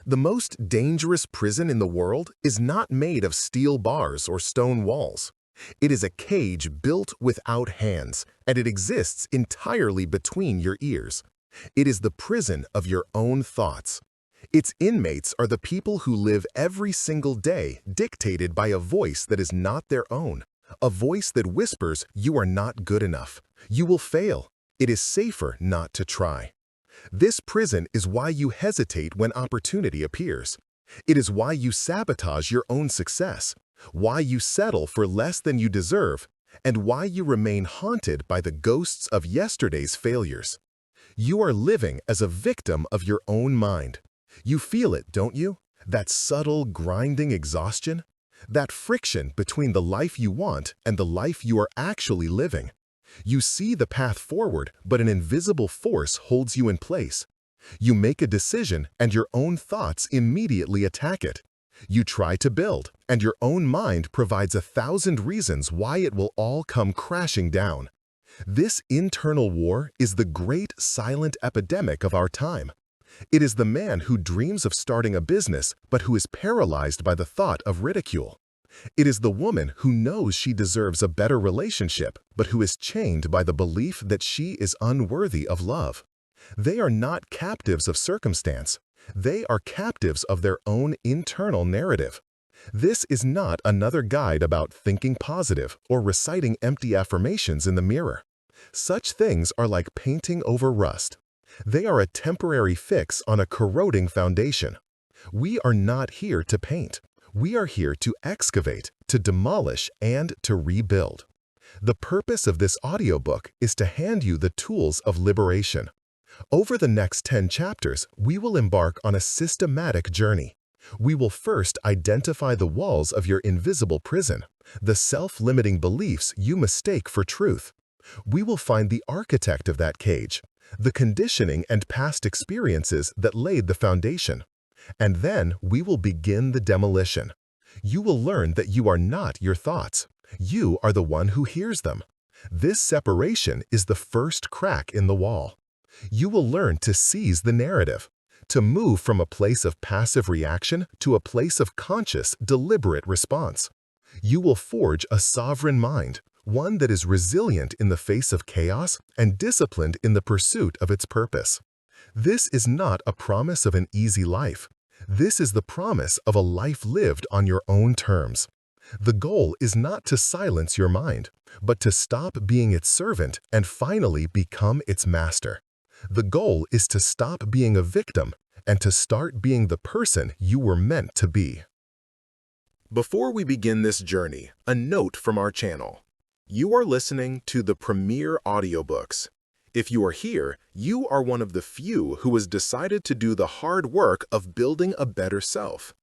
The most dangerous prison in the world is not made of steel bars or stone walls. It is a cage built without hands, and it exists entirely between your ears. It is the prison of your own thoughts. Its inmates are the people who live every single day dictated by a voice that is not their own, a voice that whispers, "You are not good enough. You will fail. It is safer not to try." This prison is why you hesitate when opportunity appears. It is why you sabotage your own success, why you settle for less than you deserve, and why you remain haunted by the ghosts of yesterday's failures. You are living as a victim of your own mind. You feel it, don't you? That subtle, grinding exhaustion? That friction between the life you want and the life you are actually living. You see the path forward, but an invisible force holds you in place. You make a decision, and your own thoughts immediately attack it. You try to build, and your own mind provides 1,000 reasons why it will all come crashing down. This internal war is the great silent epidemic of our time. It is the man who dreams of starting a business, but who is paralyzed by the thought of ridicule. It is the woman who knows she deserves a better relationship, but who is chained by the belief that she is unworthy of love. They are not captives of circumstance. They are captives of their own internal narrative. This is not another guide about thinking positive or reciting empty affirmations in the mirror. Such things are like painting over rust. They are a temporary fix on a corroding foundation. We are not here to paint. We are here to excavate, to demolish, and to rebuild. The purpose of this audiobook is to hand you the tools of liberation. Over the next 10 chapters, we will embark on a systematic journey. We will first identify the walls of your invisible prison, the self-limiting beliefs you mistake for truth. We will find the architect of that cage, the conditioning and past experiences that laid the foundation. And then we will begin the demolition. You will learn that you are not your thoughts. You are the one who hears them. This separation is the first crack in the wall. You will learn to seize the narrative, to move from a place of passive reaction to a place of conscious, deliberate response. You will forge a sovereign mind, one that is resilient in the face of chaos and disciplined in the pursuit of its purpose. This is not a promise of an easy life. This is the promise of a life lived on your own terms. The goal is not to silence your mind, but to stop being its servant and finally become its master. The goal is to stop being a victim and to start being the person you were meant to be. Before we begin this journey, a note from our channel. You are listening to the premier audiobooks. If you are here, you are one of the few who has decided to do the hard work of building a better self.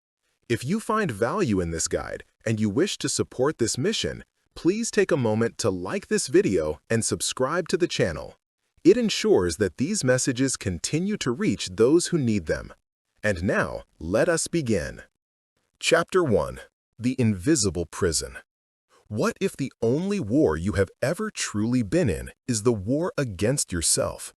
If you find value in this guide and you wish to support this mission, please take a moment to like this video and subscribe to the channel. It ensures that these messages continue to reach those who need them. And now, let us begin. Chapter 1. The Invisible Prison. What if the only war you have ever truly been in is the war against yourself?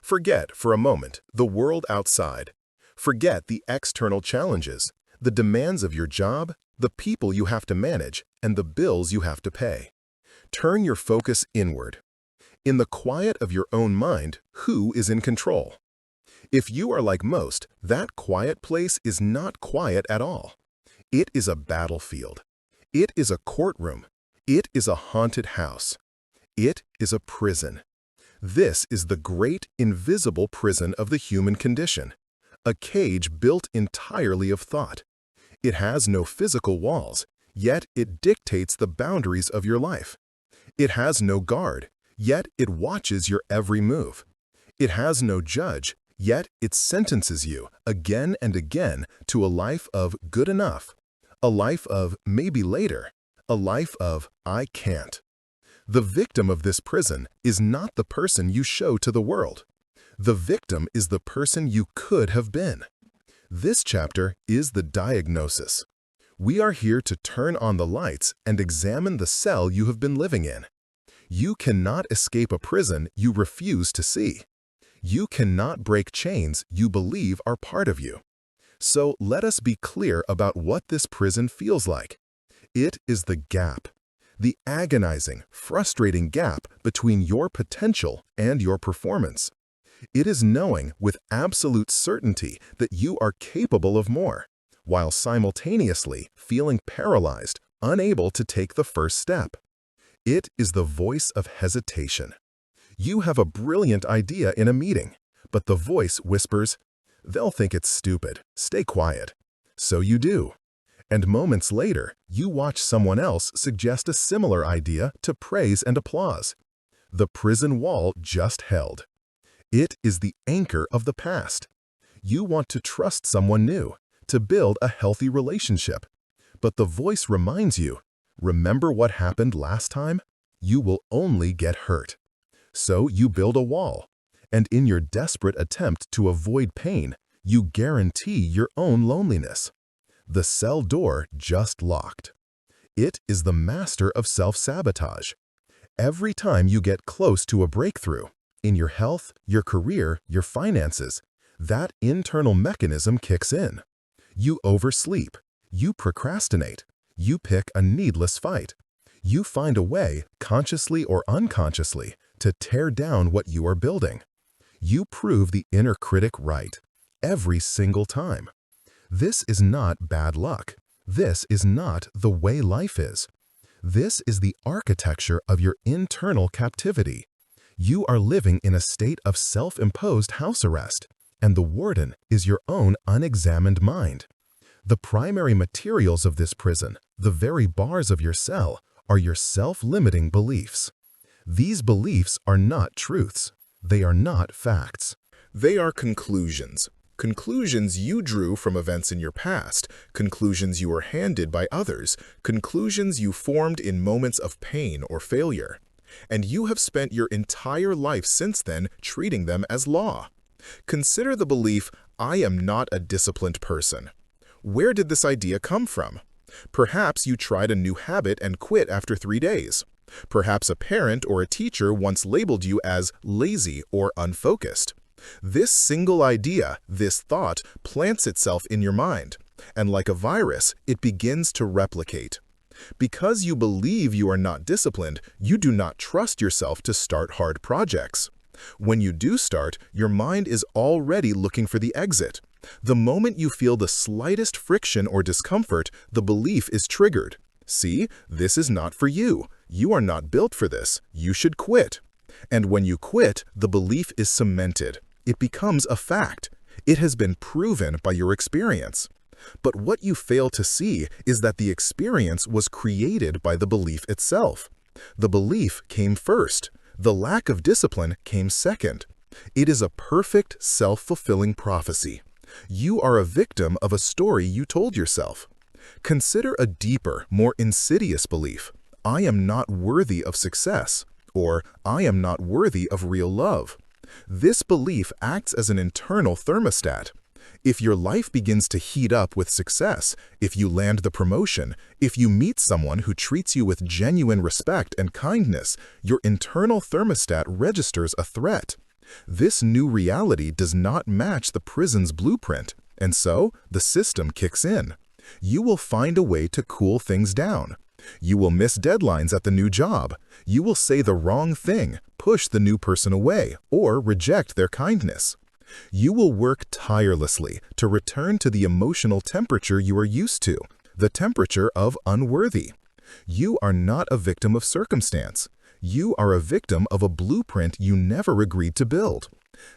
Forget, for a moment, the world outside. Forget the external challenges, the demands of your job, the people you have to manage, and the bills you have to pay. Turn your focus inward. In the quiet of your own mind, who is in control? If you are like most, that quiet place is not quiet at all. It is a battlefield. It is a courtroom. It is a haunted house. It is a prison. This is the great invisible prison of the human condition, a cage built entirely of thought. It has no physical walls, yet it dictates the boundaries of your life. It has no guard, yet it watches your every move. It has no judge, yet it sentences you again and again to a life of good enough, a life of maybe later, a life of I can't. The victim of this prison is not the person you show to the world. The victim is the person you could have been. This chapter is the diagnosis. We are here to turn on the lights and examine the cell you have been living in. You cannot escape a prison you refuse to see. You cannot break chains you believe are part of you. So let us be clear about what this prison feels like. It is the gap. The agonizing, frustrating gap between your potential and your performance. It is knowing with absolute certainty that you are capable of more, while simultaneously feeling paralyzed, unable to take the first step. It is the voice of hesitation. You have a brilliant idea in a meeting, but the voice whispers, "They'll think it's stupid, stay quiet." So you do. And moments later, you watch someone else suggest a similar idea to praise and applause. The prison wall just held. It is the anchor of the past. You want to trust someone new, to build a healthy relationship. But the voice reminds you, remember what happened last time? You will only get hurt. So you build a wall. And in your desperate attempt to avoid pain, you guarantee your own loneliness. The cell door just locked. It is the master of self-sabotage. Every time you get close to a breakthrough, in your health, your career, your finances, that internal mechanism kicks in. You oversleep. You procrastinate. You pick a needless fight. You find a way, consciously or unconsciously, to tear down what you are building. You prove the inner critic right, every single time. This is not bad luck. This is not the way life is. This is the architecture of your internal captivity. You are living in a state of self-imposed house arrest, and the warden is your own unexamined mind. The primary materials of this prison, the very bars of your cell, are your self-limiting beliefs. These beliefs are not truths. They are not facts. They are conclusions. Conclusions you drew from events in your past, conclusions you were handed by others, conclusions you formed in moments of pain or failure. And you have spent your entire life since then treating them as law. Consider the belief, "I am not a disciplined person." Where did this idea come from? Perhaps you tried a new habit and quit after 3 days. Perhaps a parent or a teacher once labeled you as lazy or unfocused. This single idea, this thought, plants itself in your mind, and like a virus, it begins to replicate. Because you believe you are not disciplined, you do not trust yourself to start hard projects. When you do start, your mind is already looking for the exit. The moment you feel the slightest friction or discomfort, the belief is triggered. See, this is not for you. You are not built for this. You should quit. And when you quit, the belief is cemented. It becomes a fact. It has been proven by your experience. But what you fail to see is that the experience was created by the belief itself. The belief came first. The lack of discipline came second. It is a perfect self-fulfilling prophecy. You are a victim of a story you told yourself. Consider a deeper, more insidious belief. "I am not worthy of success," or "I am not worthy of real love." This belief acts as an internal thermostat. If your life begins to heat up with success, if you land the promotion, if you meet someone who treats you with genuine respect and kindness, your internal thermostat registers a threat. This new reality does not match the prison's blueprint, and so the system kicks in. You will find a way to cool things down. You will miss deadlines at the new job. You will say the wrong thing, push the new person away, or reject their kindness. You will work tirelessly to return to the emotional temperature you are used to, the temperature of unworthy. You are not a victim of circumstance. You are a victim of a blueprint you never agreed to build.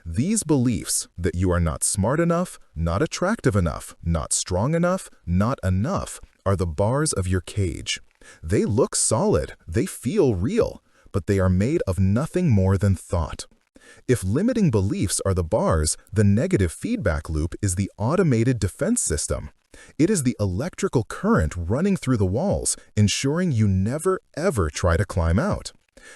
These beliefs that you are not smart enough, not attractive enough, not strong enough, not enough, are the bars of your cage. They look solid, they feel real, but they are made of nothing more than thought. If limiting beliefs are the bars, the negative feedback loop is the automated defense system. It is the electrical current running through the walls, ensuring you never ever try to climb out.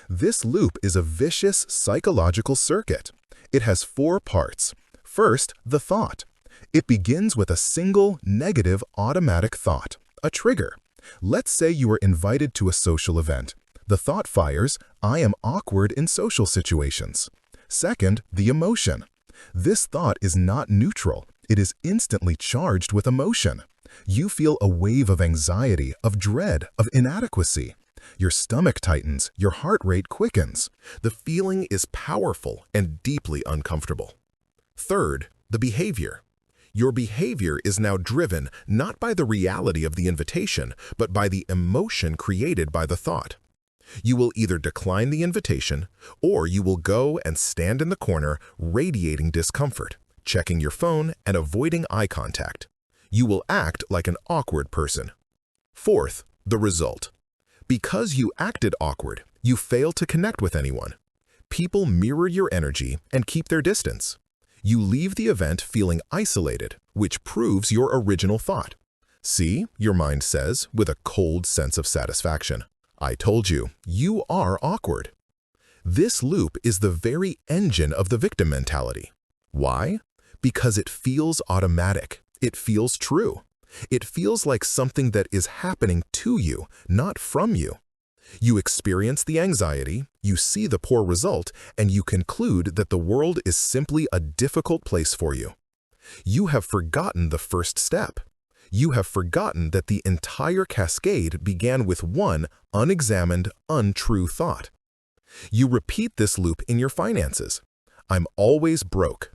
This loop is a vicious psychological circuit. It has 4 parts. First, the thought. It begins with a single, negative, automatic thought, a trigger. Let's say you are invited to a social event. The thought fires, "I am awkward in social situations." Second, the emotion. This thought is not neutral. It is instantly charged with emotion. You feel a wave of anxiety, of dread, of inadequacy. Your stomach tightens, your heart rate quickens. The feeling is powerful and deeply uncomfortable. Third, the behavior. Your behavior is now driven not by the reality of the invitation, but by the emotion created by the thought. You will either decline the invitation, or you will go and stand in the corner radiating discomfort, checking your phone and avoiding eye contact. You will act like an awkward person. Fourth, the result. Because you acted awkward, you fail to connect with anyone. People mirror your energy and keep their distance. You leave the event feeling isolated, which proves your original thought. See, your mind says, with a cold sense of satisfaction, I told you, you are awkward. This loop is the very engine of the victim mentality. Why? Because it feels automatic. It feels true. It feels like something that is happening to you, not from you. You experience the anxiety, you see the poor result, and you conclude that the world is simply a difficult place for you. You have forgotten the first step. You have forgotten that the entire cascade began with one unexamined, untrue thought. You repeat this loop in your finances. I'm always broke.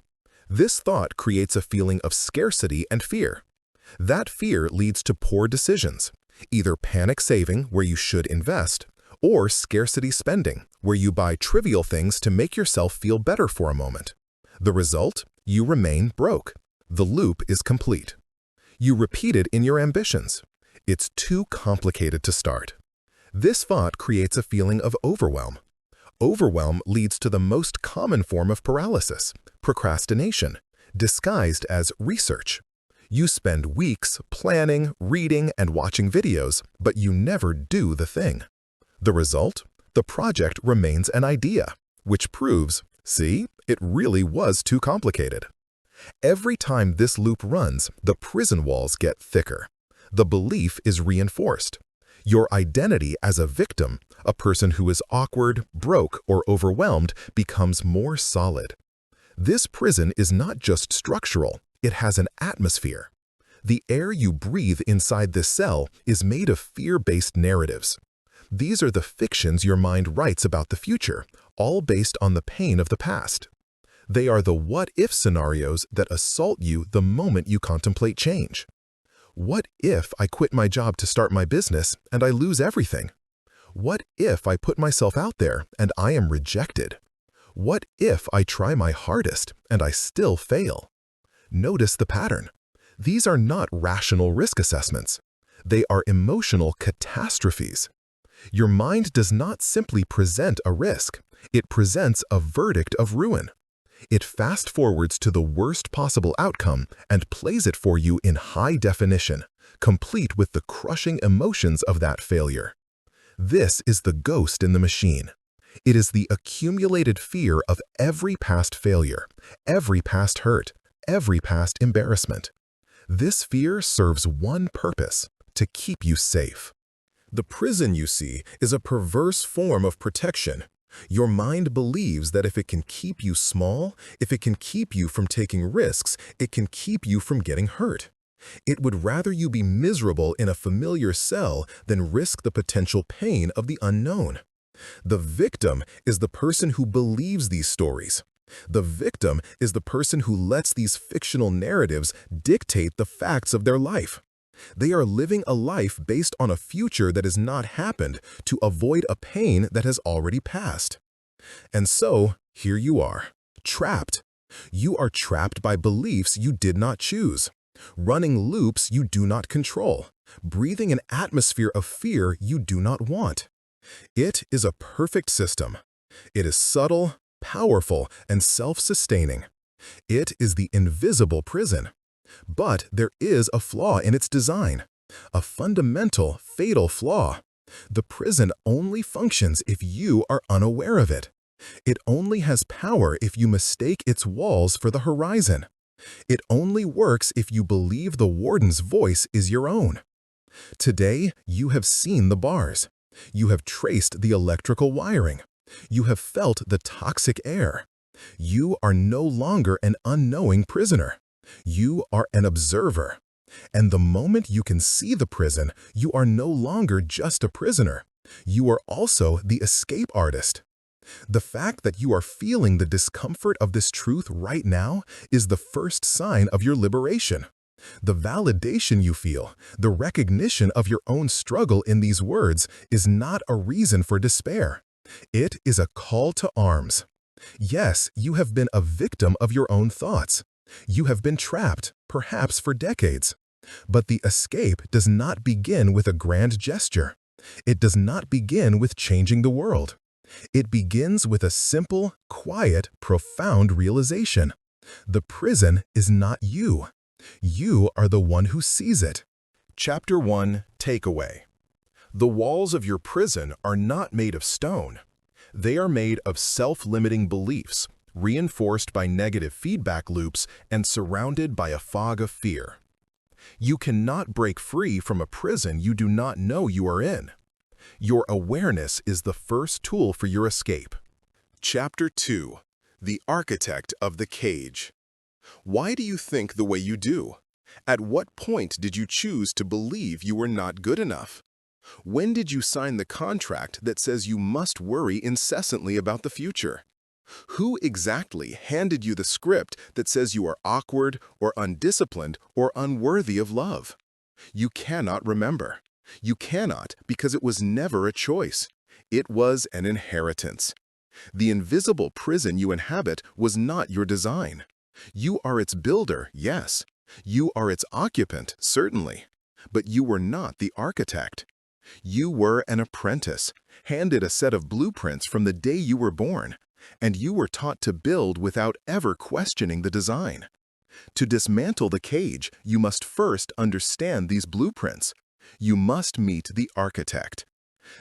This thought creates a feeling of scarcity and fear. That fear leads to poor decisions, either panic saving, where you should invest, or scarcity spending, where you buy trivial things to make yourself feel better for a moment. The result? You remain broke. The loop is complete. You repeat it in your ambitions. It's too complicated to start. This thought creates a feeling of overwhelm. Overwhelm leads to the most common form of paralysis, procrastination, disguised as research. You spend weeks planning, reading, and watching videos, but you never do the thing. The result? The project remains an idea, which proves, see, it really was too complicated. Every time this loop runs, the prison walls get thicker. The belief is reinforced. Your identity as a victim, a person who is awkward, broke, or overwhelmed, becomes more solid. This prison is not just structural, it has an atmosphere. The air you breathe inside this cell is made of fear-based narratives. These are the fictions your mind writes about the future, all based on the pain of the past. They are the what-if scenarios that assault you the moment you contemplate change. What if I quit my job to start my business and I lose everything? What if I put myself out there and I am rejected? What if I try my hardest and I still fail? Notice the pattern. These are not rational risk assessments. They are emotional catastrophes. Your mind does not simply present a risk. It presents a verdict of ruin. It fast-forwards to the worst possible outcome and plays it for you in high definition, complete with the crushing emotions of that failure. This is the ghost in the machine. It is the accumulated fear of every past failure, every past hurt, every past embarrassment. This fear serves one purpose: to keep you safe. The prison, you see, is a perverse form of protection. Your mind believes that if it can keep you small, if it can keep you from taking risks, it can keep you from getting hurt. It would rather you be miserable in a familiar cell than risk the potential pain of the unknown. The victim is the person who believes these stories. The victim is the person who lets these fictional narratives dictate the facts of their life. They are living a life based on a future that has not happened to avoid a pain that has already passed. And so, here you are, trapped. You are trapped by beliefs you did not choose, running loops you do not control, breathing an atmosphere of fear you do not want. It is a perfect system. It is subtle, powerful, and self-sustaining. It is the invisible prison. But there is a flaw in its design, a fundamental, fatal flaw. The prison only functions if you are unaware of it. It only has power if you mistake its walls for the horizon. It only works if you believe the warden's voice is your own. Today, you have seen the bars. You have traced the electrical wiring. You have felt the toxic air. You are no longer an unknowing prisoner. You are an observer. And the moment you can see the prison, you are no longer just a prisoner. You are also the escape artist. The fact that you are feeling the discomfort of this truth right now is the first sign of your liberation. The validation you feel, the recognition of your own struggle in these words is not a reason for despair. It is a call to arms. Yes, you have been a victim of your own thoughts. You have been trapped, perhaps for decades. But the escape does not begin with a grand gesture. It does not begin with changing the world. It begins with a simple, quiet, profound realization. The prison is not you. You are the one who sees it. Chapter 1, Takeaway. The walls of your prison are not made of stone. They are made of self-limiting beliefs, reinforced by negative feedback loops and surrounded by a fog of fear. You cannot break free from a prison you do not know you are in. Your awareness is the first tool for your escape. Chapter 2, The Architect of the Cage. Why do you think the way you do? At what point did you choose to believe you were not good enough? When did you sign the contract that says you must worry incessantly about the future? Who exactly handed you the script that says you are awkward or undisciplined or unworthy of love? You cannot remember. You cannot because it was never a choice. It was an inheritance. The invisible prison you inhabit was not your design. You are its builder, yes. You are its occupant, certainly. But you were not the architect. You were an apprentice, handed a set of blueprints from the day you were born, and you were taught to build without ever questioning the design. To dismantle the cage, you must first understand these blueprints. You must meet the architect.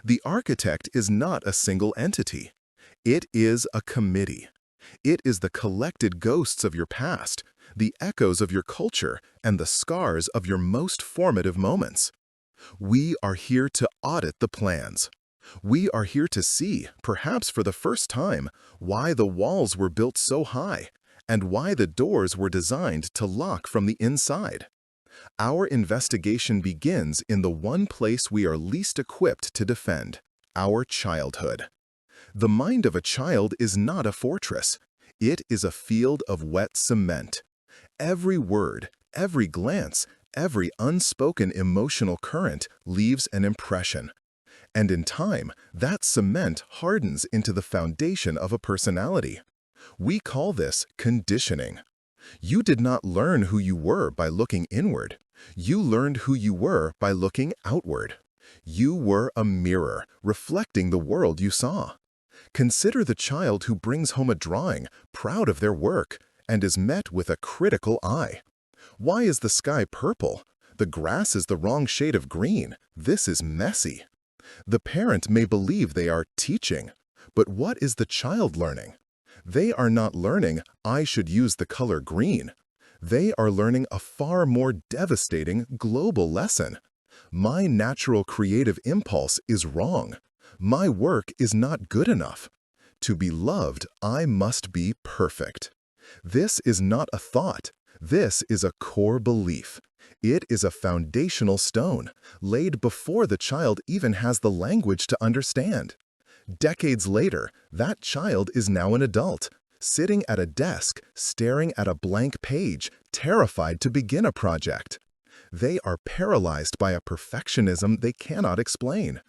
The architect is not a single entity. It is a committee. It is the collected ghosts of your past, the echoes of your culture, and the scars of your most formative moments. We are here to audit the plans. We are here to see, perhaps for the first time, why the walls were built so high and why the doors were designed to lock from the inside. Our investigation begins in the one place we are least equipped to defend, our childhood. The mind of a child is not a fortress. It is a field of wet cement. Every word, every glance, every unspoken emotional current leaves an impression. And in time, that cement hardens into the foundation of a personality. We call this conditioning. You did not learn who you were by looking inward. You learned who you were by looking outward. You were a mirror, reflecting the world you saw. Consider the child who brings home a drawing, proud of their work, and is met with a critical eye. Why is the sky purple? The grass is the wrong shade of green. This is messy. The parent may believe they are teaching, but what is the child learning? They are not learning, I should use the color green. They are learning a far more devastating global lesson. My natural creative impulse is wrong. My work is not good enough. To be loved, I must be perfect. This is not a thought. This is a core belief. It is a foundational stone, laid before the child even has the language to understand. Decades later, that child is now an adult, sitting at a desk, staring at a blank page, terrified to begin a project. They are paralyzed by a perfectionism they cannot explain.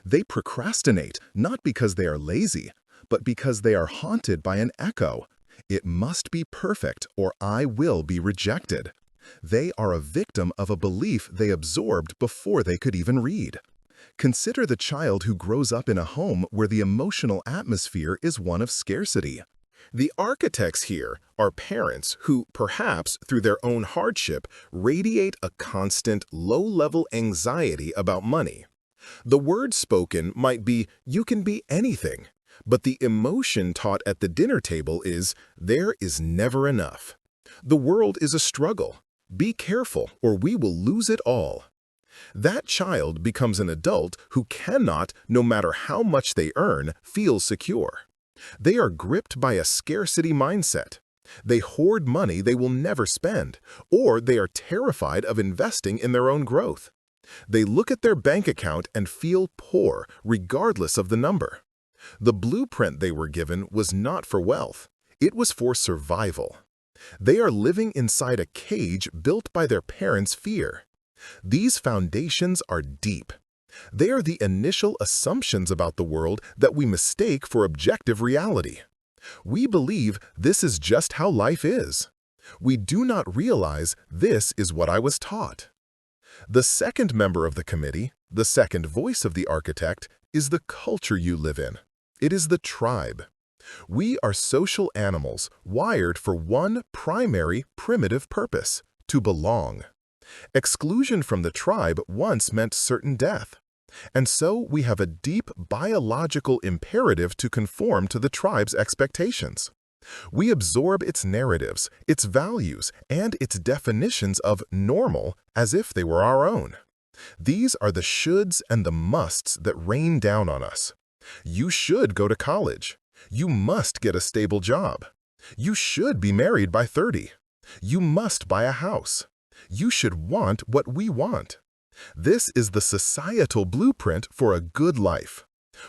They procrastinate not because they are lazy, but because they are haunted by an echo. It must be perfect or I will be rejected. They are a victim of a belief they absorbed before they could even read. Consider the child who grows up in a home where the emotional atmosphere is one of scarcity. The architects here are parents who, perhaps through their own hardship, radiate a constant, low-level anxiety about money. The word spoken might be, you can be anything, but the emotion taught at the dinner table is, there is never enough. The world is a struggle. Be careful or we will lose it all. That child becomes an adult who cannot, no matter how much they earn, feel secure. They are gripped by a scarcity mindset. They hoard money they will never spend, or they are terrified of investing in their own growth. They look at their bank account and feel poor, regardless of the number. The blueprint they were given was not for wealth. It was for survival. They are living inside a cage built by their parents' fear. These foundations are deep. They are the initial assumptions about the world that we mistake for objective reality. We believe this is just how life is. We do not realize this is what I was taught. The second member of the committee, the second voice of the architect, is the culture you live in. It is the tribe. We are social animals wired for one primary primitive purpose: to belong. Exclusion from the tribe once meant certain death. And so we have a deep biological imperative to conform to the tribe's expectations. We absorb its narratives, its values, and its definitions of normal as if they were our own. These are the shoulds and the musts that rain down on us. You should go to college. You must get a stable job. You should be married by 30. You must buy a house. You should want what we want. This is the societal blueprint for a good life.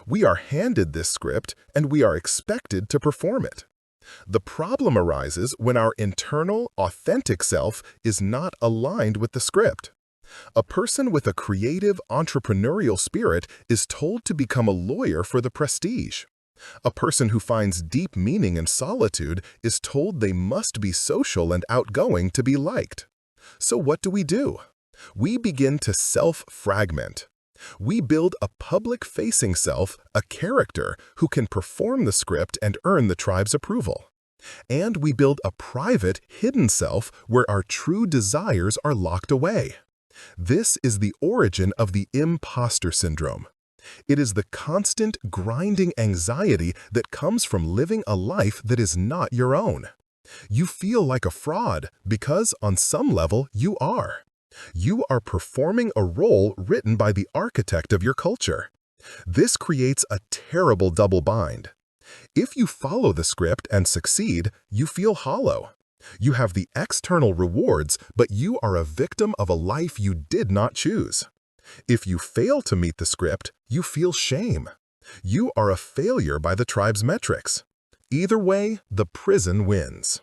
We are handed this script, and we are expected to perform it. The problem arises when our internal, authentic self is not aligned with the script. A person with a creative, entrepreneurial spirit is told to become a lawyer for the prestige. A person who finds deep meaning in solitude is told they must be social and outgoing to be liked. So what do? We begin to self-fragment. We build a public-facing self, a character who can perform the script and earn the tribe's approval. And we build a private, hidden self where our true desires are locked away. This is the origin of the imposter syndrome. It is the constant, grinding anxiety that comes from living a life that is not your own. You feel like a fraud because, on some level, you are. You are performing a role written by the architect of your culture. This creates a terrible double bind. If you follow the script and succeed, you feel hollow. You have the external rewards, but you are a victim of a life you did not choose. If you fail to meet the script, you feel shame. You are a failure by the tribe's metrics. Either way, the prison wins.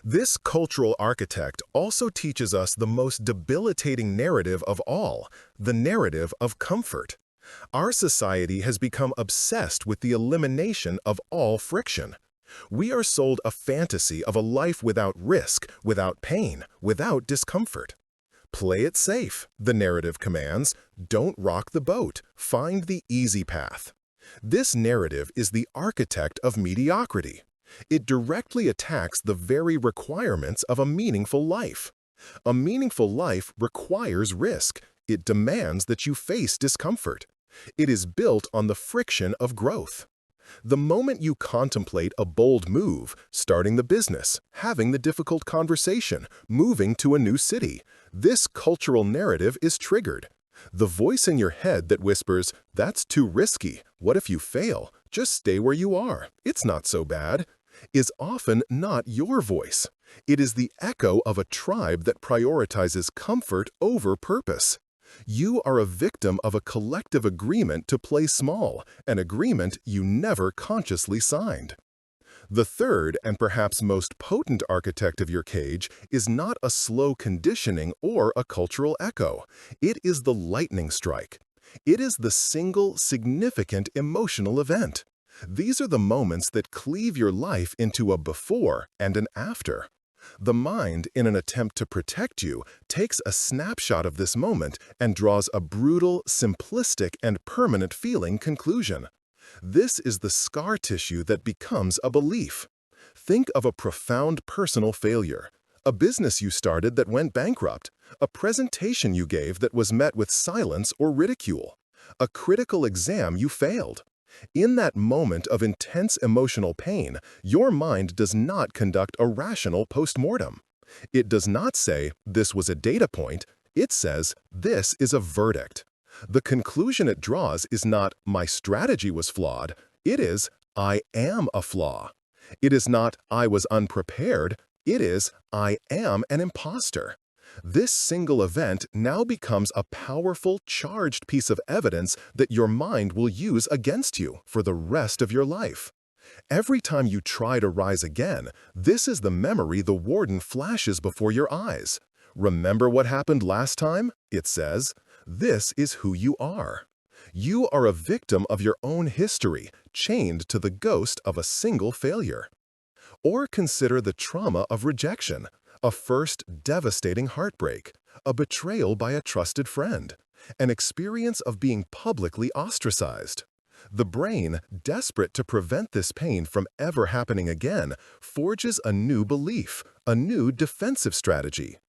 This cultural architect also teaches us the most debilitating narrative of all, the narrative of comfort. Our society has become obsessed with the elimination of all friction. We are sold a fantasy of a life without risk, without pain, without discomfort. Play it safe, the narrative commands. Don't rock the boat. Find the easy path. This narrative is the architect of mediocrity. It directly attacks the very requirements of a meaningful life. A meaningful life requires risk. It demands that you face discomfort. It is built on the friction of growth. The moment you contemplate a bold move, starting the business, having the difficult conversation, moving to a new city, this cultural narrative is triggered. The voice in your head that whispers, "That's too risky. What if you fail? Just stay where you are. It's not so bad," is often not your voice. It is the echo of a tribe that prioritizes comfort over purpose. You are a victim of a collective agreement to play small, an agreement you never consciously signed. The third and perhaps most potent architect of your cage is not a slow conditioning or a cultural echo. It is the lightning strike. It is the single significant emotional event. These are the moments that cleave your life into a before and an after. The mind, in an attempt to protect you, takes a snapshot of this moment and draws a brutal, simplistic, and permanent feeling conclusion. This is the scar tissue that becomes a belief. Think of a profound personal failure, a business you started that went bankrupt, a presentation you gave that was met with silence or ridicule, a critical exam you failed. In that moment of intense emotional pain, your mind does not conduct a rational postmortem. It does not say, "This was a data point." It says, "This is a verdict." The conclusion it draws is not, "My strategy was flawed." It is, "I am a flaw." It is not, "I was unprepared." It is, "I am an imposter." This single event now becomes a powerful, charged piece of evidence that your mind will use against you for the rest of your life. Every time you try to rise again, this is the memory the warden flashes before your eyes. "Remember what happened last time?" it says. This is who you are. You are a victim of your own history, chained to the ghost of a single failure. Or consider the trauma of rejection, a first devastating heartbreak, a betrayal by a trusted friend, an experience of being publicly ostracized. The brain, desperate to prevent this pain from ever happening again, forges a new belief, a new defensive strategy.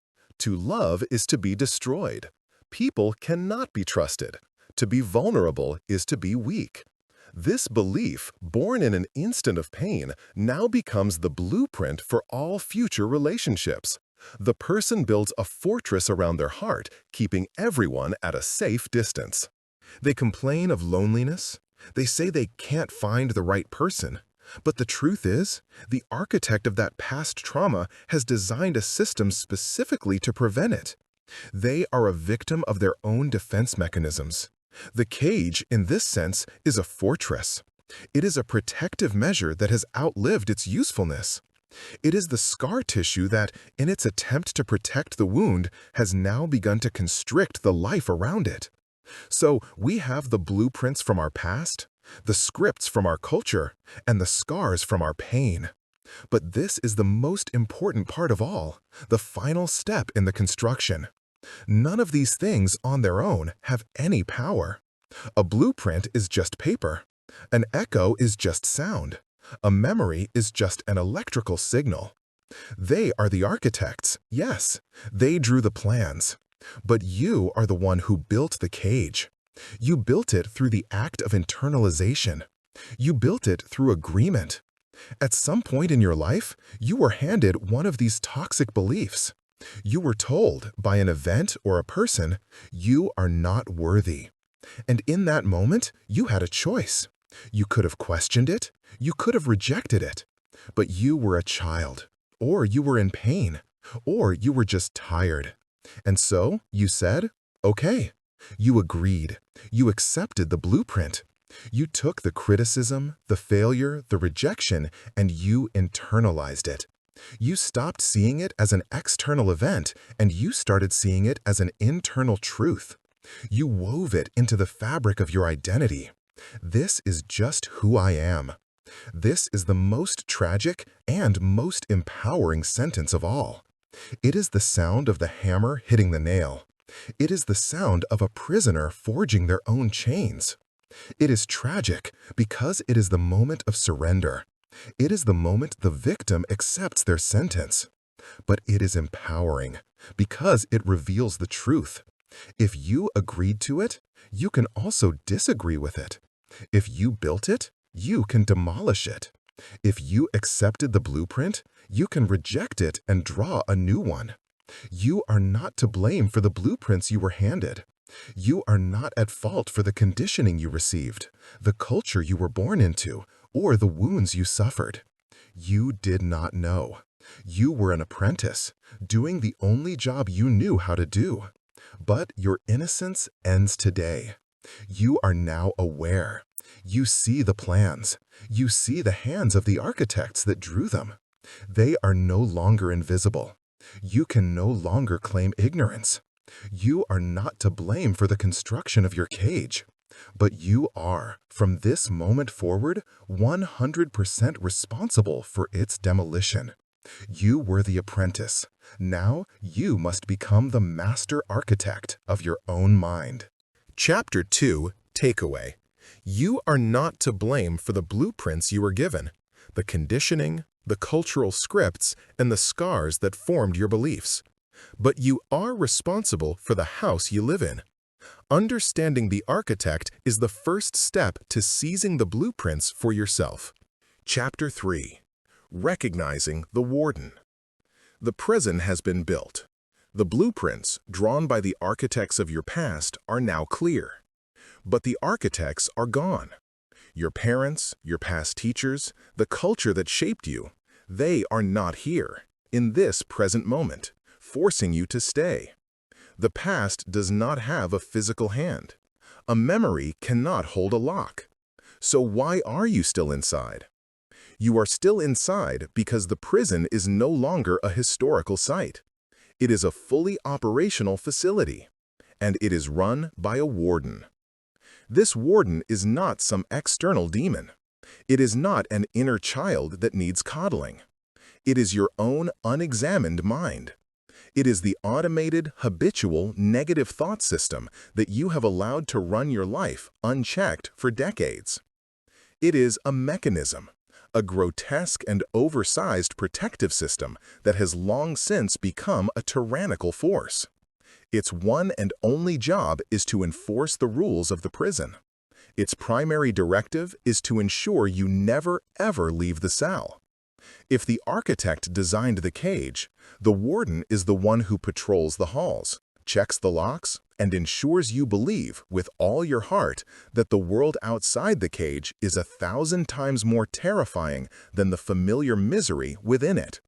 To love is to be destroyed. People cannot be trusted. To be vulnerable is to be weak. This belief, born in an instant of pain, now becomes the blueprint for all future relationships. The person builds a fortress around their heart, keeping everyone at a safe distance. They complain of loneliness. They say they can't find the right person. But the truth is, the architect of that past trauma has designed a system specifically to prevent it. They are a victim of their own defense mechanisms. The cage, in this sense, is a fortress. It is a protective measure that has outlived its usefulness. It is the scar tissue that, in its attempt to protect the wound, has now begun to constrict the life around it. So we have the blueprints from our past, the scripts from our culture, and the scars from our pain. But this is the most important part of all, the final step in the construction. None of these things on their own have any power. A blueprint is just paper. An echo is just sound. A memory is just an electrical signal. They are the architects, yes. They drew the plans. But you are the one who built the cage. You built it through the act of internalization. You built it through agreement. At some point in your life, you were handed one of these toxic beliefs. You were told by an event or a person, you are not worthy. And in that moment, you had a choice. You could have questioned it, you could have rejected it. But you were a child, or you were in pain, or you were just tired. And so you said, okay. You agreed. You accepted the blueprint. You took the criticism, the failure, the rejection, and you internalized it. You stopped seeing it as an external event, and you started seeing it as an internal truth. You wove it into the fabric of your identity. This is just who I am. This is the most tragic and most empowering sentence of all. It is the sound of the hammer hitting the nail. It is the sound of a prisoner forging their own chains. It is tragic because it is the moment of surrender. It is the moment the victim accepts their sentence. But it is empowering because it reveals the truth. If you agreed to it, you can also disagree with it. If you built it, you can demolish it. If you accepted the blueprint, you can reject it and draw a new one. You are not to blame for the blueprints you were handed. You are not at fault for the conditioning you received, the culture you were born into, or the wounds you suffered. You did not know. You were an apprentice, doing the only job you knew how to do. But your innocence ends today. You are now aware. You see the plans. You see the hands of the architects that drew them. They are no longer invisible. You can no longer claim ignorance. You are not to blame for the construction of your cage. But you are, from this moment forward, 100% responsible for its demolition. You were the apprentice. Now you must become the master architect of your own mind. Chapter 2, Takeaway. You are not to blame for the blueprints you were given, the conditioning, the cultural scripts, and the scars that formed your beliefs. But you are responsible for the house you live in. Understanding the architect is the first step to seizing the blueprints for yourself. Chapter 3. Recognizing the warden. The prison has been built. The blueprints, drawn by the architects of your past, are now clear. But the architects are gone. Your parents, your past teachers, the culture that shaped you, they are not here, in this present moment, forcing you to stay. The past does not have a physical hand. A memory cannot hold a lock. So why are you still inside? You are still inside because the prison is no longer a historical site. It is a fully operational facility, and it is run by a warden. This warden is not some external demon. It is not an inner child that needs coddling. It is your own unexamined mind. It is the automated, habitual, negative thought system that you have allowed to run your life unchecked for decades. It is a mechanism, a grotesque and oversized protective system that has long since become a tyrannical force. Its one and only job is to enforce the rules of the prison. Its primary directive is to ensure you never, ever leave the cell. If the architect designed the cage, the warden is the one who patrols the halls, checks the locks, and ensures you believe with all your heart that the world outside the cage is 1,000 times more terrifying than the familiar misery within it.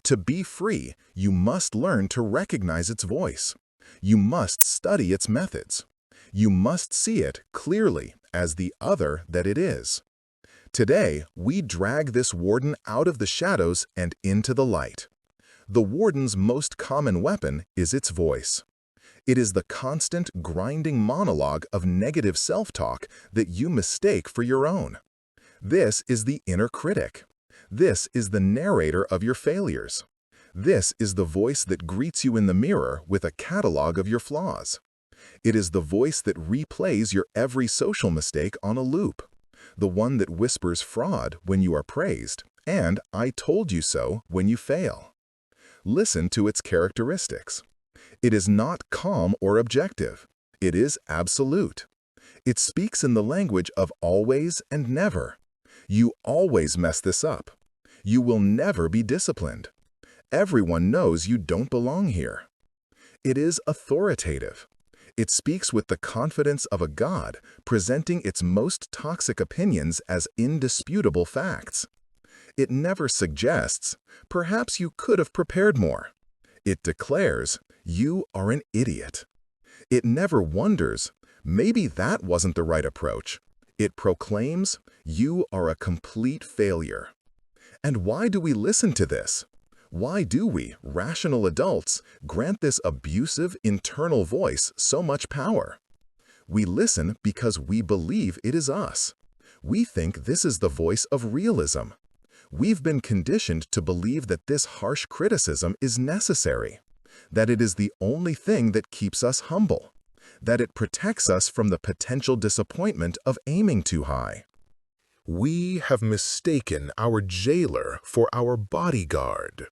To be free, you must learn to recognize its voice. You must study its methods. You must see it clearly as the other that it is. Today, we drag this warden out of the shadows and into the light. The warden's most common weapon is its voice. It is the constant, grinding monologue of negative self-talk that you mistake for your own. This is the inner critic. This is the narrator of your failures. This is the voice that greets you in the mirror with a catalog of your flaws. It is the voice that replays your every social mistake on a loop. The one that whispers fraud when you are praised, and I told you so when you fail. Listen to its characteristics. It is not calm or objective. It is absolute. It speaks in the language of always and never. You always mess this up. You will never be disciplined. Everyone knows you don't belong here. It is authoritative. It speaks with the confidence of a god, presenting its most toxic opinions as indisputable facts. It never suggests, perhaps you could have prepared more. It declares, you are an idiot. It never wonders, maybe that wasn't the right approach. It proclaims, you are a complete failure. And why do we listen to this? Why do we, rational adults, grant this abusive internal voice so much power? We listen because we believe it is us. We think this is the voice of realism. We've been conditioned to believe that this harsh criticism is necessary, that it is the only thing that keeps us humble, that it protects us from the potential disappointment of aiming too high. We have mistaken our jailer for our bodyguard.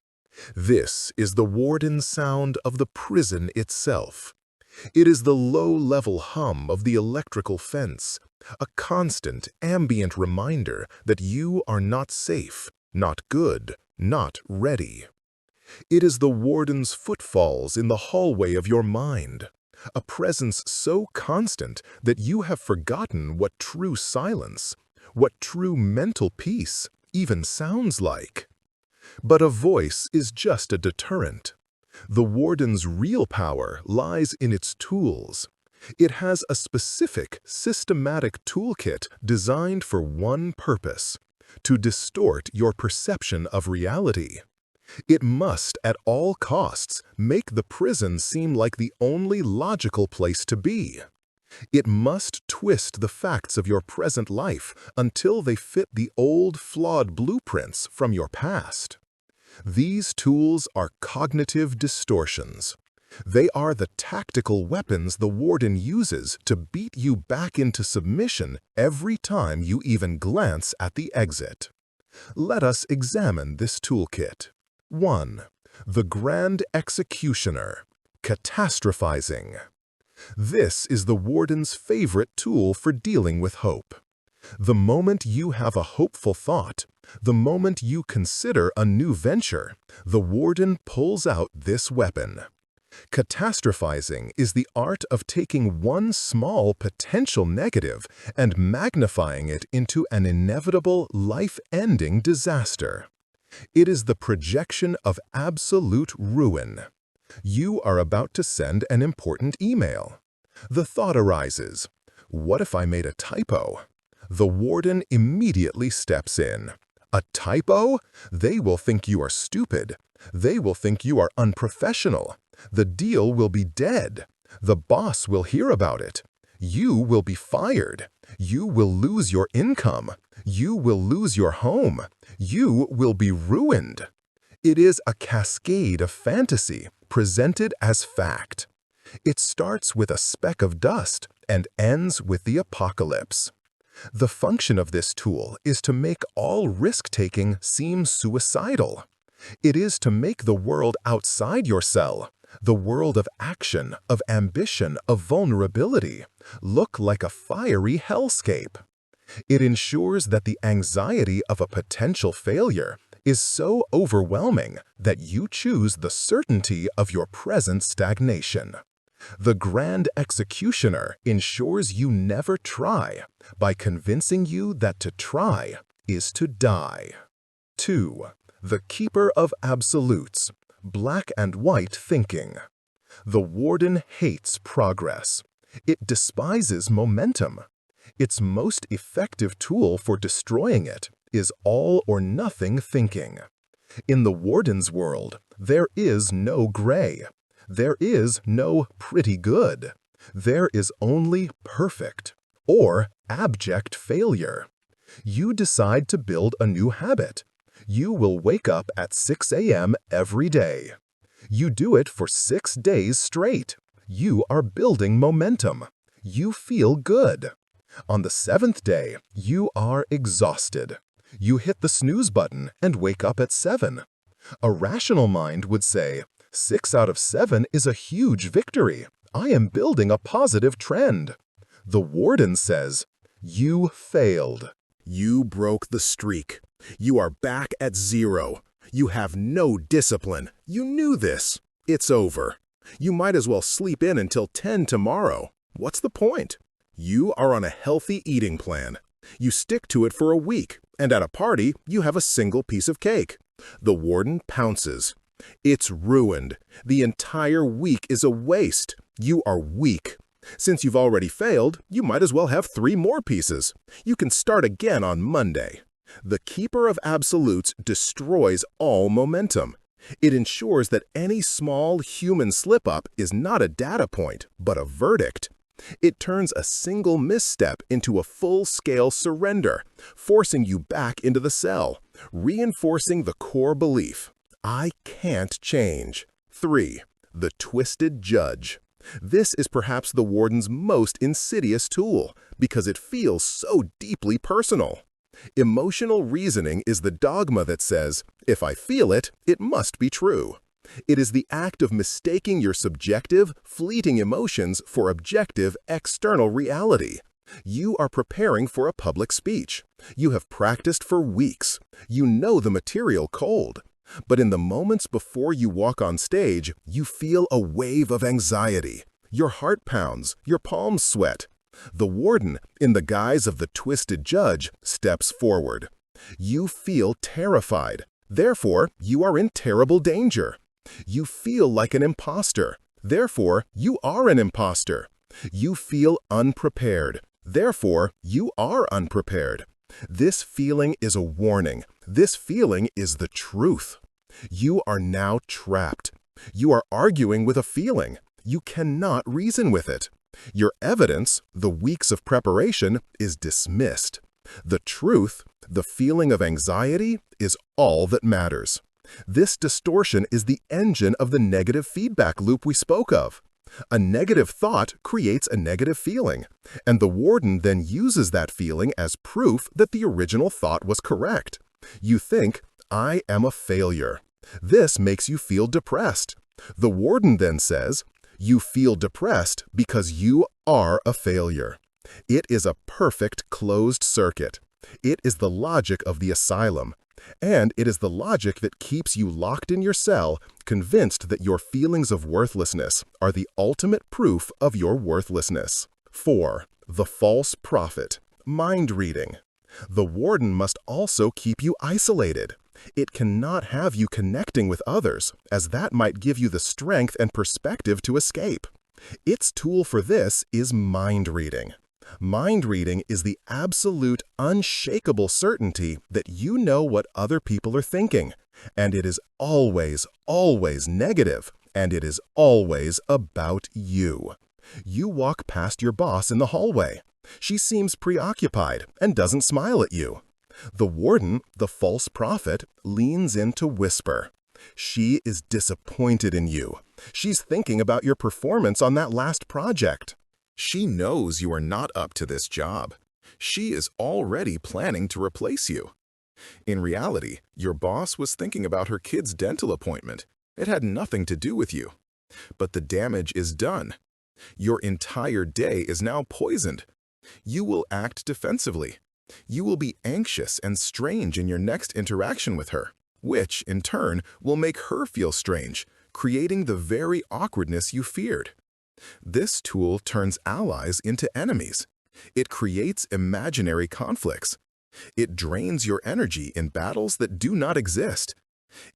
This is the warden sound of the prison itself. It is the low-level hum of the electrical fence, a constant, ambient reminder that you are not safe, not good, not ready. It is the warden's footfalls in the hallway of your mind, a presence so constant that you have forgotten what true silence, what true mental peace even sounds like. But a voice is just a deterrent. The warden's real power lies in its tools. It has a specific, systematic toolkit designed for one purpose: to distort your perception of reality. It must, at all costs, make the prison seem like the only logical place to be. It must twist the facts of your present life until they fit the old, flawed blueprints from your past. These tools are cognitive distortions. They are the tactical weapons the warden uses to beat you back into submission every time you even glance at the exit. Let us examine this toolkit. 1. The Grand Executioner. Catastrophizing. This is the warden's favorite tool for dealing with hope. The moment you have a hopeful thought, the moment you consider a new venture, the warden pulls out this weapon. Catastrophizing is the art of taking one small potential negative and magnifying it into an inevitable, life-ending disaster. It is the projection of absolute ruin. You are about to send an important email. The thought arises, what if I made a typo? The warden immediately steps in. A typo? They will think you are stupid. They will think you are unprofessional. The deal will be dead. The boss will hear about it. You will be fired. You will lose your income. You will lose your home. You will be ruined. It is a cascade of fantasy presented as fact. It starts with a speck of dust and ends with the apocalypse. The function of this tool is to make all risk-taking seem suicidal. It is to make the world outside your cell, the world of action, of ambition, of vulnerability, look like a fiery hellscape. It ensures that the anxiety of a potential failure is so overwhelming that you choose the certainty of your present stagnation. The grand executioner ensures you never try by convincing you that to try is to die. 2. The keeper of absolutes, black and white thinking. The warden hates progress. It despises momentum. Its most effective tool for destroying it is all-or-nothing thinking. In the warden's world, there is no gray. There is no pretty good. There is only perfect or abject failure. You decide to build a new habit. You will wake up at 6 a.m. every day. You do it for 6 days straight. You are building momentum. You feel good. On the 7th day, you are exhausted. You hit the snooze button and wake up at 7. A rational mind would say, 6 out of 7 is a huge victory. I am building a positive trend. The warden says, you failed. You broke the streak. You are back at 0. You have no discipline. You knew this. It's over. You might as well sleep in until 10 tomorrow. What's the point? You are on a healthy eating plan. You stick to it for a week, and at a party, you have a single piece of cake. The warden pounces. It's ruined. The entire week is a waste. You are weak. Since you've already failed, you might as well have 3 more pieces. You can start again on Monday. The keeper of absolutes destroys all momentum. It ensures that any small human slip-up is not a data point, but a verdict. It turns a single misstep into a full-scale surrender, forcing you back into the cell, reinforcing the core belief, I can't change. 3. The twisted judge. This is perhaps the warden's most insidious tool because it feels so deeply personal. Emotional reasoning is the dogma that says, if I feel it, it must be true. It is the act of mistaking your subjective, fleeting emotions for objective, external reality. You are preparing for a public speech. You have practiced for weeks. You know the material cold. But in the moments before you walk on stage, you feel a wave of anxiety. Your heart pounds, your palms sweat. The warden, in the guise of the twisted judge, steps forward. You feel terrified. Therefore, you are in terrible danger. You feel like an imposter. Therefore, you are an imposter. You feel unprepared. Therefore, you are unprepared. This feeling is a warning. This feeling is the truth. You are now trapped. You are arguing with a feeling. You cannot reason with it. Your evidence, the weeks of preparation, is dismissed. The truth, the feeling of anxiety, is all that matters. This distortion is the engine of the negative feedback loop we spoke of. A negative thought creates a negative feeling, and the warden then uses that feeling as proof that the original thought was correct. You think, I am a failure. This makes you feel depressed. The warden then says, you feel depressed because you are a failure. It is a perfect closed circuit. It is the logic of the asylum. And it is the logic that keeps you locked in your cell, convinced that your feelings of worthlessness are the ultimate proof of your worthlessness. 4. The false prophet. Mind reading. The warden must also keep you isolated. It cannot have you connecting with others, as that might give you the strength and perspective to escape. Its tool for this is mind reading. Mind reading is the absolute, unshakable certainty that you know what other people are thinking, and it is always, always negative, and it is always about you. You walk past your boss in the hallway. She seems preoccupied and doesn't smile at you. The warden, the false prophet, leans in to whisper. She is disappointed in you. She's thinking about your performance on that last project. She knows you are not up to this job. She is already planning to replace you. In reality, your boss was thinking about her kid's dental appointment. It had nothing to do with you. But the damage is done. Your entire day is now poisoned. You will act defensively. You will be anxious and strange in your next interaction with her, which, in turn, will make her feel strange, creating the very awkwardness you feared. This tool turns allies into enemies. It creates imaginary conflicts. It drains your energy in battles that do not exist.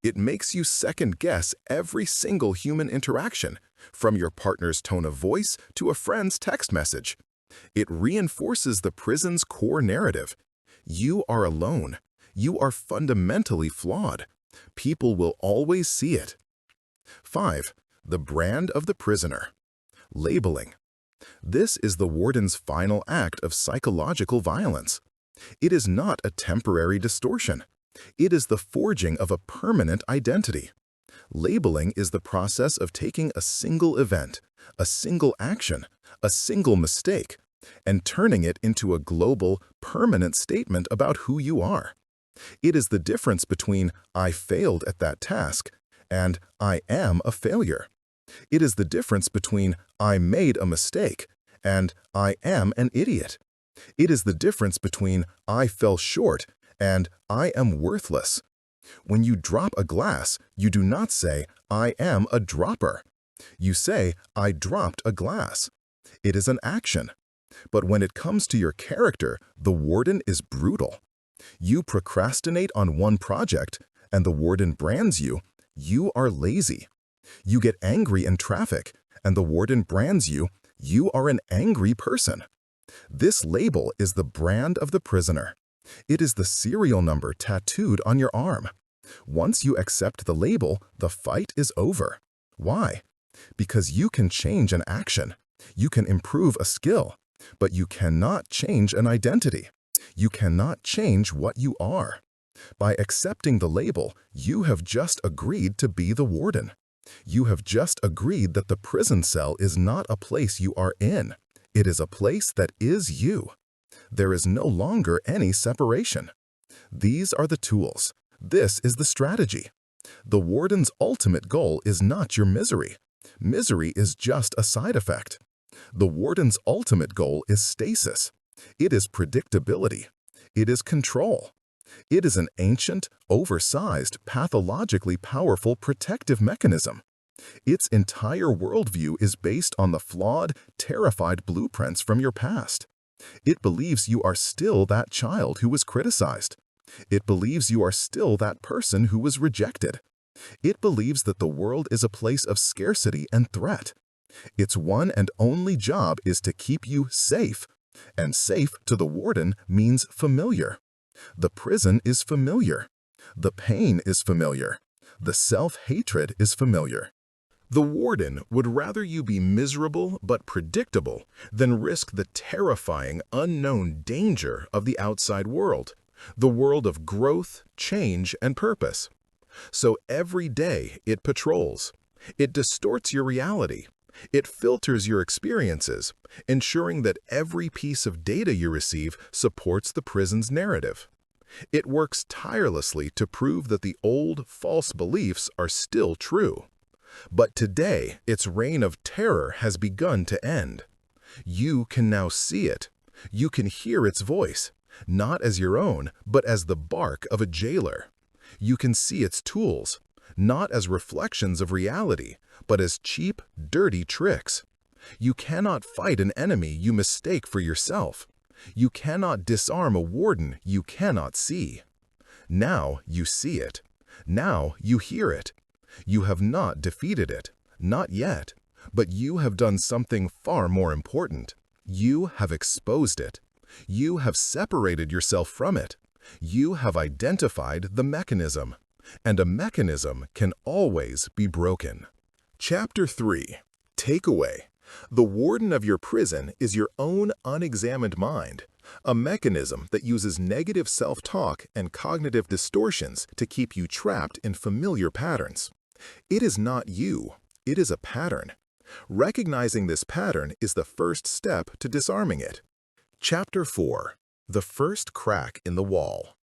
It makes you second-guess every single human interaction, from your partner's tone of voice to a friend's text message. It reinforces the prison's core narrative. You are alone. You are fundamentally flawed. People will always see it. 5. The brand of the prisoner. Labeling. This is the warden's final act of psychological violence. It is not a temporary distortion. It is the forging of a permanent identity. Labeling is the process of taking a single event, a single action, a single mistake, and turning it into a global, permanent statement about who you are. It is the difference between "I failed at that task" and "I am a failure." It is the difference between "I made a mistake" and "I am an idiot." It is the difference between "I fell short" and "I am worthless." When you drop a glass, you do not say, "I am a dropper." You say, "I dropped a glass." It is an action. But when it comes to your character, the warden is brutal. You procrastinate on one project, and the warden brands you, "You are lazy." You get angry in traffic, and the warden brands you, "You are an angry person." This label is the brand of the prisoner. It is the serial number tattooed on your arm. Once you accept the label, the fight is over. Why? Because you can change an action. You can improve a skill, but you cannot change an identity. You cannot change what you are. By accepting the label, you have just agreed to be the warden. You have just agreed that the prison cell is not a place you are in. It is a place that is you. There is no longer any separation. These are the tools. This is the strategy. The warden's ultimate goal is not your misery. Misery is just a side effect. The warden's ultimate goal is stasis. It is predictability. It is control. It is an ancient, oversized, pathologically powerful protective mechanism. Its entire worldview is based on the flawed, terrified blueprints from your past. It believes you are still that child who was criticized. It believes you are still that person who was rejected. It believes that the world is a place of scarcity and threat. Its one and only job is to keep you safe, and safe to the warden means familiar. The prison is familiar. The pain is familiar. The self-hatred is familiar. The warden would rather you be miserable but predictable than risk the terrifying, unknown danger of the outside world, the world of growth, change, and purpose. So every day it patrols. It distorts your reality. It filters your experiences, ensuring that every piece of data you receive supports the prison's narrative. It works tirelessly to prove that the old, false beliefs are still true. But today, its reign of terror has begun to end. You can now see it. You can hear its voice. not as your own, but as the bark of a jailer. You can see its tools, not as reflections of reality, but as cheap, dirty tricks. You cannot fight an enemy you mistake for yourself. You cannot disarm a warden you cannot see. Now you see it. Now you hear it. You have not defeated it, not yet, but you have done something far more important. You have exposed it. You have separated yourself from it. You have identified the mechanism, and a mechanism can always be broken. Chapter 3. Takeaway. The warden of your prison is your own unexamined mind, a mechanism that uses negative self-talk and cognitive distortions to keep you trapped in familiar patterns. It is not you, it is a pattern. Recognizing this pattern is the first step to disarming it. Chapter 4. The first crack in the wall.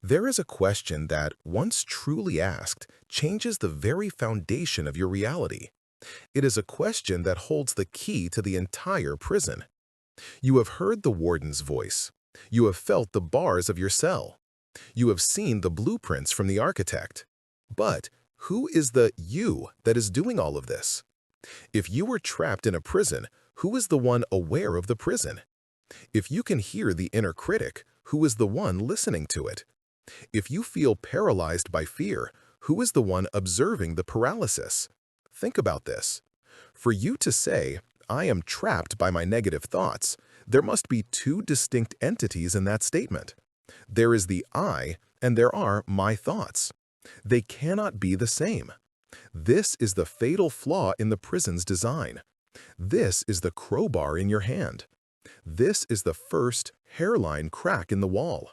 There is a question that, once truly asked, changes the very foundation of your reality. It is a question that holds the key to the entire prison. You have heard the warden's voice. You have felt the bars of your cell. You have seen the blueprints from the architect. But who is the you that is doing all of this? If you were trapped in a prison, who is the one aware of the prison? If you can hear the inner critic, who is the one listening to it? If you feel paralyzed by fear, who is the one observing the paralysis? Think about this. For you to say, I am trapped by my negative thoughts, there must be two distinct entities in that statement. There is the I, and there are my thoughts. They cannot be the same. This is the fatal flaw in the prison's design. This is the crowbar in your hand. This is the first hairline crack in the wall.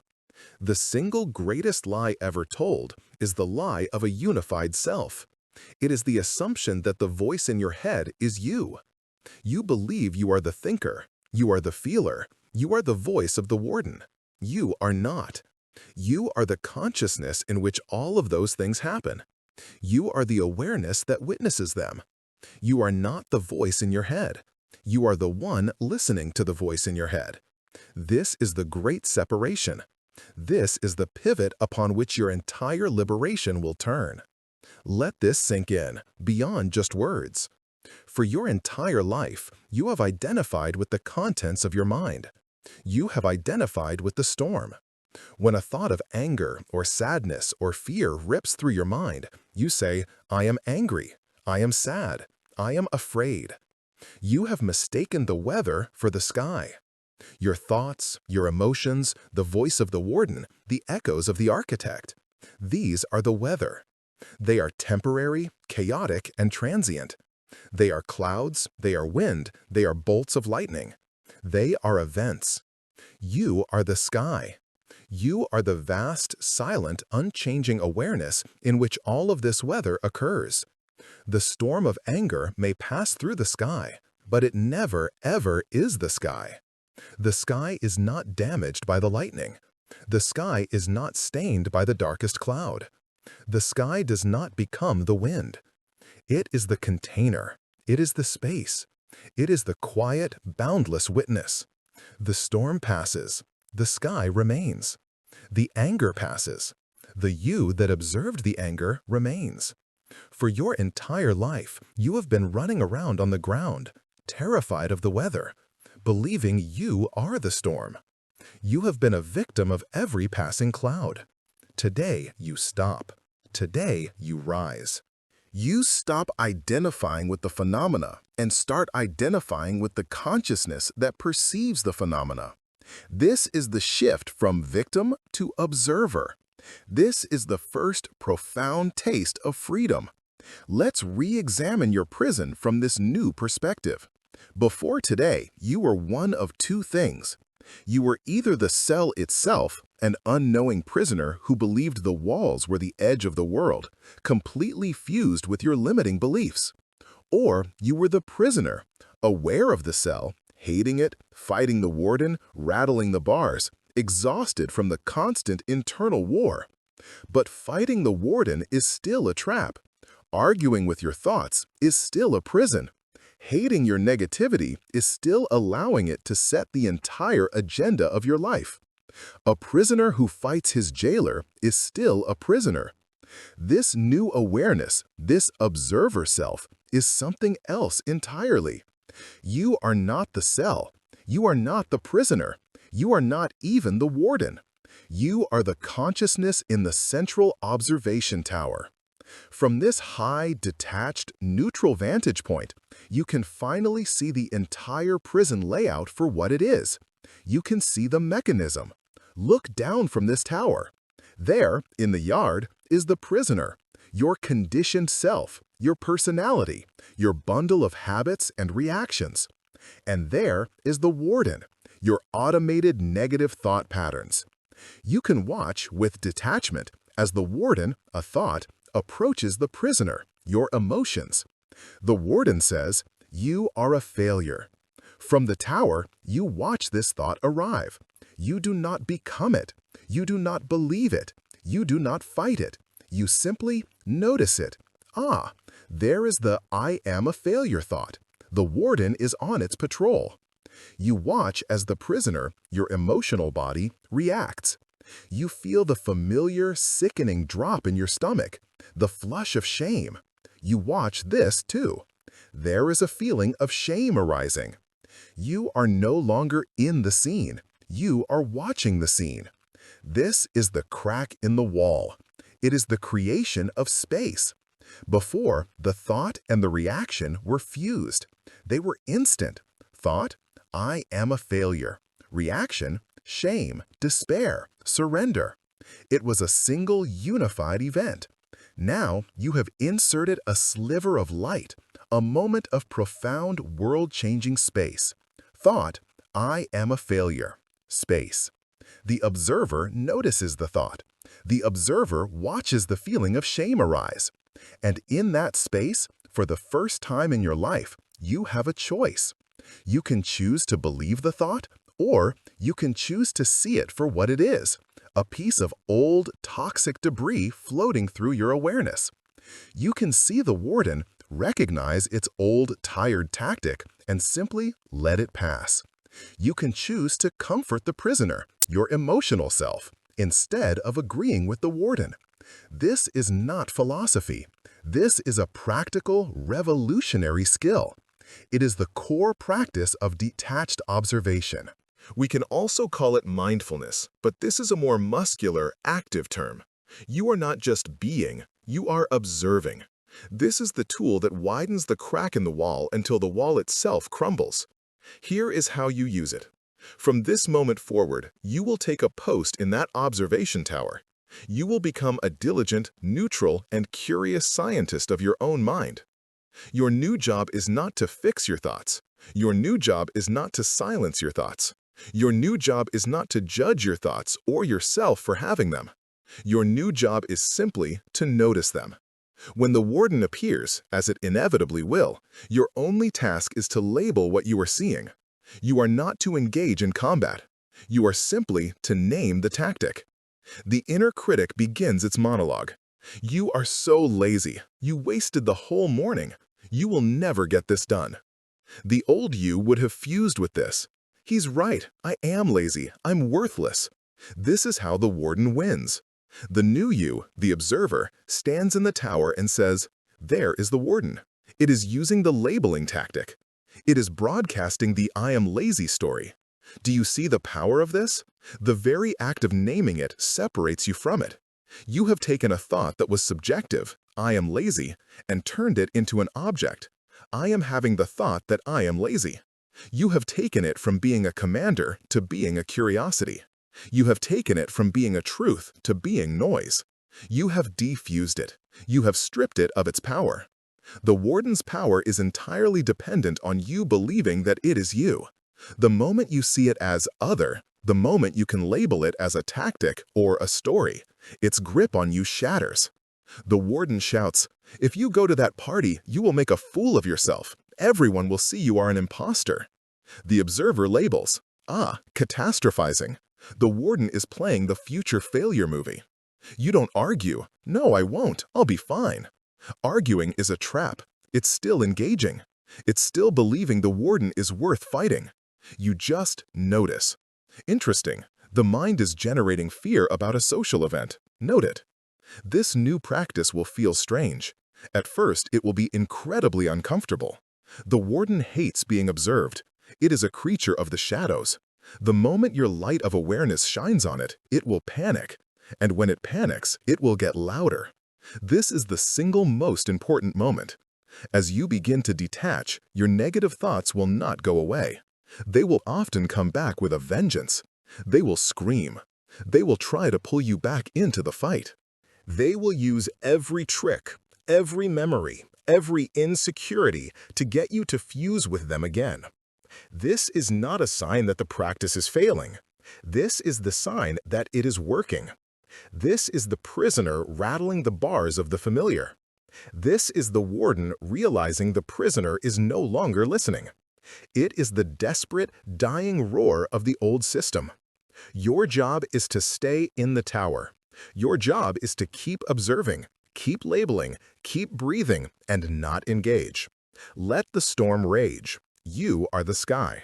The single greatest lie ever told is the lie of a unified self. It is the assumption that the voice in your head is you. You believe you are the thinker, you are the feeler, you are the voice of the warden. You are not. You are the consciousness in which all of those things happen. You are the awareness that witnesses them. You are not the voice in your head. You are the one listening to the voice in your head. This is the great separation. This is the pivot upon which your entire liberation will turn. Let this sink in, beyond just words. For your entire life, you have identified with the contents of your mind. You have identified with the storm. When a thought of anger or sadness or fear rips through your mind, you say, I am angry, I am sad, I am afraid. You have mistaken the weather for the sky. Your thoughts, your emotions, the voice of the warden, the echoes of the architect. These are the weather. They are temporary, chaotic, and transient. They are clouds, they are wind, they are bolts of lightning. They are events. You are the sky. You are the vast, silent, unchanging awareness in which all of this weather occurs. The storm of anger may pass through the sky, but it never, ever is the sky. The sky is not damaged by the lightning. The sky is not stained by the darkest cloud. The sky does not become the wind. It is the container. It is the space. It is the quiet, boundless witness. The storm passes. The sky remains. The anger passes. The you that observed the anger remains. For your entire life, you have been running around on the ground, terrified of the weather, believing you are the storm. You have been a victim of every passing cloud. Today, you stop. Today, you rise. You stop identifying with the phenomena and start identifying with the consciousness that perceives the phenomena. This is the shift from victim to observer. This is the first profound taste of freedom. Let's re-examine your prison from this new perspective. Before today, you were one of two things. You were either the cell itself, an unknowing prisoner who believed the walls were the edge of the world, completely fused with your limiting beliefs. Or you were the prisoner, aware of the cell, hating it, fighting the warden, rattling the bars, exhausted from the constant internal war. But fighting the warden is still a trap. Arguing with your thoughts is still a prison. Hating your negativity is still allowing it to set the entire agenda of your life. A prisoner who fights his jailer is still a prisoner. This new awareness, this observer self, is something else entirely. You are not the cell. You are not the prisoner. You are not even the warden. You are the consciousness in the central observation tower. From this high, detached, neutral vantage point, you can finally see the entire prison layout for what it is. You can see the mechanism. Look down from this tower. There, in the yard, is the prisoner, your conditioned self, your personality, your bundle of habits and reactions. And there is the warden, your automated negative thought patterns. You can watch with detachment as the warden, a thought, approaches the prisoner, your emotions. The warden says, "You are a failure." From the tower, you watch this thought arrive. You do not become it. You do not believe it. You do not fight it. You simply notice it. Ah, there is the "I am a failure" thought. The warden is on its patrol. You watch as the prisoner, your emotional body, reacts. You feel the familiar, sickening drop in your stomach, the flush of shame. You watch this too. There is a feeling of shame arising. You are no longer in the scene. You are watching the scene. This is the crack in the wall. It is the creation of space. Before, the thought and the reaction were fused. They were instant. Thought, "I am a failure." Reaction, shame, despair, surrender. It was a single unified event. Now you have inserted a sliver of light, a moment of profound world-changing space. Thought, "I am a failure." Space. The observer notices the thought. The observer watches the feeling of shame arise. And in that space, for the first time in your life, you have a choice. You can choose to believe the thought, or you can choose to see it for what it is, a piece of old, toxic debris floating through your awareness. You can see the warden, recognize its old, tired tactic, and simply let it pass. You can choose to comfort the prisoner, your emotional self, instead of agreeing with the warden. This is not philosophy. This is a practical, revolutionary skill. It is the core practice of detached observation. We can also call it mindfulness, but this is a more muscular, active term. You are not just being, you are observing. This is the tool that widens the crack in the wall until the wall itself crumbles. Here is how you use it. From this moment forward, you will take a post in that observation tower. You will become a diligent, neutral, and curious scientist of your own mind. Your new job is not to fix your thoughts. Your new job is not to silence your thoughts. Your new job is not to judge your thoughts or yourself for having them. Your new job is simply to notice them. When the warden appears, as it inevitably will, your only task is to label what you are seeing. You are not to engage in combat. You are simply to name the tactic. The inner critic begins its monologue. "You are so lazy. You wasted the whole morning. You will never get this done." The old you would have fused with this. "He's right. I am lazy. I'm worthless." This is how the warden wins. The new you, the observer, stands in the tower and says, "There is the warden." It is using the labeling tactic. It is broadcasting the "I am lazy" story. Do you see the power of this? The very act of naming it separates you from it. You have taken a thought that was subjective, "I am lazy," and turned it into an object. I am having the thought that I am lazy. You have taken it from being a commander to being a curiosity. You have taken it from being a truth to being noise. You have defused it. You have stripped it of its power. The warden's power is entirely dependent on you believing that it is you. The moment you see it as other, the moment you can label it as a tactic or a story, its grip on you shatters. The warden shouts, "If you go to that party, you will make a fool of yourself. Everyone will see you are an imposter." The observer labels, catastrophizing. The warden is playing the future failure movie. You don't argue. "No, I won't. I'll be fine." Arguing is a trap. It's still engaging. It's still believing the warden is worth fighting. You just notice. Interesting. The mind is generating fear about a social event. Note it. This new practice will feel strange. At first, it will be incredibly uncomfortable. The warden hates being observed. It is a creature of the shadows. The moment your light of awareness shines on it, it will panic. And when it panics, it will get louder. This is the single most important moment. As you begin to detach, your negative thoughts will not go away. They will often come back with a vengeance. They will scream. They will try to pull you back into the fight. They will use every trick, every memory, every insecurity to get you to fuse with them again. This is not a sign that the practice is failing. This is the sign that it is working. This is the prisoner rattling the bars of the familiar. This is the warden realizing the prisoner is no longer listening. It is the desperate, dying roar of the old system. Your job is to stay in the tower. Your job is to keep observing, keep labeling, keep breathing, and not engage. Let the storm rage. You are the sky.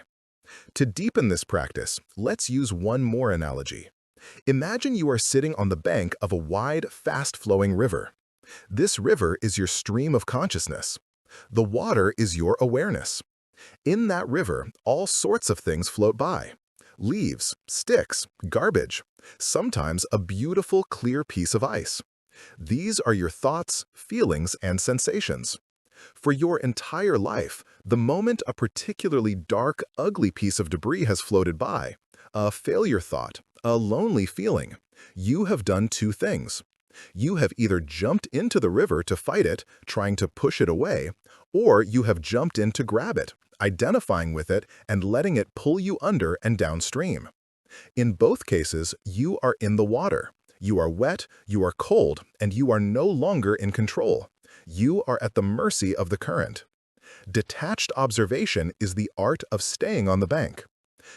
To deepen this practice, let's use one more analogy. Imagine you are sitting on the bank of a wide, fast-flowing river. This river is your stream of consciousness. The water is your awareness. In that river, all sorts of things float by. Leaves, sticks, garbage, sometimes a beautiful, clear piece of ice. These are your thoughts, feelings, and sensations. For your entire life, the moment a particularly dark, ugly piece of debris has floated by, a failure thought, a lonely feeling, you have done two things. You have either jumped into the river to fight it, trying to push it away, or you have jumped in to grab it, identifying with it and letting it pull you under and downstream. In both cases, you are in the water. You are wet, you are cold, and you are no longer in control. You are at the mercy of the current. Detached observation is the art of staying on the bank.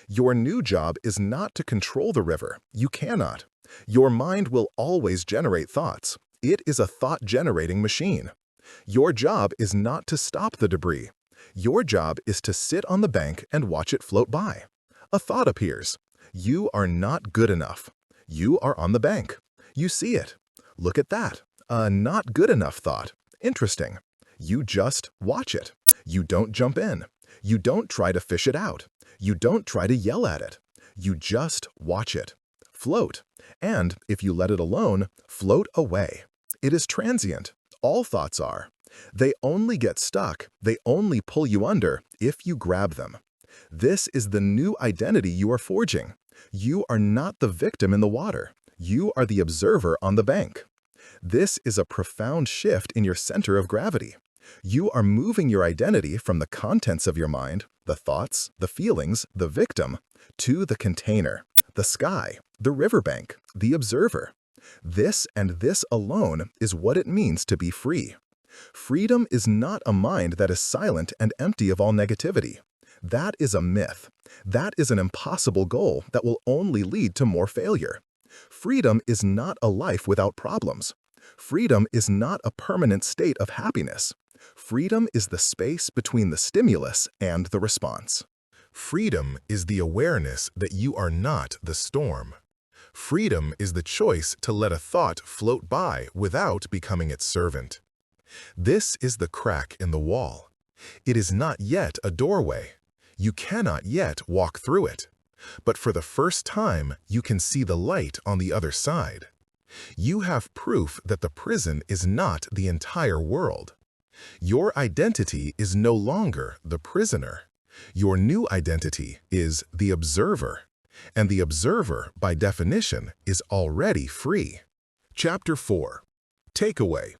Your new job is not to control the river. You cannot. Your mind will always generate thoughts. It is a thought-generating machine. Your job is not to stop the debris. Your job is to sit on the bank and watch it float by. A thought appears. You are not good enough. You are on the bank. You see it. Look at that. A not good enough thought. Interesting. You just watch it. You don't jump in. You don't try to fish it out. You don't try to yell at it. You just watch it. Float. And, if you let it alone, float away. It is transient. All thoughts are. They only get stuck, they only pull you under if you grab them. This is the new identity you are forging. You are not the victim in the water. You are the observer on the bank. This is a profound shift in your center of gravity. You are moving your identity from the contents of your mind, the thoughts, the feelings, the victim, to the container, the sky, the riverbank, the observer. This and this alone is what it means to be free. Freedom is not a mind that is silent and empty of all negativity. That is a myth. That is an impossible goal that will only lead to more failure. Freedom is not a life without problems. Freedom is not a permanent state of happiness. Freedom is the space between the stimulus and the response. Freedom is the awareness that you are not the storm. Freedom is the choice to let a thought float by without becoming its servant. This is the crack in the wall. It is not yet a doorway. You cannot yet walk through it. But for the first time, you can see the light on the other side. You have proof that the prison is not the entire world. Your identity is no longer the prisoner. Your new identity is the observer. And the observer, by definition, is already free. Chapter 4. Takeaway.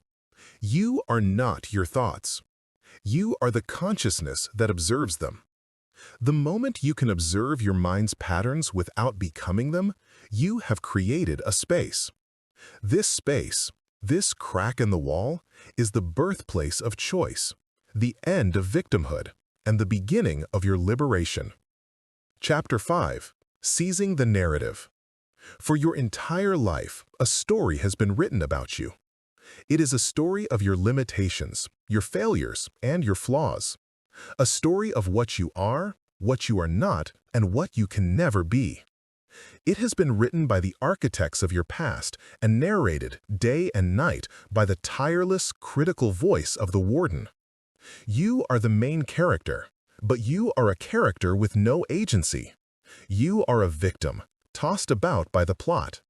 You are not your thoughts. You are the consciousness that observes them. The moment you can observe your mind's patterns without becoming them, you have created a space. This space, this crack in the wall, is the birthplace of choice, the end of victimhood, and the beginning of your liberation. Chapter 5. Seizing the narrative. For your entire life, a story has been written about you. It is a story of your limitations, your failures, and your flaws. A story of what you are not, and what you can never be. It has been written by the architects of your past and narrated day and night by the tireless, critical voice of the warden. You are the main character, but you are a character with no agency. You are a victim, tossed about by the plot.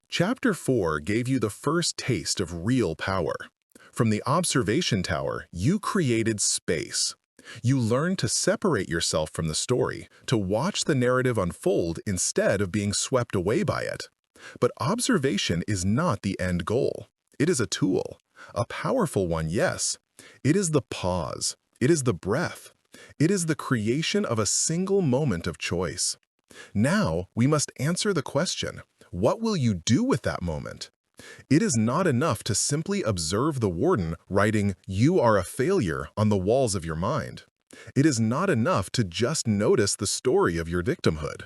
Chapter 4 gave you the first taste of real power. From the observation tower, you created space. You learned to separate yourself from the story, to watch the narrative unfold instead of being swept away by it. But observation is not the end goal. It is a tool. A powerful one, yes. It is the pause. It is the breath. It is the creation of a single moment of choice. Now, we must answer the question, what will you do with that moment? It is not enough to simply observe the warden writing, "You are a failure," on the walls of your mind. It is not enough to just notice the story of your victimhood.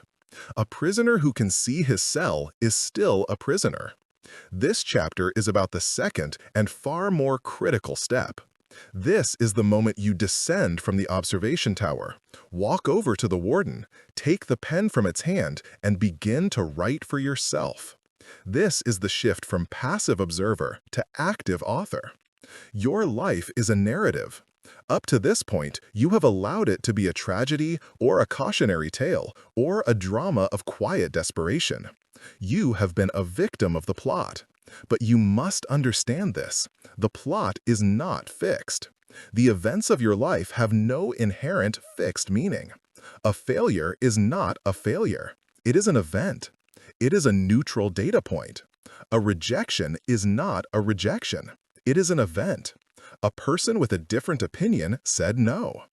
A prisoner who can see his cell is still a prisoner. This chapter is about the second and far more critical step. This is the moment you descend from the observation tower, walk over to the warden, take the pen from its hand, and begin to write for yourself. This is the shift from passive observer to active author. Your life is a narrative. Up to this point, you have allowed it to be a tragedy or a cautionary tale or a drama of quiet desperation. You have been a victim of the plot. But you must understand this. The plot is not fixed. The events of your life have no inherent fixed meaning. A failure is not a failure. It is an event. It is a neutral data point. A rejection is not a rejection. It is an event. A person with a different opinion said no.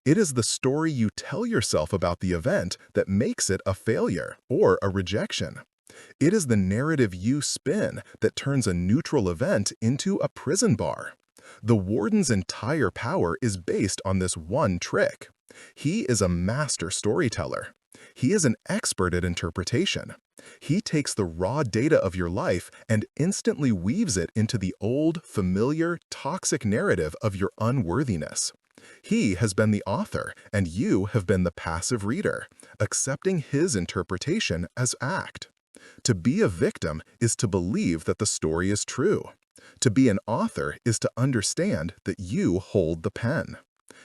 It is the story you tell yourself about the event that makes it a failure or a rejection. It is the narrative you spin that turns a neutral event into a prison bar. The warden's entire power is based on this one trick. He is a master storyteller. He is an expert at interpretation. He takes the raw data of your life and instantly weaves it into the old, familiar, toxic narrative of your unworthiness. He has been the author, and you have been the passive reader, accepting his interpretation as act. To be a victim is to believe that the story is true. To be an author is to understand that you hold the pen.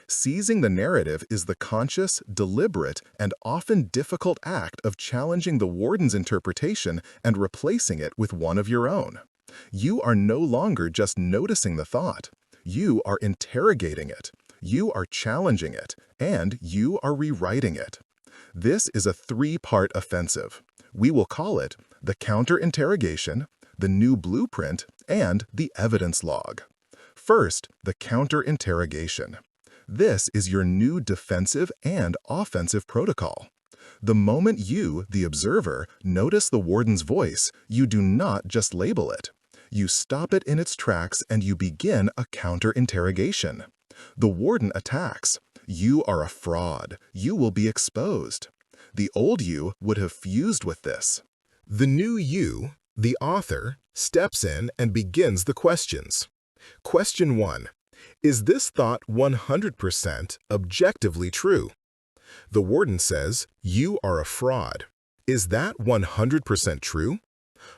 Seizing the narrative is the conscious, deliberate, and often difficult act of challenging the warden's interpretation and replacing it with one of your own. You are no longer just noticing the thought. You are interrogating it. You are challenging it, and you are rewriting it. This is a three-part offensive. We will call it the counter-interrogation, the new blueprint, and the evidence log. First, the counter-interrogation. This is your new defensive and offensive protocol. The moment you, the observer, notice the warden's voice, you do not just label it. You stop it in its tracks and you begin a counter-interrogation. The warden attacks. You are a fraud. You will be exposed. The old you would have fused with this. The new you, the author, steps in and begins the questions. Question 1. Is this thought 100% objectively true? The warden says, you are a fraud. Is that 100% true?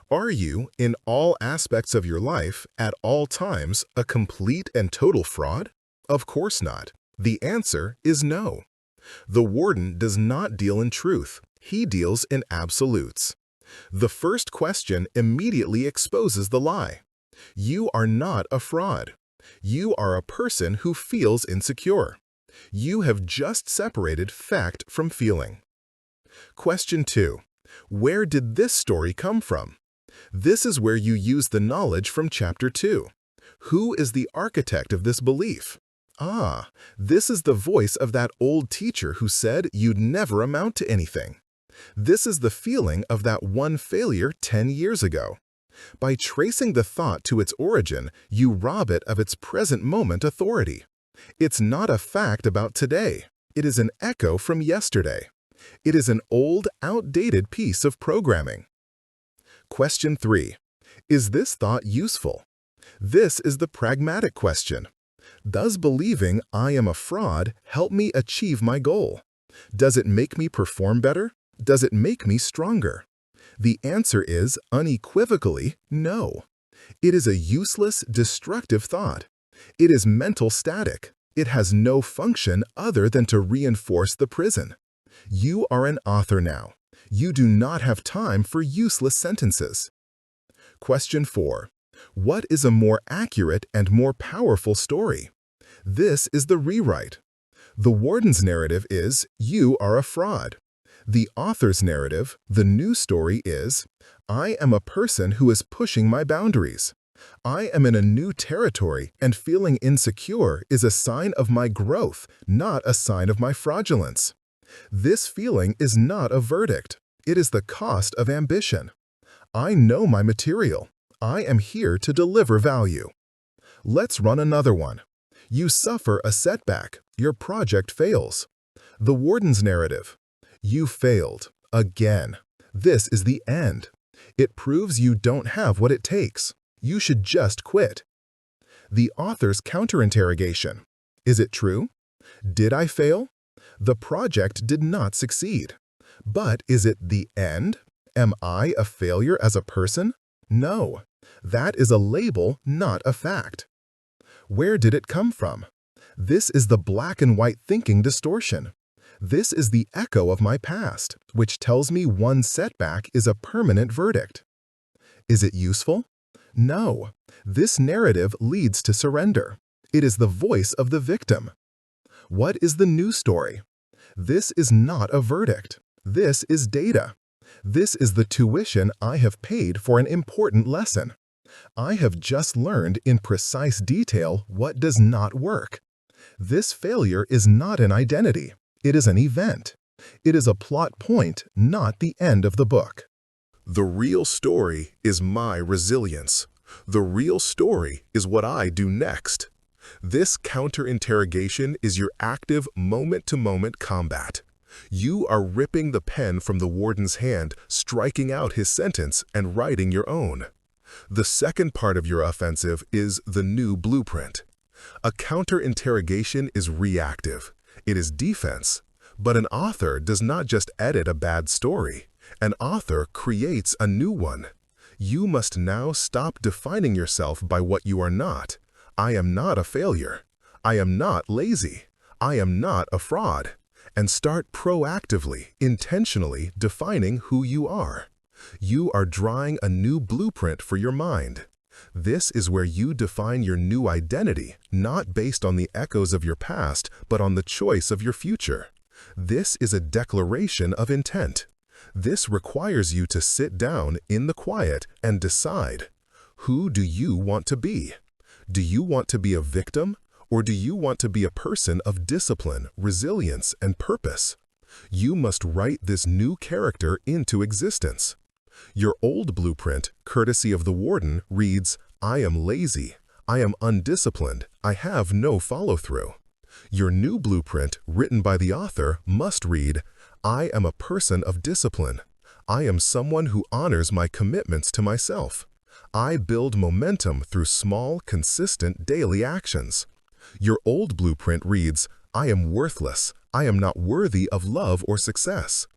Are you, in all aspects of your life, at all times, a complete and total fraud? Of course not. The answer is no. The warden does not deal in truth. He deals in absolutes. The first question immediately exposes the lie. You are not a fraud. You are a person who feels insecure. You have just separated fact from feeling. Question 2. Where did this story come from? This is where you use the knowledge from Chapter 2. Who is the architect of this belief? Ah, this is the voice of that old teacher who said you'd never amount to anything. This is the feeling of that one failure 10 years ago. By tracing the thought to its origin, you rob it of its present moment authority. It's not a fact about today. It is an echo from yesterday. It is an old, outdated piece of programming. Question 3. Is this thought useful? This is the pragmatic question. Does believing I am a fraud help me achieve my goal? Does it make me perform better? Does it make me stronger? The answer is unequivocally no. It is a useless, destructive thought. It is mental static. It has no function other than to reinforce the prison. You are an author now. You do not have time for useless sentences. Question 4. What is a more accurate and more powerful story? This is the rewrite. The warden's narrative is, you are a fraud. The author's narrative, the new story is, I am a person who is pushing my boundaries. I am in a new territory, and feeling insecure is a sign of my growth, not a sign of my fraudulence. This feeling is not a verdict. It is the cost of ambition. I know my material. I am here to deliver value. Let's run another one. You suffer a setback. Your project fails. The warden's narrative. You failed. Again. This is the end. It proves you don't have what it takes. You should just quit. The author's counterinterrogation. Is it true? Did I fail? The project did not succeed. But is it the end? Am I a failure as a person? No. That is a label, not a fact. Where did it come from? This is the black and white thinking distortion. This is the echo of my past, which tells me one setback is a permanent verdict. Is it useful? No. This narrative leads to surrender. It is the voice of the victim. What is the new story? This is not a verdict. This is data. This is the tuition I have paid for an important lesson. I have just learned in precise detail what does not work. This failure is not an identity. It is an event. It is a plot point, not the end of the book. The real story is my resilience. The real story is what I do next. This counter-interrogation is your active moment-to-moment combat. You are ripping the pen from the warden's hand, striking out his sentence, and writing your own. The second part of your offensive is the new blueprint. A counter-interrogation is reactive. It is defense. But an author does not just edit a bad story. An author creates a new one. You must now stop defining yourself by what you are not. I am not a failure. I am not lazy. I am not a fraud. And start proactively, intentionally defining who you are. You are drawing a new blueprint for your mind. This is where you define your new identity, not based on the echoes of your past, but on the choice of your future. This is a declaration of intent. This requires you to sit down in the quiet and decide, who do you want to be? Do you want to be a victim, or do you want to be a person of discipline, resilience, and purpose? You must write this new character into existence. Your old blueprint, courtesy of the warden, reads, I am lazy, I am undisciplined, I have no follow-through. Your new blueprint, written by the author, must read, I am a person of discipline. I am someone who honors my commitments to myself. I build momentum through small, consistent daily actions. Your old blueprint reads, I am worthless. I am not worthy of love or success.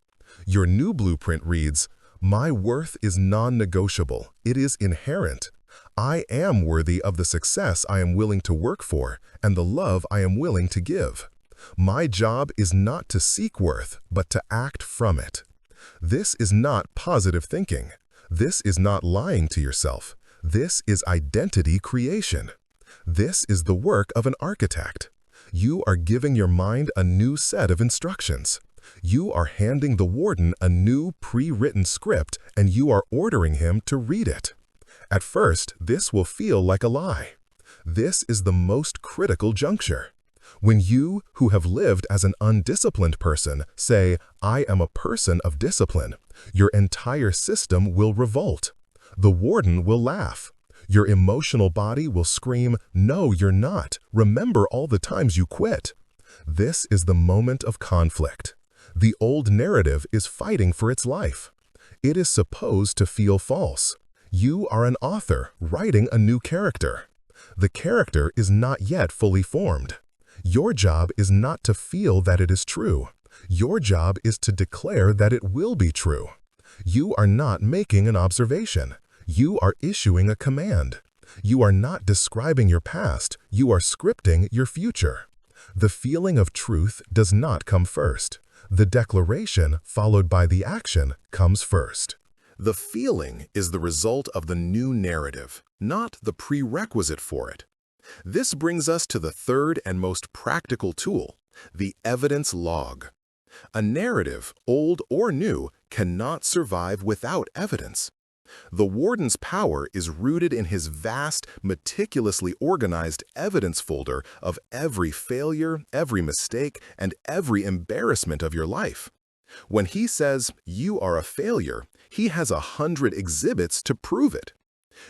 Your new blueprint reads, my worth is non-negotiable. It is inherent. I am worthy of the success I am willing to work for and the love I am willing to give. My job is not to seek worth, but to act from it. This is not positive thinking. This is not lying to yourself. This is identity creation. This is the work of an architect. You are giving your mind a new set of instructions. You are handing the warden a new pre-written script and you are ordering him to read it. At first, this will feel like a lie. This is the most critical juncture. When you, who have lived as an undisciplined person, say, I am a person of discipline, your entire system will revolt. The warden will laugh. Your emotional body will scream, no, you're not. Remember all the times you quit. This is the moment of conflict. The old narrative is fighting for its life. It is supposed to feel false. You are an author writing a new character. The character is not yet fully formed. Your job is not to feel that it is true. Your job is to declare that it will be true. You are not making an observation. You are issuing a command. You are not describing your past. You are scripting your future. The feeling of truth does not come first. The declaration, followed by the action, comes first. The feeling is the result of the new narrative, not the prerequisite for it. This brings us to the third and most practical tool, the evidence log. A narrative, old or new, cannot survive without evidence. The warden's power is rooted in his vast, meticulously organized evidence folder of every failure, every mistake, and every embarrassment of your life. When he says, "You are a failure," he has 100 exhibits to prove it.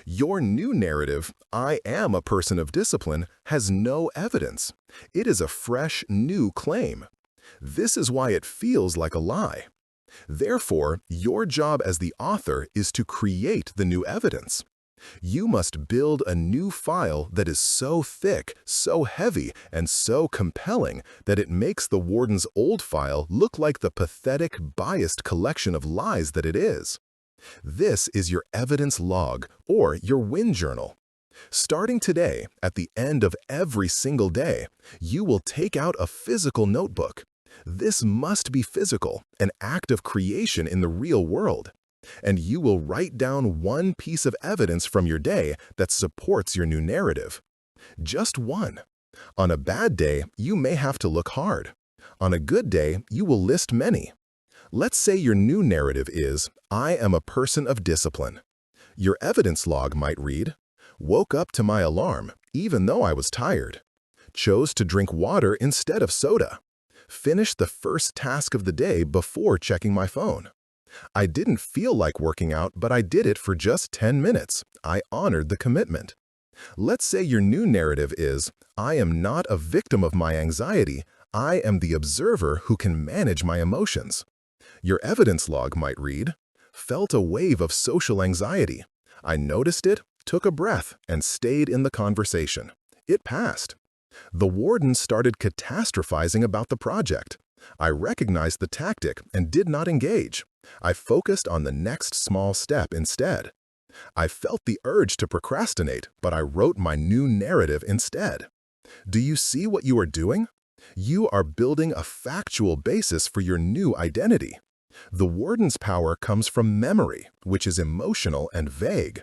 Your new narrative, "I am a person of discipline," has no evidence. It is a fresh, new claim. This is why it feels like a lie. Therefore, your job as the author is to create the new evidence. You must build a new file that is so thick, so heavy, and so compelling that it makes the warden's old file look like the pathetic, biased collection of lies that it is. This is your evidence log, or your win journal. Starting today, at the end of every single day, you will take out a physical notebook. This must be physical, an act of creation in the real world. And you will write down one piece of evidence from your day that supports your new narrative. Just one. On a bad day, you may have to look hard. On a good day, you will list many. Let's say your new narrative is, "I am a person of discipline." Your evidence log might read, "Woke up to my alarm, even though I was tired. Chose to drink water instead of soda. Finished the first task of the day before checking my phone. I didn't feel like working out, but I did it for just 10 minutes. I honored the commitment." Let's say your new narrative is, "I am not a victim of my anxiety. I am the observer who can manage my emotions." Your evidence log might read, "Felt a wave of social anxiety. I noticed it, took a breath, and stayed in the conversation. It passed. The warden started catastrophizing about the project. I recognized the tactic and did not engage. I focused on the next small step instead. I felt the urge to procrastinate, but I wrote my new narrative instead." Do you see what you are doing? You are building a factual basis for your new identity. The warden's power comes from memory, which is emotional and vague.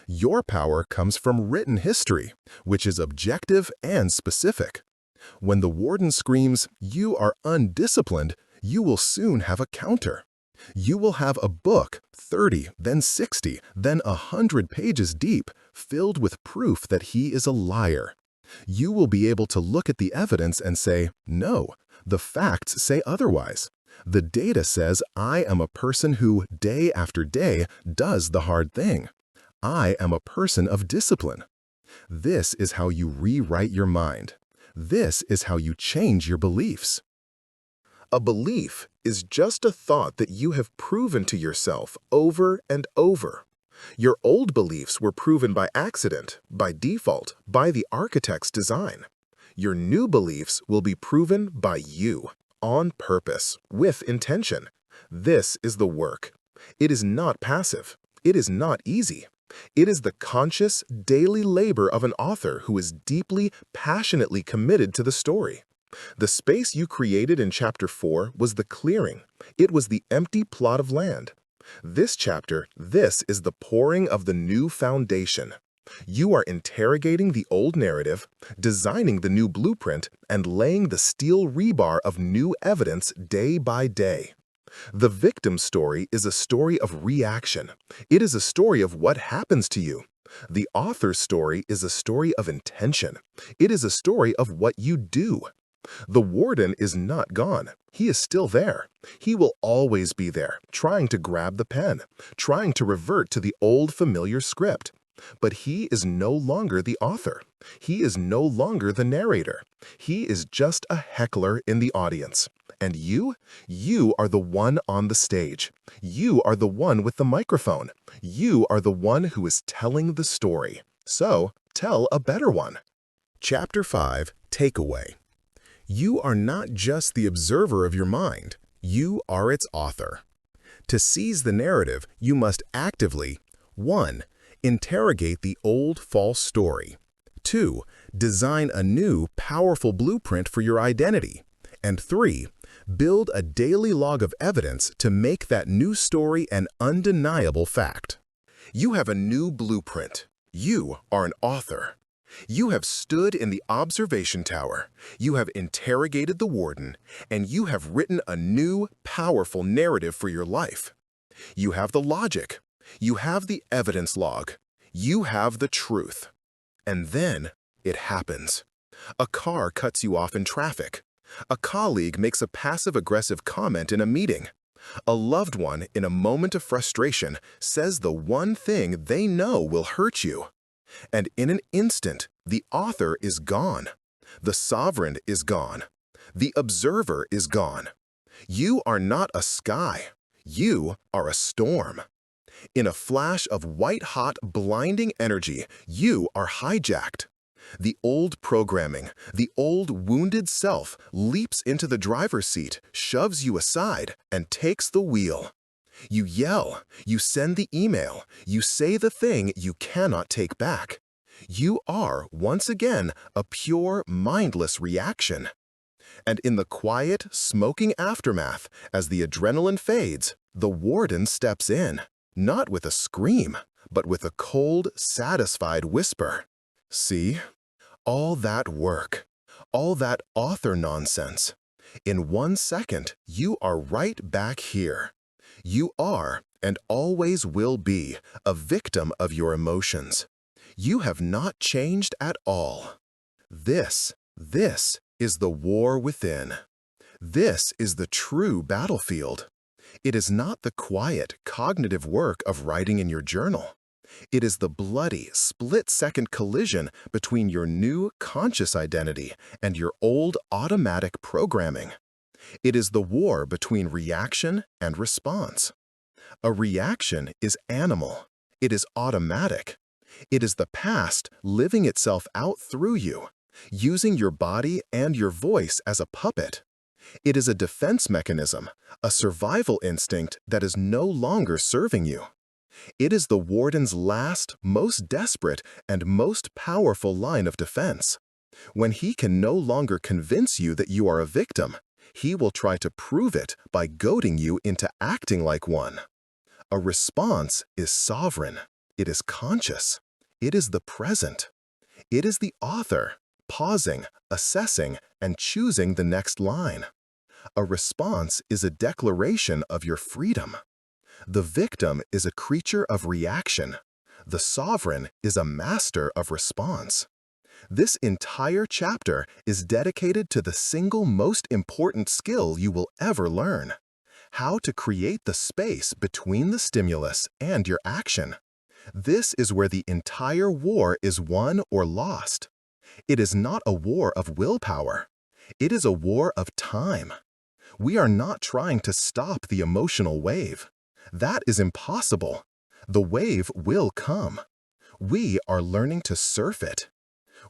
Your power comes from written history, which is objective and specific. When the warden screams, "You are undisciplined," you will soon have a counter. You will have a book, 30, then 60, then 100 pages deep, filled with proof that he is a liar. You will be able to look at the evidence and say, "No, the facts say otherwise. The data says I am a person who, day after day, does the hard thing. I am a person of discipline." This is how you rewrite your mind. This is how you change your beliefs. A belief is just a thought that you have proven to yourself over and over. Your old beliefs were proven by accident, by default, by the architect's design. Your new beliefs will be proven by you, on purpose, with intention. This is the work. It is not passive. It is not easy. It is the conscious, daily labor of an author who is deeply, passionately committed to the story. The space you created in Chapter 4 was the clearing. It was the empty plot of land. This chapter, this is the pouring of the new foundation. You are interrogating the old narrative, designing the new blueprint, and laying the steel rebar of new evidence day by day. The victim story is a story of reaction. It is a story of what happens to you. The author's story is a story of intention. It is a story of what you do. The warden is not gone. He is still there. He will always be there, trying to grab the pen, trying to revert to the old familiar script. But he is no longer the author. He is no longer the narrator. He is just a heckler in the audience. And you are the one on the stage. You are the one with the microphone. You are the one who is telling the story. So, tell a better one. Chapter 5, Takeaway. You are not just the observer of your mind, you are its author. To seize the narrative, you must actively 1. Interrogate the old false story. 2. Design a new, powerful blueprint for your identity. And 3. Build a daily log of evidence to make that new story an undeniable fact. You have a new blueprint. You are an author. You have stood in the observation tower, you have interrogated the warden, and you have written a new, powerful narrative for your life. You have the logic. You have the evidence log. You have the truth. And then it happens. A car cuts you off in traffic. A colleague makes a passive-aggressive comment in a meeting. A loved one, in a moment of frustration, says the one thing they know will hurt you. And in an instant, the author is gone. The sovereign is gone. The observer is gone. You are not a sky. You are a storm. In a flash of white-hot, blinding energy, you are hijacked. The old programming, the old wounded self leaps into the driver's seat, shoves you aside, and takes the wheel. You yell, you send the email, you say the thing you cannot take back. You are, once again, a pure, mindless reaction. And in the quiet, smoking aftermath, as the adrenaline fades, the warden steps in, not with a scream, but with a cold, satisfied whisper. See? All that work, all that author nonsense. In 1 second, you are right back here. You are, and always will be, a victim of your emotions. You have not changed at all. This is the war within. This is the true battlefield. It is not the quiet, cognitive work of writing in your journal. It is the bloody, split-second collision between your new conscious identity and your old automatic programming. It is the war between reaction and response. A reaction is animal. It is automatic. It is the past living itself out through you, using your body and your voice as a puppet. It is a defense mechanism, a survival instinct that is no longer serving you. It is the warden's last, most desperate, and most powerful line of defense. When he can no longer convince you that you are a victim, he will try to prove it by goading you into acting like one. A response is sovereign. It is conscious. It is the present. It is the author, pausing, assessing, and choosing the next line. A response is a declaration of your freedom. The victim is a creature of reaction. The sovereign is a master of response. This entire chapter is dedicated to the single most important skill you will ever learn: how to create the space between the stimulus and your action. This is where the entire war is won or lost. It is not a war of willpower. It is a war of time. We are not trying to stop the emotional wave. That is impossible. The wave will come. We are learning to surf it.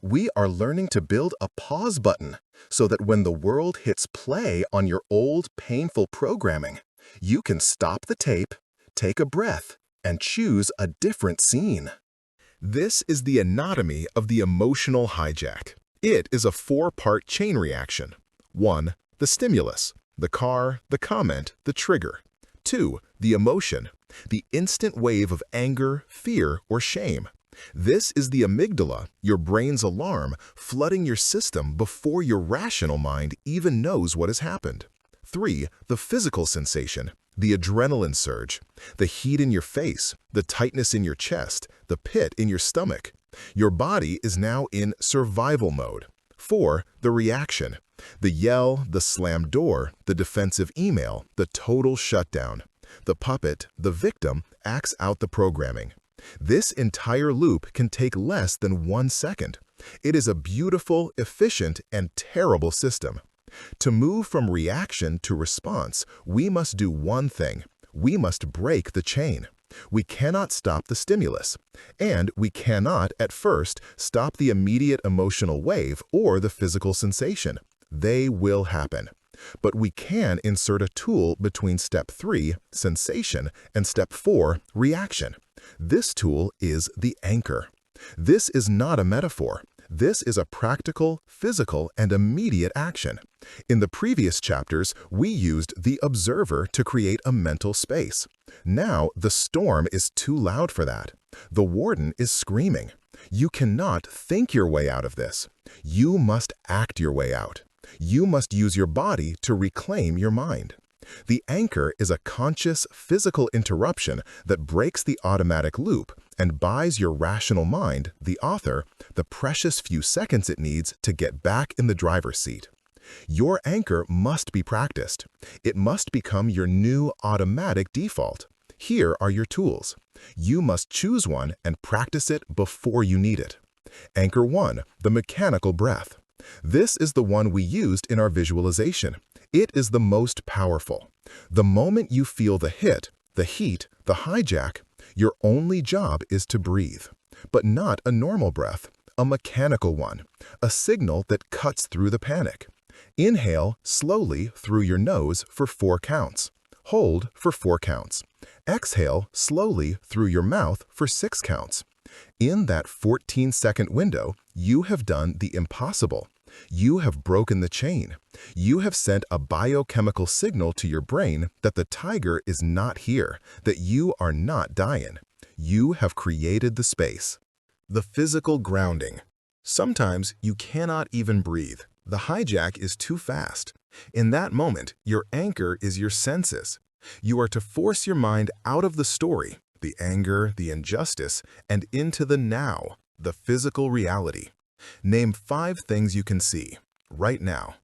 We are learning to build a pause button so that when the world hits play on your old, painful programming, you can stop the tape, take a breath, and choose a different scene. This is the anatomy of the emotional hijack. It is a 4-part chain reaction. 1. The stimulus, the car, the comment, the trigger. 2. The emotion, the instant wave of anger, fear, or shame. This is the amygdala, your brain's alarm, flooding your system before your rational mind even knows what has happened. 3. The physical sensation, the adrenaline surge, the heat in your face, the tightness in your chest, the pit in your stomach. Your body is now in survival mode. 4. The reaction, the yell, the slammed door, the defensive email, the total shutdown. The puppet, the victim, acts out the programming. This entire loop can take less than 1 second. It is a beautiful, efficient, and terrible system. To move from reaction to response, we must do one thing. We must break the chain. We cannot stop the stimulus, and we cannot, at first, stop the immediate emotional wave or the physical sensation. They will happen. But we can insert a tool between step 3, sensation, and step 4, reaction. This tool is the anchor. This is not a metaphor. This is a practical, physical, and immediate action. In the previous chapters, we used the observer to create a mental space. Now, the storm is too loud for that. The warden is screaming. You cannot think your way out of this. You must act your way out. You must use your body to reclaim your mind. The anchor is a conscious, physical interruption that breaks the automatic loop and buys your rational mind, the author, the precious few seconds it needs to get back in the driver's seat. Your anchor must be practiced. It must become your new automatic default. Here are your tools. You must choose one and practice it before you need it. Anchor 1, the mechanical breath. This is the one we used in our visualization. It is the most powerful. The moment you feel the hit, the heat, the hijack, your only job is to breathe. But not a normal breath, a mechanical one, a signal that cuts through the panic. Inhale slowly through your nose for 4 counts. Hold for 4 counts. Exhale slowly through your mouth for 6 counts. In that 14-second window, you have done the impossible. You have broken the chain. You have sent a biochemical signal to your brain that the tiger is not here, that you are not dying. You have created the space. The physical grounding. Sometimes you cannot even breathe. The hijack is too fast. In that moment, your anchor is your senses. You are to force your mind out of the story, the anger, the injustice, and into the now, the physical reality. Name 5 things you can see, right now.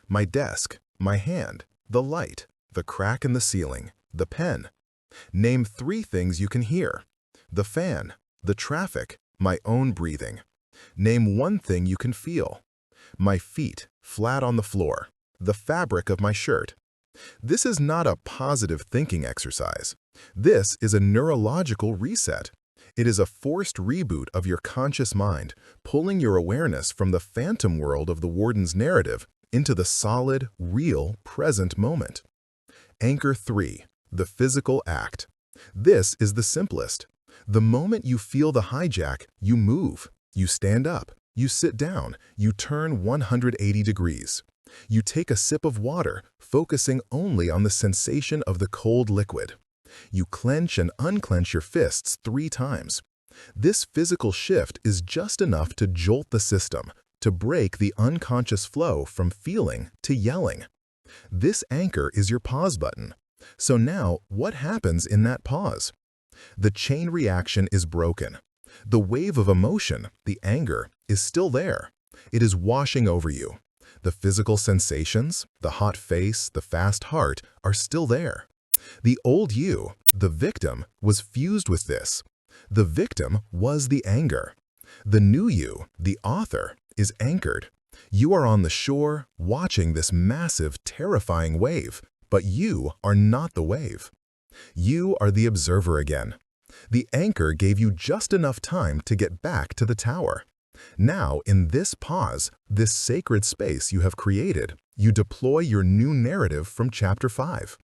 My desk, my hand, the light, the crack in the ceiling, the pen. Name 3 things you can hear. The fan, the traffic, my own breathing. Name 1 thing you can feel. My feet, flat on the floor, the fabric of my shirt. This is not a positive thinking exercise. This is a neurological reset. It is a forced reboot of your conscious mind, pulling your awareness from the phantom world of the warden's narrative into the solid, real, present moment. Anchor 3, the physical act. This is the simplest. The moment you feel the hijack, you move, you stand up, you sit down, you turn 180 degrees. You take a sip of water, focusing only on the sensation of the cold liquid. You clench and unclench your fists 3 times. This physical shift is just enough to jolt the system, to break the unconscious flow from feeling to yelling. This anchor is your pause button. So now, what happens in that pause? The chain reaction is broken. The wave of emotion, the anger, is still there. It is washing over you. The physical sensations, the hot face, the fast heart, are still there. The old you, the victim, was fused with this. The victim was the anger. The new you, the author, is anchored. You are on the shore, watching this massive, terrifying wave, but you are not the wave. You are the observer again. The anchor gave you just enough time to get back to the tower. Now, in this pause, this sacred space you have created, you deploy your new narrative from Chapter 5.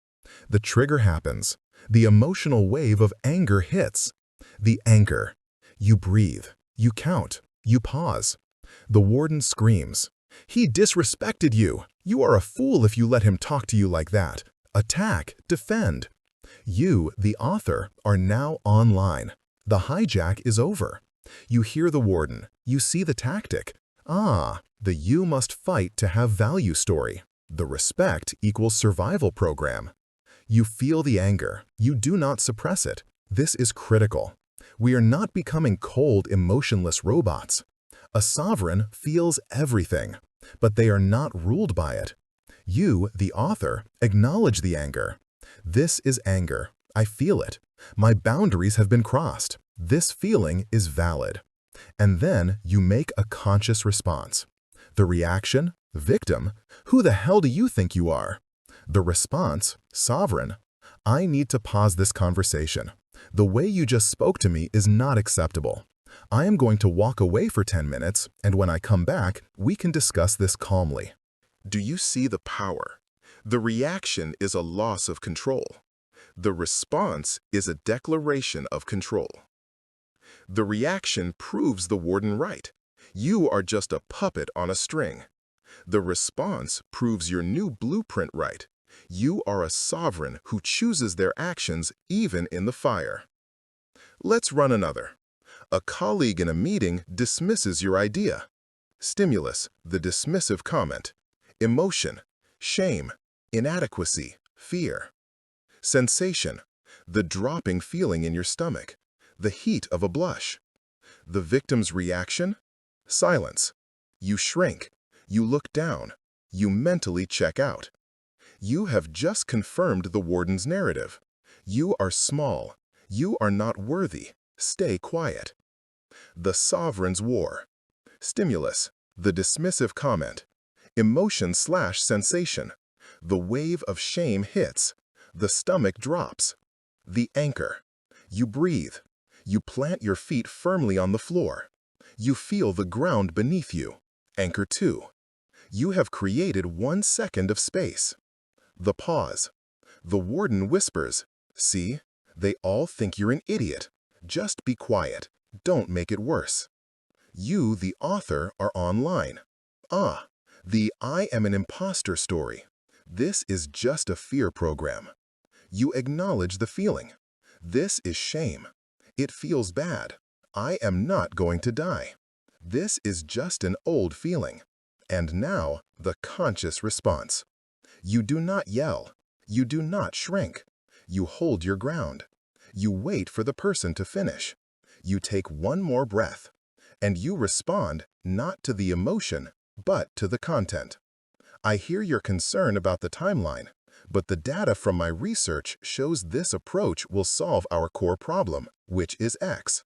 The trigger happens. The emotional wave of anger hits. The anchor. You breathe. You count. You pause. The warden screams. He disrespected you. You are a fool if you let him talk to you like that. Attack. Defend. You, the author, are now online. The hijack is over. You hear the warden. You see the tactic. The you must fight to have value story. The respect equals survival program. You feel the anger. You do not suppress it. This is critical. We are not becoming cold, emotionless robots. A sovereign feels everything, but they are not ruled by it. You, the author, acknowledge the anger. This is anger. I feel it. My boundaries have been crossed. This feeling is valid. And then you make a conscious response. The reaction, victim, who the hell do you think you are? The response, sovereign, I need to pause this conversation. The way you just spoke to me is not acceptable. I am going to walk away for 10 minutes, and when I come back, we can discuss this calmly. Do you see the power? The reaction is a loss of control. The response is a declaration of control. The reaction proves the warden right. You are just a puppet on a string. The response proves your new blueprint right. You are a sovereign who chooses their actions even in the fire. Let's run another. A colleague in a meeting dismisses your idea. Stimulus, the dismissive comment. Emotion, shame, inadequacy, fear. Sensation, the dropping feeling in your stomach, the heat of a blush. The victim's reaction? Silence. You shrink. You look down. You mentally check out. You have just confirmed the warden's narrative. You are small. You are not worthy. Stay quiet. The sovereign's war. Stimulus, the dismissive comment. Emotion/sensation. The wave of shame hits. The stomach drops. The anchor. You breathe. You plant your feet firmly on the floor. You feel the ground beneath you. Anchor 2. You have created 1 second of space. The pause. The warden whispers, "See, they all think you're an idiot. Just be quiet. Don't make it worse." You, the author, are online. The "I am an imposter" story. This is just a fear program. You acknowledge the feeling. This is shame. It feels bad. I am not going to die. This is just an old feeling. And now, the conscious response. You do not yell. You do not shrink. You hold your ground. You wait for the person to finish. You take one more breath. And you respond not to the emotion, but to the content. I hear your concern about the timeline, but the data from my research shows this approach will solve our core problem, which is X.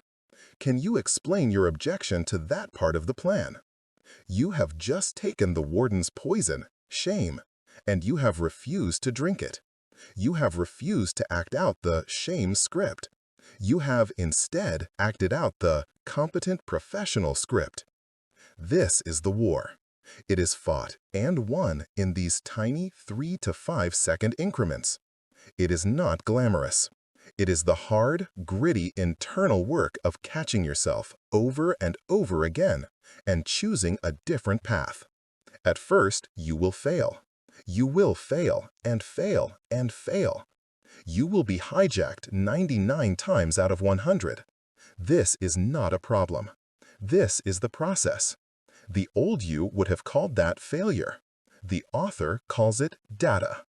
Can you explain your objection to that part of the plan? You have just taken the warden's poison, shame, and you have refused to drink it. You have refused to act out the shame script. You have instead acted out the competent professional script. This is the war. It is fought and won in these tiny 3 to 5 second increments. It is not glamorous. It is the hard, gritty internal work of catching yourself over and over again and choosing a different path. At first, you will fail. You will fail and fail and fail. You will be hijacked 99 times out of 100. This is not a problem. This is the process. The old you would have called that failure. The author calls it data.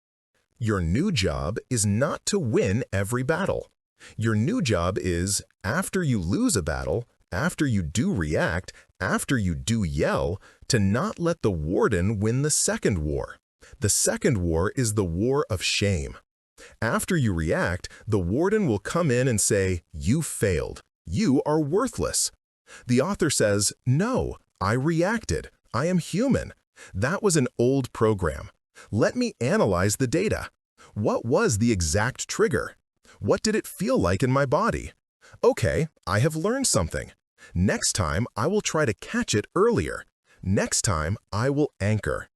Your new job is not to win every battle. Your new job is, after you lose a battle, after you do react, after you do yell, to not let the warden win the second war. The second war is the war of shame. After you react, the warden will come in and say, "You failed. You are worthless." The author says, "No, I reacted. I am human. That was an old program. Let me analyze the data. What was the exact trigger? What did it feel like in my body? Okay, I have learned something. Next time, I will try to catch it earlier. Next time, I will anchor."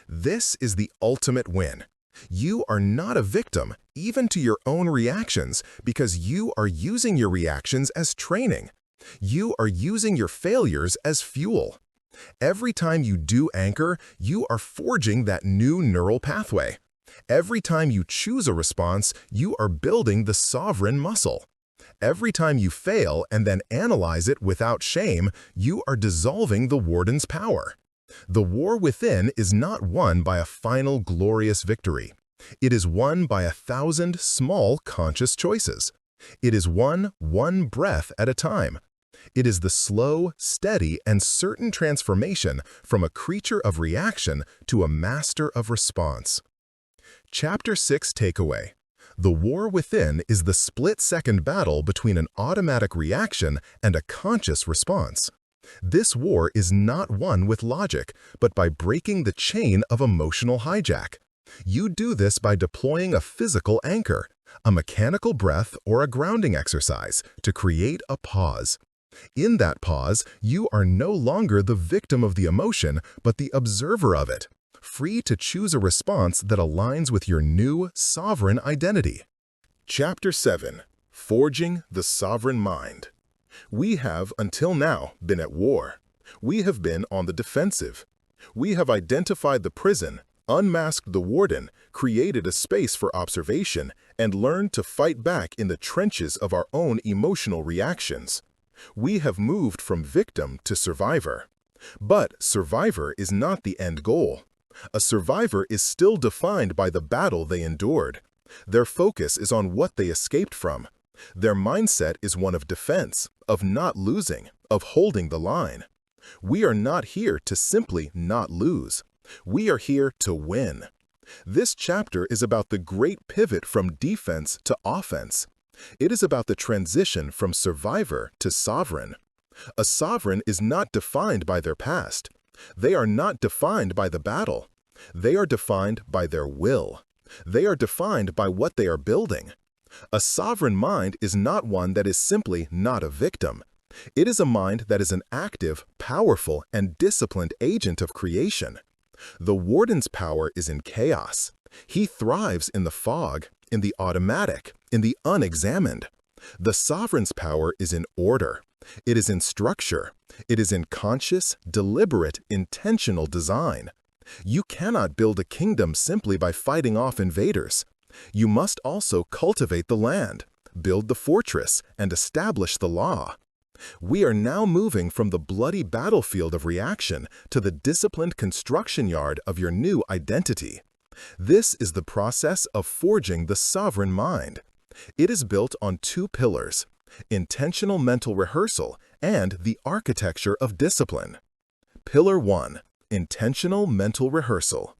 This is the ultimate win. You are not a victim, even to your own reactions, because you are using your reactions as training. You are using your failures as fuel. Every time you do anchor, you are forging that new neural pathway. Every time you choose a response, you are building the sovereign muscle. Every time you fail and then analyze it without shame, you are dissolving the warden's power. The war within is not won by a final glorious victory. It is won by 1,000 small conscious choices. It is won one breath at a time. It is the slow, steady, and certain transformation from a creature of reaction to a master of response. Chapter 6 Takeaway. The war within is the split-second battle between an automatic reaction and a conscious response. This war is not won with logic, but by breaking the chain of emotional hijack. You do this by deploying a physical anchor, a mechanical breath, or a grounding exercise to create a pause. In that pause, you are no longer the victim of the emotion, but the observer of it. free to choose a response that aligns with your new sovereign identity. Chapter 7. Forging the Sovereign Mind. We have, until now, been at war. We have been on the defensive. We have identified the prison, unmasked the warden, created a space for observation, and learned to fight back in the trenches of our own emotional reactions. We have moved from victim to survivor. But survivor is not the end goal. A survivor is still defined by the battle they endured. Their focus is on what they escaped from. Their mindset is one of defense, of not losing, of holding the line. We are not here to simply not lose. We are here to win. This chapter is about the great pivot from defense to offense. It is about the transition from survivor to sovereign. A sovereign is not defined by their past. They are not defined by the battle. They are defined by their will. They are defined by what they are building. A sovereign mind is not one that is simply not a victim. It is a mind that is an active, powerful, and disciplined agent of creation. The warden's power is in chaos. He thrives in the fog, in the automatic, in the unexamined. The sovereign's power is in order. It is in structure. It is in conscious, deliberate, intentional design. You cannot build a kingdom simply by fighting off invaders. You must also cultivate the land, build the fortress, and establish the law. We are now moving from the bloody battlefield of reaction to the disciplined construction yard of your new identity. This is the process of forging the sovereign mind. It is built on two pillars: intentional mental rehearsal and the architecture of discipline. Pillar 1. Intentional mental rehearsal.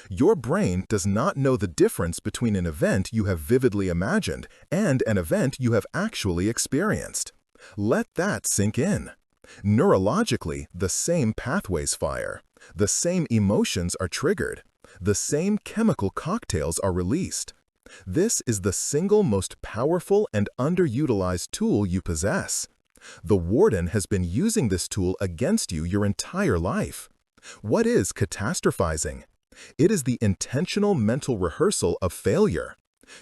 Your brain does not know the difference between an event you have vividly imagined and an event you have actually experienced. Let that sink in. Neurologically, the same pathways fire. The same emotions are triggered. The same chemical cocktails are released. This is the single most powerful and underutilized tool you possess. The warden has been using this tool against you your entire life. What is catastrophizing? It is the intentional mental rehearsal of failure.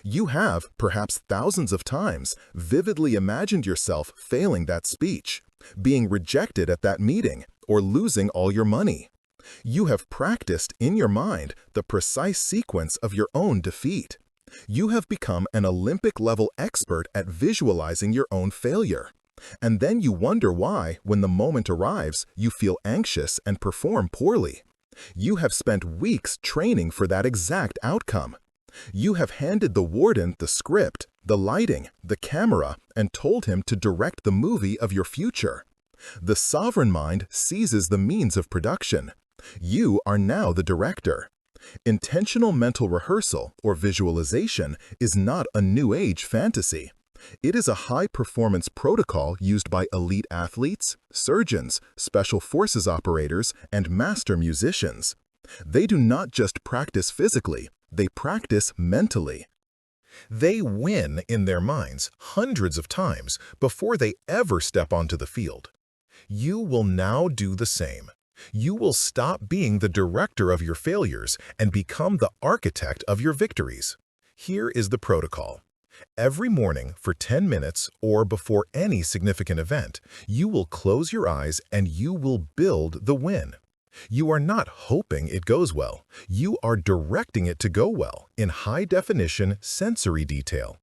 You have, perhaps thousands of times, vividly imagined yourself failing that speech, being rejected at that meeting, or losing all your money. You have practiced in your mind the precise sequence of your own defeat. You have become an Olympic-level expert at visualizing your own failure. And then you wonder why, when the moment arrives, you feel anxious and perform poorly. You have spent weeks training for that exact outcome. You have handed the warden the script, the lighting, the camera, and told him to direct the movie of your future. The sovereign mind seizes the means of production. You are now the director. Intentional mental rehearsal, or visualization, is not a new age fantasy. It is a high-performance protocol used by elite athletes, surgeons, special forces operators, and master musicians. They do not just practice physically, they practice mentally. They win in their minds hundreds of times before they ever step onto the field. You will now do the same. You will stop being the director of your failures and become the architect of your victories. Here is the protocol. Every morning for 10 minutes or before any significant event, you will close your eyes and you will build the win. You are not hoping it goes well. You are directing it to go well in high-definition sensory detail.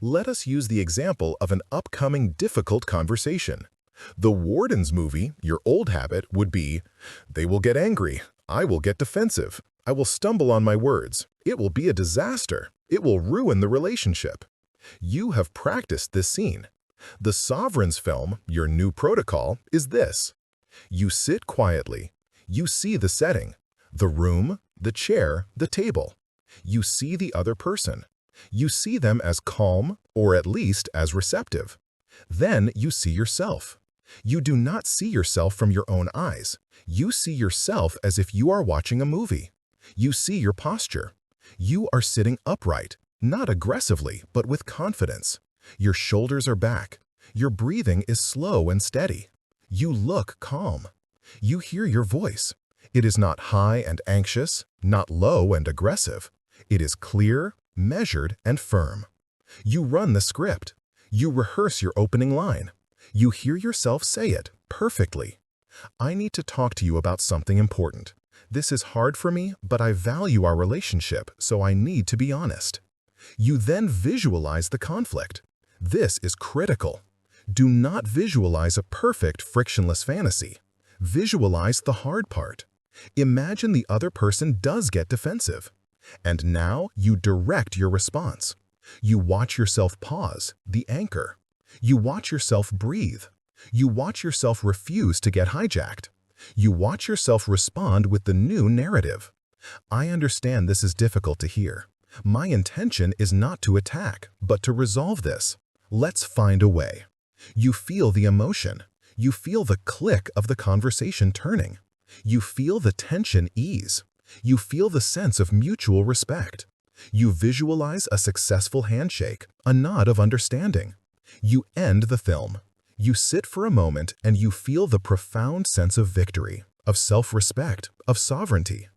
Let us use the example of an upcoming difficult conversation. The warden's movie, your old habit, would be, they will get angry. I will get defensive. I will stumble on my words. It will be a disaster. It will ruin the relationship. You have practiced this scene. The sovereign's film, your new protocol, is this. You sit quietly. You see the setting, the room, the chair, the table. You see the other person. You see them as calm, or at least as receptive. Then you see yourself. You do not see yourself from your own eyes. You see yourself as if you are watching a movie. You see your posture. You are sitting upright, not aggressively, but with confidence. Your shoulders are back. Your breathing is slow and steady. You look calm. You hear your voice. It is not high and anxious, not low and aggressive. It is clear, measured, and firm. You run the script. You rehearse your opening line. You hear yourself say it perfectly. I need to talk to you about something important. This is hard for me, but I value our relationship, so I need to be honest. You then visualize the conflict. This is critical. Do not visualize a perfect, frictionless fantasy. Visualize the hard part. Imagine the other person does get defensive. And now you direct your response. You watch yourself pause, the anchor. You watch yourself breathe. You watch yourself refuse to get hijacked. You watch yourself respond with the new narrative. I understand this is difficult to hear. My intention is not to attack, but to resolve this. Let's find a way. You feel the emotion. You feel the click of the conversation turning. You feel the tension ease. You feel the sense of mutual respect. You visualize a successful handshake, a nod of understanding. You end the film. You sit for a moment and you feel the profound sense of victory, of self-respect, of sovereignty.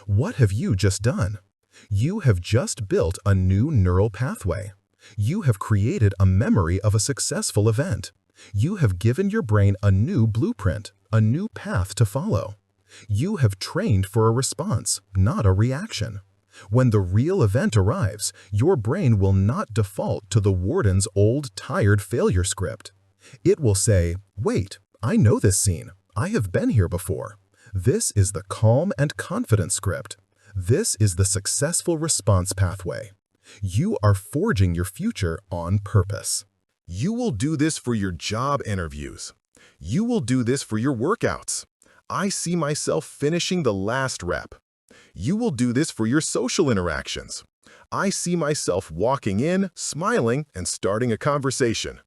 What have you just done? You have just built a new neural pathway. You have created a memory of a successful event. You have given your brain a new blueprint, a new path to follow. You have trained for a response, not a reaction. When the real event arrives, your brain will not default to the warden's old, tired failure script. It will say, wait, I know this scene. I have been here before. This is the calm and confident script. This is the successful response pathway. You are forging your future on purpose. You will do this for your job interviews. You will do this for your workouts. I see myself finishing the last rep. You will do this for your social interactions. I see myself walking in, smiling, and starting a conversation.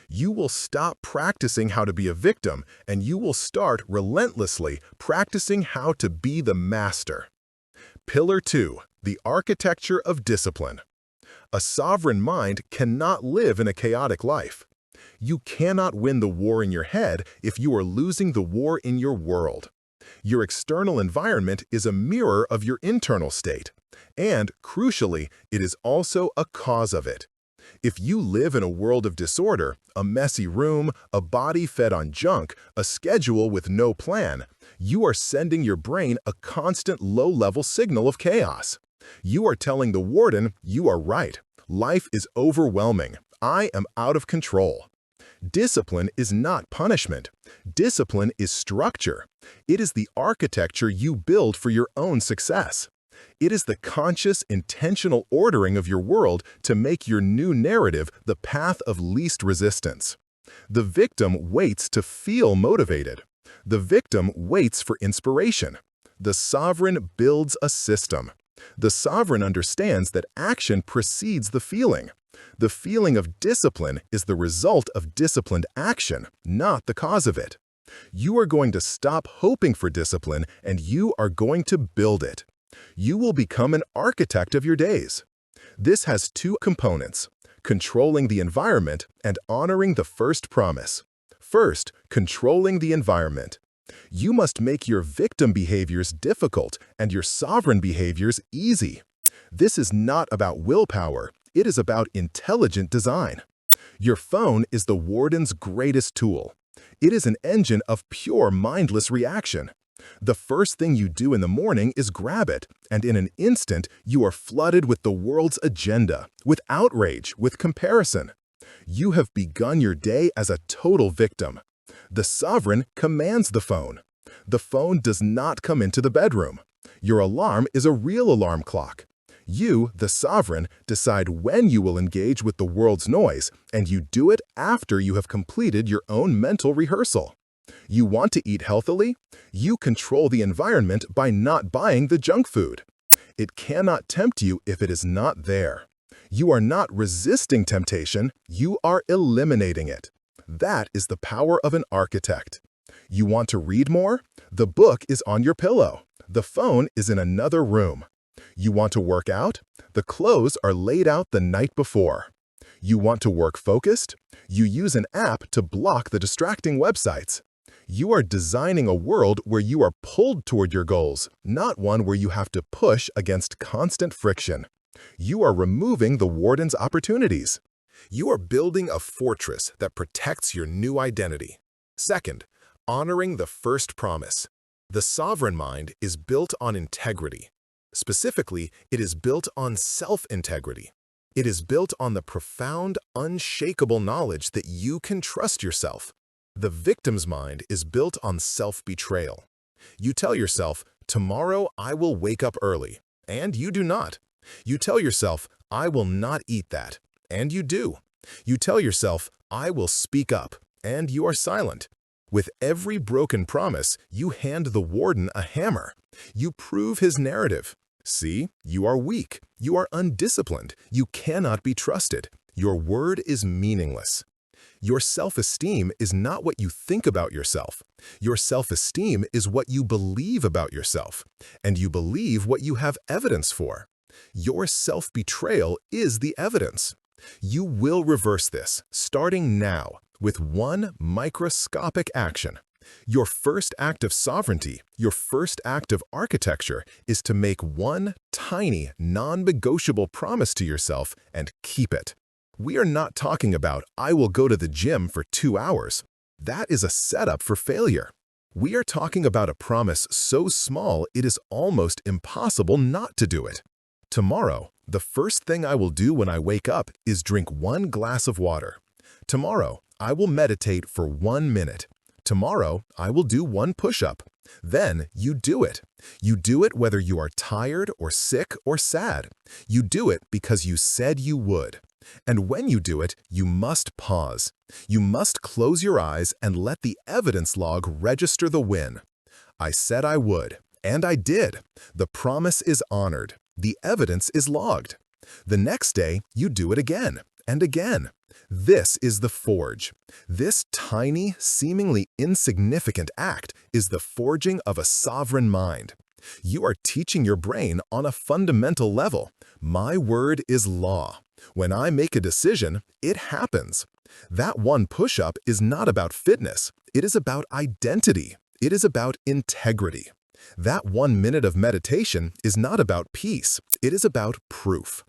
You will stop practicing how to be a victim, and you will start relentlessly practicing how to be the master. Pillar 2. The architecture of discipline. A sovereign mind cannot live in a chaotic life. You cannot win the war in your head if you are losing the war in your world. Your external environment is a mirror of your internal state, and, crucially, it is also a cause of it. If you live in a world of disorder, a messy room, a body fed on junk, a schedule with no plan, you are sending your brain a constant low-level signal of chaos. You are telling the warden, you are right. Life is overwhelming. I am out of control. Discipline is not punishment. Discipline is structure. It is the architecture you build for your own success. It is the conscious, intentional ordering of your world to make your new narrative the path of least resistance. The victim waits to feel motivated. The victim waits for inspiration. The sovereign builds a system. The sovereign understands that action precedes the feeling. The feeling of discipline is the result of disciplined action, not the cause of it. You are going to stop hoping for discipline, and you are going to build it. You will become an architect of your days. This has two components: controlling the environment and honoring the first promise. First, controlling the environment. You must make your victim behaviors difficult and your sovereign behaviors easy. This is not about willpower. It is about intelligent design. Your phone is the warden's greatest tool. It is an engine of pure mindless reaction. The first thing you do in the morning is grab it, and in an instant, you are flooded with the world's agenda, with outrage, with comparison. You have begun your day as a total victim. The sovereign commands the phone. The phone does not come into the bedroom. Your alarm is a real alarm clock. You, the sovereign, decide when you will engage with the world's noise, and you do it after you have completed your own mental rehearsal. You want to eat healthily? You control the environment by not buying the junk food. It cannot tempt you if it is not there. You are not resisting temptation, you are eliminating it. That is the power of an architect. You want to read more? The book is on your pillow. The phone is in another room. You want to work out? The clothes are laid out the night before. You want to work focused? You use an app to block the distracting websites. You are designing a world where you are pulled toward your goals, not one where you have to push against constant friction. You are removing the warden's opportunities. You are building a fortress that protects your new identity. Second, honoring the first promise. The sovereign mind is built on integrity. Specifically, it is built on self-integrity. It is built on the profound, unshakable knowledge that you can trust yourself. The victim's mind is built on self-betrayal. You tell yourself, tomorrow I will wake up early, and you do not. You tell yourself, I will not eat that, and you do. You tell yourself, I will speak up, and you are silent. With every broken promise, you hand the warden a hammer. You prove his narrative. See, you are weak. You are undisciplined. You cannot be trusted. Your word is meaningless. Your self-esteem is not what you think about yourself. Your self-esteem is what you believe about yourself, and you believe what you have evidence for. Your self-betrayal is the evidence. You will reverse this, starting now, with one microscopic action. Your first act of sovereignty, your first act of architecture, is to make one tiny, non-negotiable promise to yourself and keep it. We are not talking about, I will go to the gym for 2 hours. That is a setup for failure. We are talking about a promise so small it is almost impossible not to do it. Tomorrow, the first thing I will do when I wake up is drink 1 glass of water. Tomorrow, I will meditate for 1 minute. Tomorrow, I will do 1 push-up. Then you do it. You do it whether you are tired or sick or sad. You do it because you said you would. And when you do it, you must pause. You must close your eyes and let the evidence log register the win. I said I would, and I did. The promise is honored. The evidence is logged. The next day, you do it again and again. This is the forge. This tiny, seemingly insignificant act is the forging of a sovereign mind. You are teaching your brain on a fundamental level. My word is law. When I make a decision, it happens. That 1 push-up is not about fitness. It is about identity. It is about integrity. That 1 minute of meditation is not about peace. It is about proof.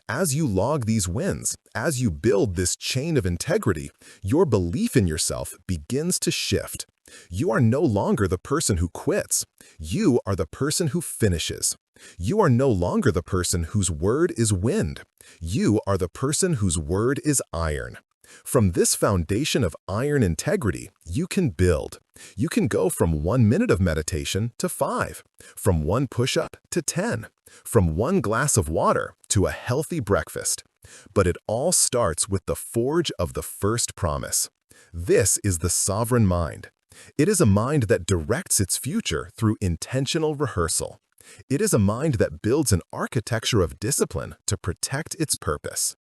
As you log these wins, as you build this chain of integrity, your belief in yourself begins to shift. You are no longer the person who quits. You are the person who finishes. You are no longer the person whose word is wind. You are the person whose word is iron. From this foundation of iron integrity, you can build. You can go from 1 minute of meditation to 5, from 1 push-up to 10, from 1 glass of water to a healthy breakfast. But it all starts with the forge of the first promise. This is the sovereign mind. It is a mind that directs its future through intentional rehearsal. It is a mind that builds an architecture of discipline to protect its purpose.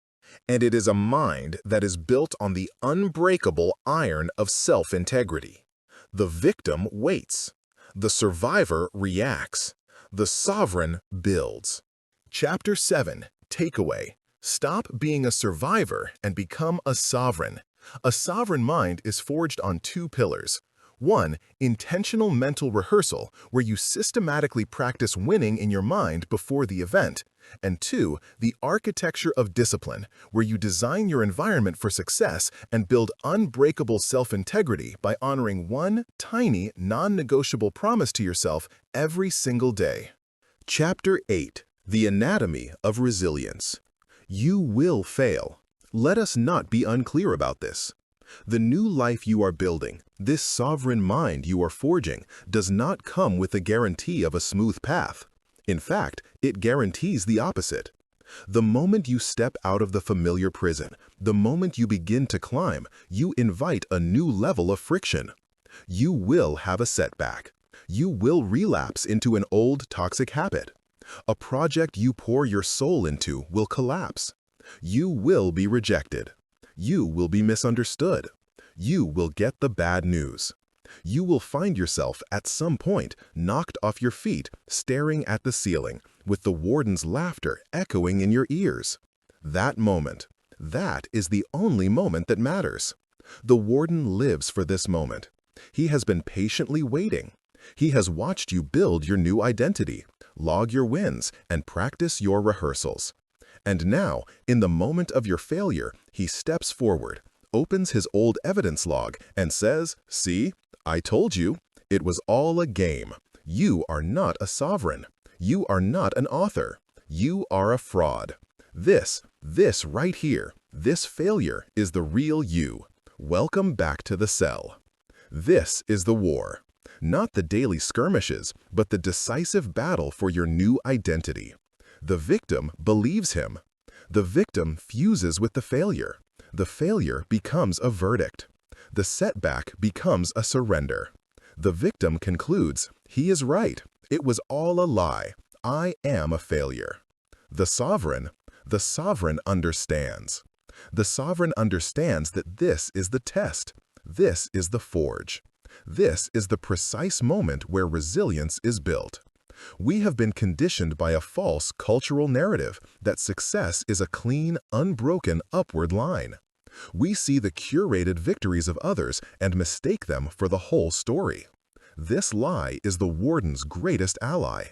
And it is a mind that is built on the unbreakable iron of self-integrity. The victim waits. The survivor reacts. The sovereign builds. Chapter 7, Takeaway. Stop being a survivor and become a sovereign. A sovereign mind is forged on 2 pillars. 1. Intentional mental rehearsal, where you systematically practice winning in your mind before the event. And 2. The architecture of discipline, where you design your environment for success and build unbreakable self-integrity by honoring 1 tiny, non-negotiable promise to yourself every single day. Chapter 8. The Anatomy of Resilience. You will fail. Let us not be unclear about this. The new life you are building, this sovereign mind you are forging, does not come with the guarantee of a smooth path. In fact, it guarantees the opposite. The moment you step out of the familiar prison, the moment you begin to climb, you invite a new level of friction. You will have a setback. You will relapse into an old toxic habit. A project you pour your soul into will collapse. You will be rejected. You will be misunderstood. You will get the bad news. You will find yourself at some point knocked off your feet, staring at the ceiling, with the warden's laughter echoing in your ears. That moment, that is the only moment that matters. The warden lives for this moment. He has been patiently waiting. He has watched you build your new identity, log your wins, and practice your rehearsals. And now, in the moment of your failure, he steps forward, opens his old evidence log, and says, "See, I told you, it was all a game. You are not a sovereign. You are not an author. You are a fraud. This right here, this failure is the real you. Welcome back to the cell." This is the war. Not the daily skirmishes, but the decisive battle for your new identity. The victim believes him. The victim fuses with the failure. The failure becomes a verdict. The setback becomes a surrender. The victim concludes, he is right. It was all a lie. I am a failure. The sovereign understands. The sovereign understands that this is the test. This is the forge. This is the precise moment where resilience is built. We have been conditioned by a false cultural narrative that success is a clean, unbroken upward line. We see the curated victories of others and mistake them for the whole story. This lie is the warden's greatest ally.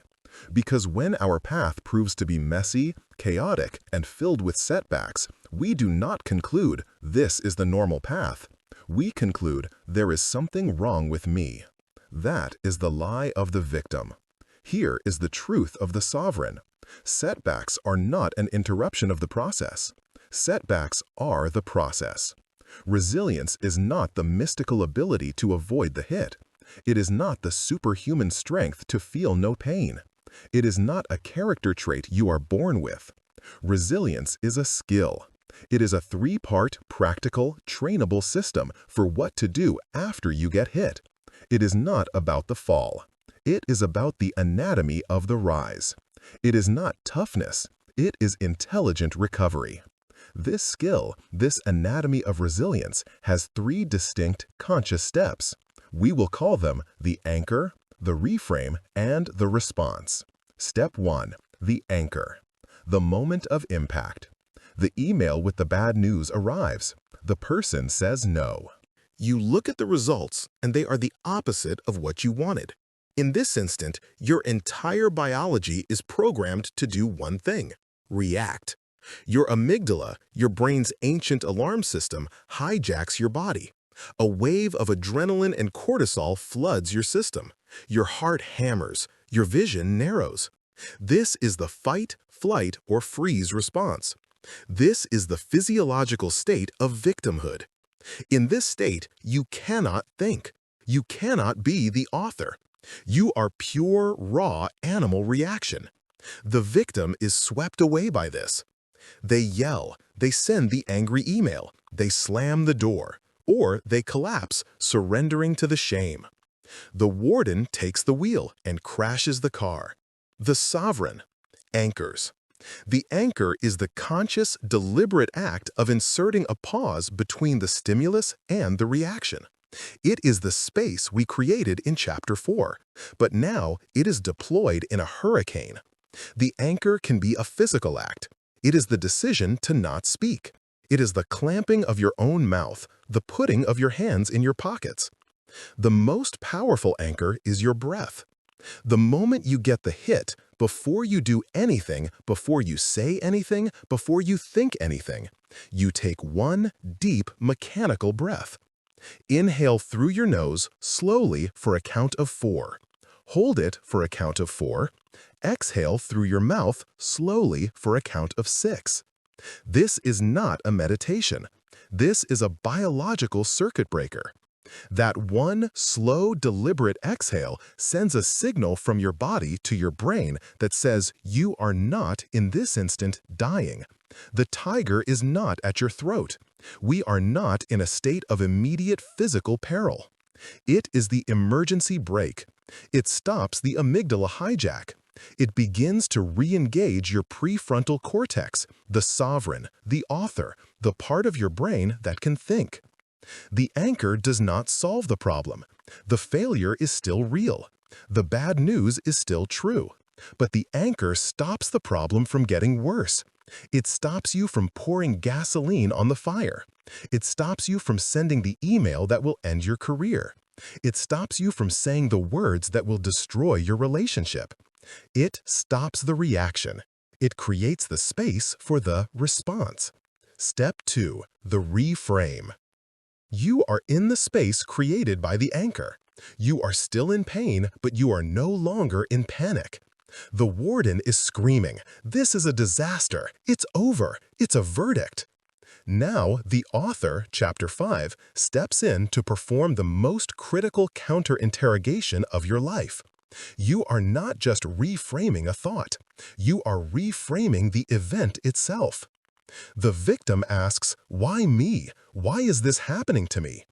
Because when our path proves to be messy, chaotic, and filled with setbacks, we do not conclude this is the normal path. We conclude there is something wrong with me. That is the lie of the victim. Here is the truth of the sovereign. Setbacks are not an interruption of the process. Setbacks are the process. Resilience is not the mystical ability to avoid the hit. It is not the superhuman strength to feel no pain. It is not a character trait you are born with. Resilience is a skill. It is a three-part, practical, trainable system for what to do after you get hit. It is not about the fall. It is about the anatomy of the rise. It is not toughness. It is intelligent recovery. This skill, this anatomy of resilience, has three distinct conscious steps. We will call them the anchor, the reframe, and the response. Step 1. The anchor. The moment of impact. The email with the bad news arrives. The person says no. You look at the results, and they are the opposite of what you wanted. In this instant, your entire biology is programmed to do one thing: react. Your amygdala, your brain's ancient alarm system, hijacks your body. A wave of adrenaline and cortisol floods your system. Your heart hammers. Your vision narrows. This is the fight, flight, or freeze response. This is the physiological state of victimhood. In this state, you cannot think. You cannot be the author. You are pure, raw animal reaction. The victim is swept away by this. They yell, they send the angry email, they slam the door, or they collapse, surrendering to the shame. The warden takes the wheel and crashes the car. The sovereign anchors. The anchor is the conscious, deliberate act of inserting a pause between the stimulus and the reaction. It is the space we created in Chapter 4, but now it is deployed in a hurricane. The anchor can be a physical act. It is the decision to not speak. It is the clamping of your own mouth, the putting of your hands in your pockets. The most powerful anchor is your breath. The moment you get the hit, before you do anything, before you say anything, before you think anything, you take one deep mechanical breath. Inhale through your nose slowly for a count of 4. Hold it for a count of 4. Exhale through your mouth slowly for a count of 6. This is not a meditation. This is a biological circuit breaker. That one slow, deliberate exhale sends a signal from your body to your brain that says you are not, in this instant, dying. The tiger is not at your throat. We are not in a state of immediate physical peril. It is the emergency brake. It stops the amygdala hijack. It begins to re-engage your prefrontal cortex, the sovereign, the author, the part of your brain that can think. The anchor does not solve the problem. The failure is still real. The bad news is still true. But the anchor stops the problem from getting worse. It stops you from pouring gasoline on the fire. It stops you from sending the email that will end your career. It stops you from saying the words that will destroy your relationship. It stops the reaction. It creates the space for the response. Step 2. The reframe. You are in the space created by the anchor. You are still in pain, but you are no longer in panic. The warden is screaming, "This is a disaster. It's over. It's a verdict." Now, the author, chapter 5, steps in to perform the most critical counter-interrogation of your life. You are not just reframing a thought. You are reframing the event itself. The victim asks, "Why me? Why is this happening to me?"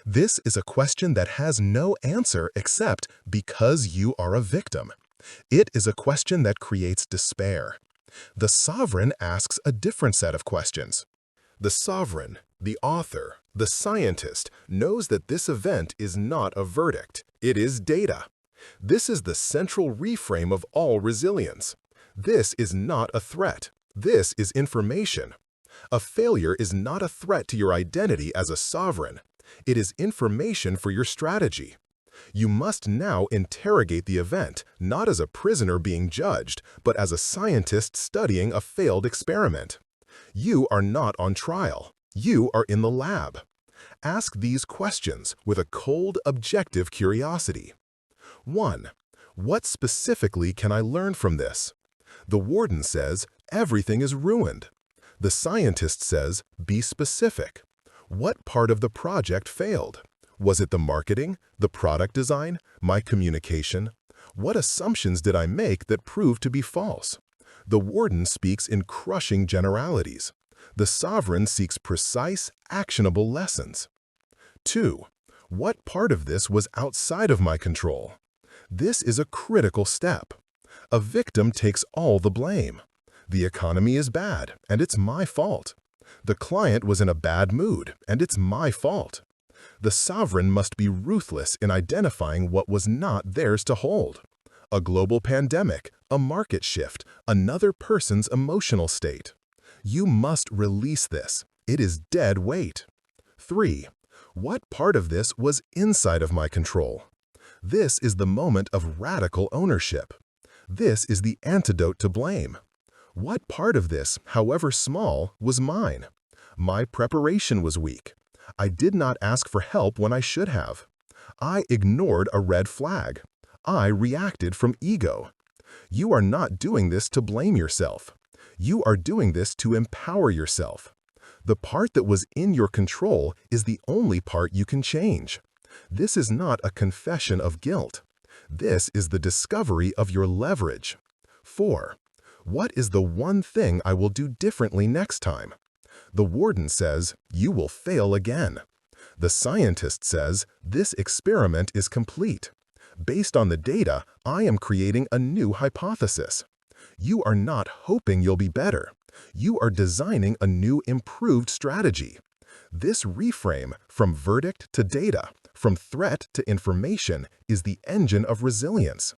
This is a question that has no answer except because you are a victim. It is a question that creates despair. The sovereign asks a different set of questions. The sovereign, the author, the scientist knows that this event is not a verdict. It is data. This is the central reframe of all resilience. This is not a threat. This is information. A failure is not a threat to your identity as a sovereign. It is information for your strategy. You must now interrogate the event, not as a prisoner being judged, but as a scientist studying a failed experiment. You are not on trial. You are in the lab. Ask these questions with a cold, objective curiosity. 1. What specifically can I learn from this? The warden says, "Everything is ruined." The scientist says, "Be specific." What part of the project failed? Was it the marketing, the product design, my communication? What assumptions did I make that proved to be false? The warden speaks in crushing generalities. The sovereign seeks precise, actionable lessons. 2. What part of this was outside of my control? This is a critical step. A victim takes all the blame. The economy is bad, and it's my fault. The client was in a bad mood, and it's my fault. The sovereign must be ruthless in identifying what was not theirs to hold. A global pandemic, a market shift, another person's emotional state. You must release this. It is dead weight. 3. What part of this was inside of my control? This is the moment of radical ownership. This is the antidote to blame. What part of this, however small, was mine? My preparation was weak. I did not ask for help when I should have. I ignored a red flag. I reacted from ego. You are not doing this to blame yourself. You are doing this to empower yourself. The part that was in your control is the only part you can change. This is not a confession of guilt. This is the discovery of your leverage. 4. What is the one thing I will do differently next time? The warden says, "You will fail again." The scientist says, "This experiment is complete. Based on the data, I am creating a new hypothesis." You are not hoping you'll be better. You are designing a new improved strategy. This reframe, from verdict to data, from threat to information, is the engine of resilience.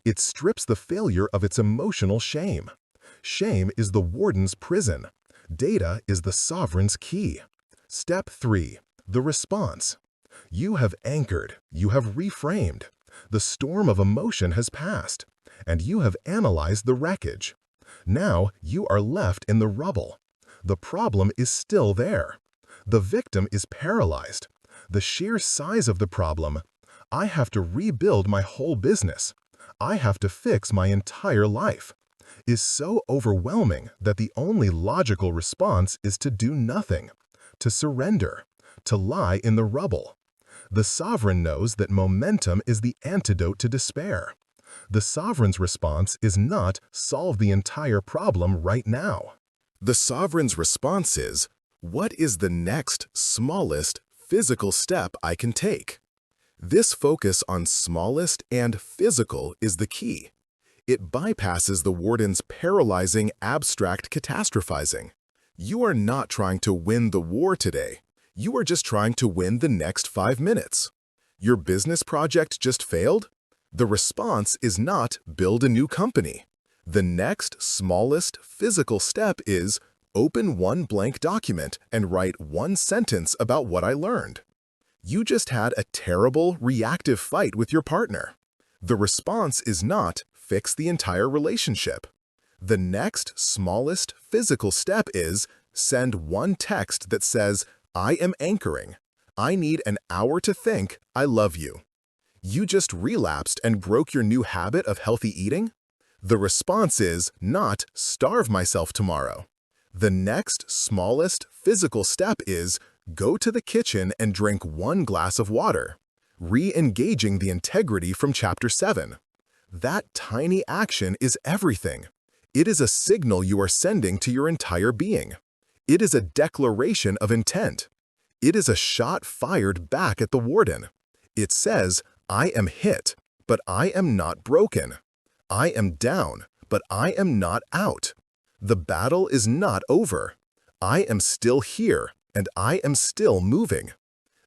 It strips the failure of its emotional shame. Shame is the warden's prison. Data is the sovereign's key. Step 3. The response. You have anchored. You have reframed. The storm of emotion has passed, and you have analyzed the wreckage. Now you are left in the rubble. The problem is still there. The victim is paralyzed. The sheer size of the problem, "I have to rebuild my whole business. I have to fix my entire life," is so overwhelming that the only logical response is to do nothing, to surrender, to lie in the rubble. The sovereign knows that momentum is the antidote to despair. The sovereign's response is not solve the entire problem right now. The sovereign's response is, what is the next, smallest, physical step I can take? This focus on smallest and physical is the key. It bypasses the warden's paralyzing, abstract catastrophizing. You are not trying to win the war today. You are just trying to win the next 5 minutes. Your business project just failed? The response is not build a new company. The next, smallest, physical step is open one blank document and write one sentence about what I learned. You just had a terrible, reactive fight with your partner. The response is not fix the entire relationship. The next smallest physical step is send one text that says, I am anchoring. I need an hour to think, I love you. You just relapsed and broke your new habit of healthy eating? The response is not starve myself tomorrow. The next smallest physical step is go to the kitchen and drink one glass of water, re-engaging the integrity from Chapter 7. That tiny action is everything. It is a signal you are sending to your entire being. It is a declaration of intent. It is a shot fired back at the warden. It says, I am hit, but I am not broken. I am down, but I am not out. The battle is not over. I am still here, and I am still moving.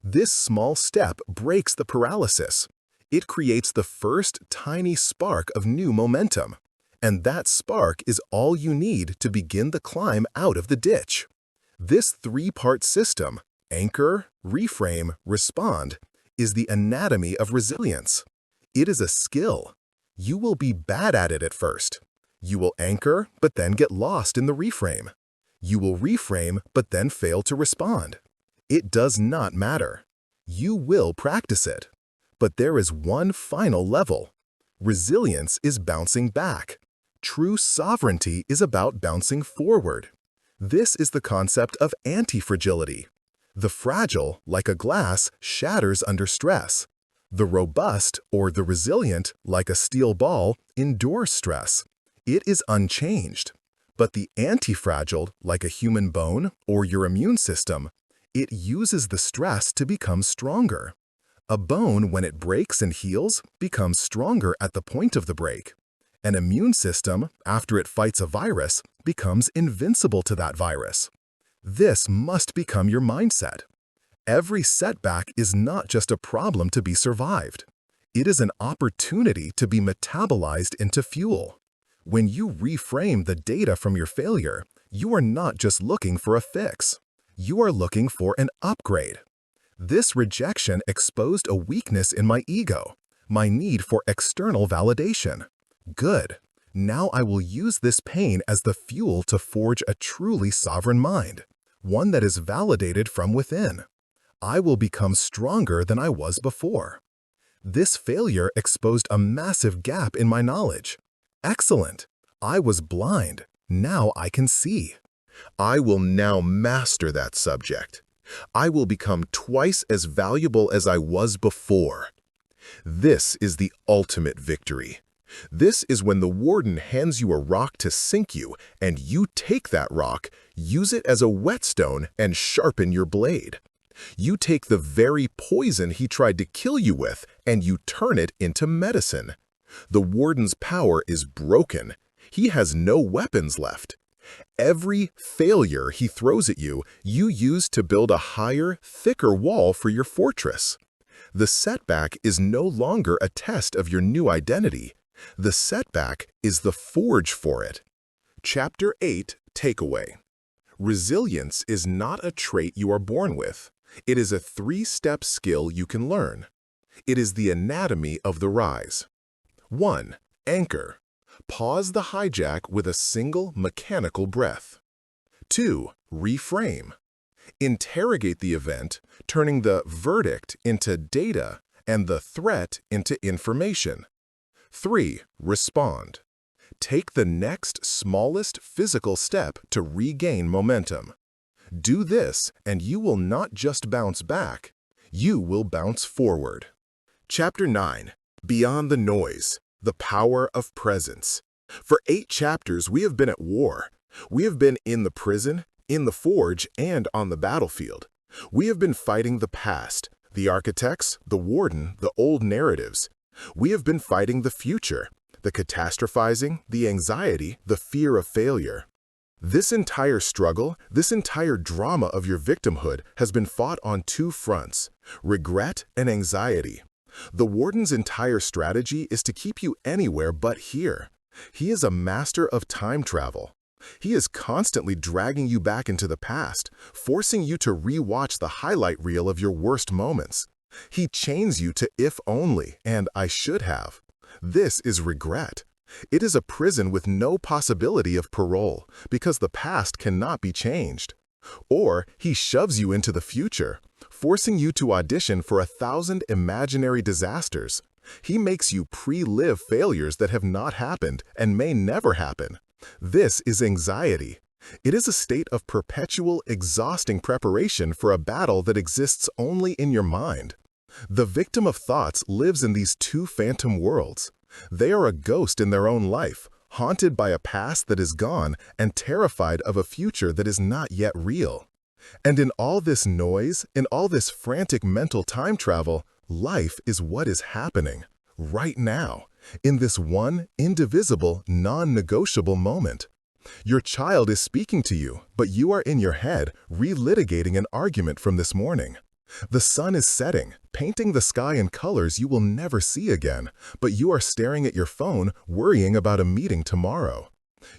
This small step breaks the paralysis. It creates the first tiny spark of new momentum. And that spark is all you need to begin the climb out of the ditch. This three-part system, anchor, reframe, respond, is the anatomy of resilience. It is a skill. You will be bad at it at first. You will anchor, but then get lost in the reframe. You will reframe, but then fail to respond. It does not matter. You will practice it. But there is one final level. Resilience is bouncing back. True sovereignty is about bouncing forward. This is the concept of anti-fragility. The fragile, like a glass, shatters under stress. The robust, or the resilient, like a steel ball, endures stress. It is unchanged. But the anti-fragile, like a human bone or your immune system, it uses the stress to become stronger. A bone, when it breaks and heals, becomes stronger at the point of the break. An immune system, after it fights a virus, becomes invincible to that virus. This must become your mindset. Every setback is not just a problem to be survived. It is an opportunity to be metabolized into fuel. When you reframe the data from your failure, you are not just looking for a fix. You are looking for an upgrade. This rejection exposed a weakness in my ego, my need for external validation. Good. Now I will use this pain as the fuel to forge a truly sovereign mind, one that is validated from within. I will become stronger than I was before. This failure exposed a massive gap in my knowledge. Excellent. I was blind. Now I can see. I will now master that subject. I will become twice as valuable as I was before. This is the ultimate victory. This is when the warden hands you a rock to sink you, and you take that rock, use it as a whetstone, and sharpen your blade. You take the very poison he tried to kill you with, and you turn it into medicine. The warden's power is broken. He has no weapons left. Every failure he throws at you, you use to build a higher, thicker wall for your fortress. The setback is no longer a test of your new identity. The setback is the forge for it. Chapter 8, Takeaway. Resilience is not a trait you are born with. It is a three-step skill you can learn. It is the anatomy of the rise. 1. Anchor. Pause the hijack with a single mechanical breath. 2. Reframe. Interrogate the event, turning the verdict into data and the threat into information. 3. Respond. Take the next smallest physical step to regain momentum. Do this, and you will not just bounce back, you will bounce forward. Chapter 9. Beyond the Noise, the Power of Presence. For 8 chapters, we have been at war. We have been in the prison, in the forge, and on the battlefield. We have been fighting the past, the architects, the warden, the old narratives. We have been fighting the future, the catastrophizing, the anxiety, the fear of failure. This entire struggle, this entire drama of your victimhood has been fought on 2 fronts, regret and anxiety. The warden's entire strategy is to keep you anywhere but here. He is a master of time travel. He is constantly dragging you back into the past, forcing you to re-watch the highlight reel of your worst moments. He chains you to if only and I should have. This is regret. It is a prison with no possibility of parole because the past cannot be changed. Or he shoves you into the future, forcing you to audition for 1,000 imaginary disasters. He makes you pre-live failures that have not happened and may never happen. This is anxiety. It is a state of perpetual, exhausting preparation for a battle that exists only in your mind. The victim of thoughts lives in these two phantom worlds. They are a ghost in their own life, haunted by a past that is gone and terrified of a future that is not yet real. And in all this noise, in all this frantic mental time travel, life is what is happening, right now, in this one, indivisible, non-negotiable moment. Your child is speaking to you, but you are in your head, relitigating an argument from this morning. The sun is setting, painting the sky in colors you will never see again, but you are staring at your phone, worrying about a meeting tomorrow.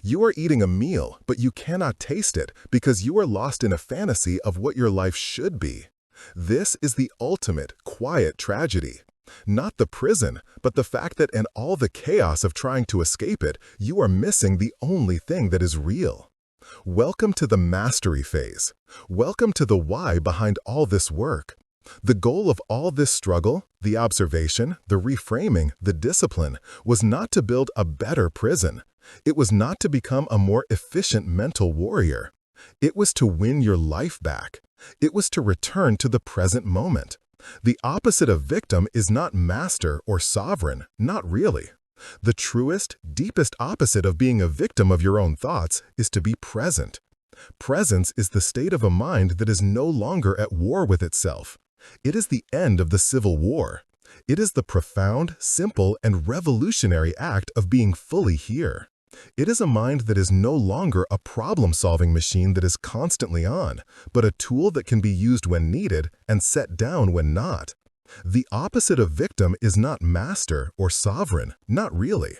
You are eating a meal, but you cannot taste it because you are lost in a fantasy of what your life should be. This is the ultimate, quiet tragedy. Not the prison, but the fact that in all the chaos of trying to escape it, you are missing the only thing that is real. Welcome to the mastery phase. Welcome to the why behind all this work. The goal of all this struggle, the observation, the reframing, the discipline, was not to build a better prison. It was not to become a more efficient mental warrior. It was to win your life back. It was to return to the present moment. The opposite of victim is not master or sovereign, not really. The truest, deepest opposite of being a victim of your own thoughts is to be present. Presence is the state of a mind that is no longer at war with itself. It is the end of the Civil War. It is the profound, simple, and revolutionary act of being fully here. It is a mind that is no longer a problem-solving machine that is constantly on, but a tool that can be used when needed and set down when not. The opposite of victim is not master or sovereign, not really.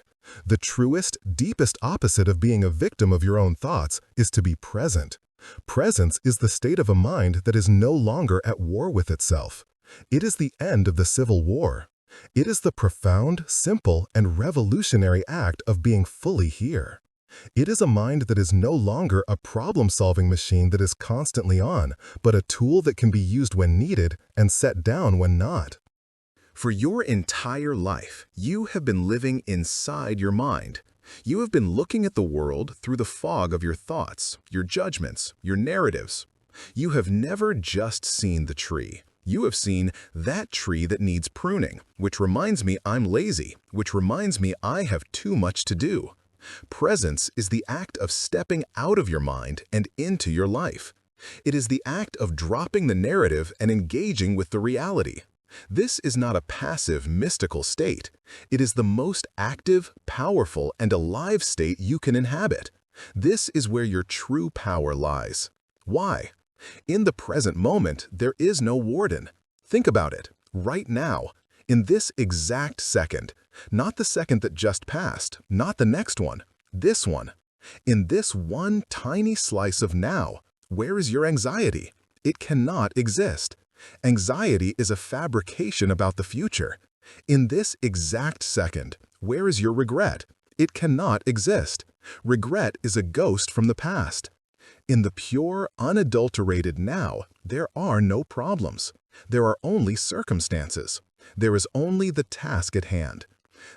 The truest, deepest opposite of being a victim of your own thoughts is to be present. Presence is the state of a mind that is no longer at war with itself. It is the end of the Civil War. It is the profound, simple, and revolutionary act of being fully here. It is a mind that is no longer a problem-solving machine that is constantly on, but a tool that can be used when needed and set down when not. For your entire life, you have been living inside your mind. You have been looking at the world through the fog of your thoughts, your judgments, your narratives. You have never just seen the tree. You have seen that tree that needs pruning, which reminds me I'm lazy, which reminds me I have too much to do. Presence is the act of stepping out of your mind and into your life. It is the act of dropping the narrative and engaging with the reality. This is not a passive, mystical state. It is the most active, powerful, and alive state you can inhabit. This is where your true power lies. Why? In the present moment, there is no warden. Think about it, right now, in this exact second. Not the second that just passed, not the next one, this one. In this one tiny slice of now, where is your anxiety? It cannot exist. Anxiety is a fabrication about the future. In this exact second, where is your regret? It cannot exist. Regret is a ghost from the past. In the pure, unadulterated now, there are no problems. There are only circumstances. There is only the task at hand.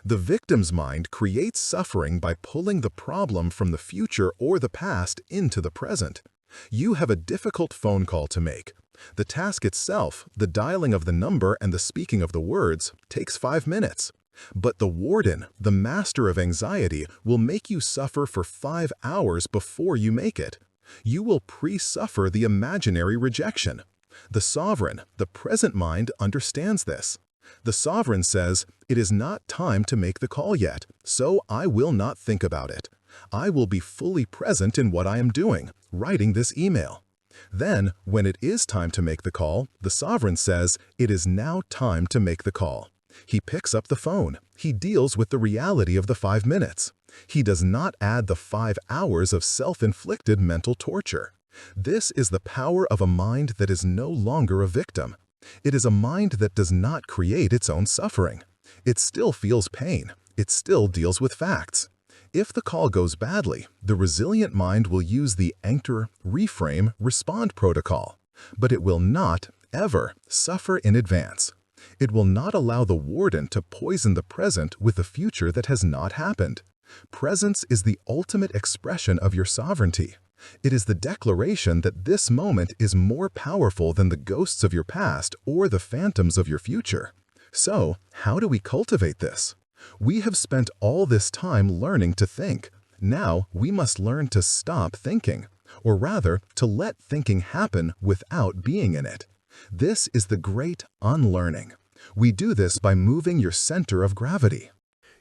The victim's mind creates suffering by pulling the problem from the future or the past into the present. You have a difficult phone call to make. The task itself, the dialing of the number and the speaking of the words, takes 5 minutes. But the warden, the master of anxiety, will make you suffer for 5 hours before you make it. You will pre-suffer the imaginary rejection. The sovereign, the present mind, understands this. The sovereign says, "It is not time to make the call yet, so I will not think about it. I will be fully present in what I am doing, writing this email." Then, when it is time to make the call, the sovereign says, "It is now time to make the call." He picks up the phone. He deals with the reality of the 5 minutes. He does not add the 5 hours of self-inflicted mental torture. This is the power of a mind that is no longer a victim. It is a mind that does not create its own suffering. It still feels pain. It still deals with facts. If the call goes badly, the resilient mind will use the enter, reframe, respond protocol. But it will not, ever, suffer in advance. It will not allow the warden to poison the present with a future that has not happened. Presence is the ultimate expression of your sovereignty. It is the declaration that this moment is more powerful than the ghosts of your past or the phantoms of your future. So, how do we cultivate this? We have spent all this time learning to think. Now, we must learn to stop thinking, or rather, to let thinking happen without being in it. This is the great unlearning. We do this by moving your center of gravity.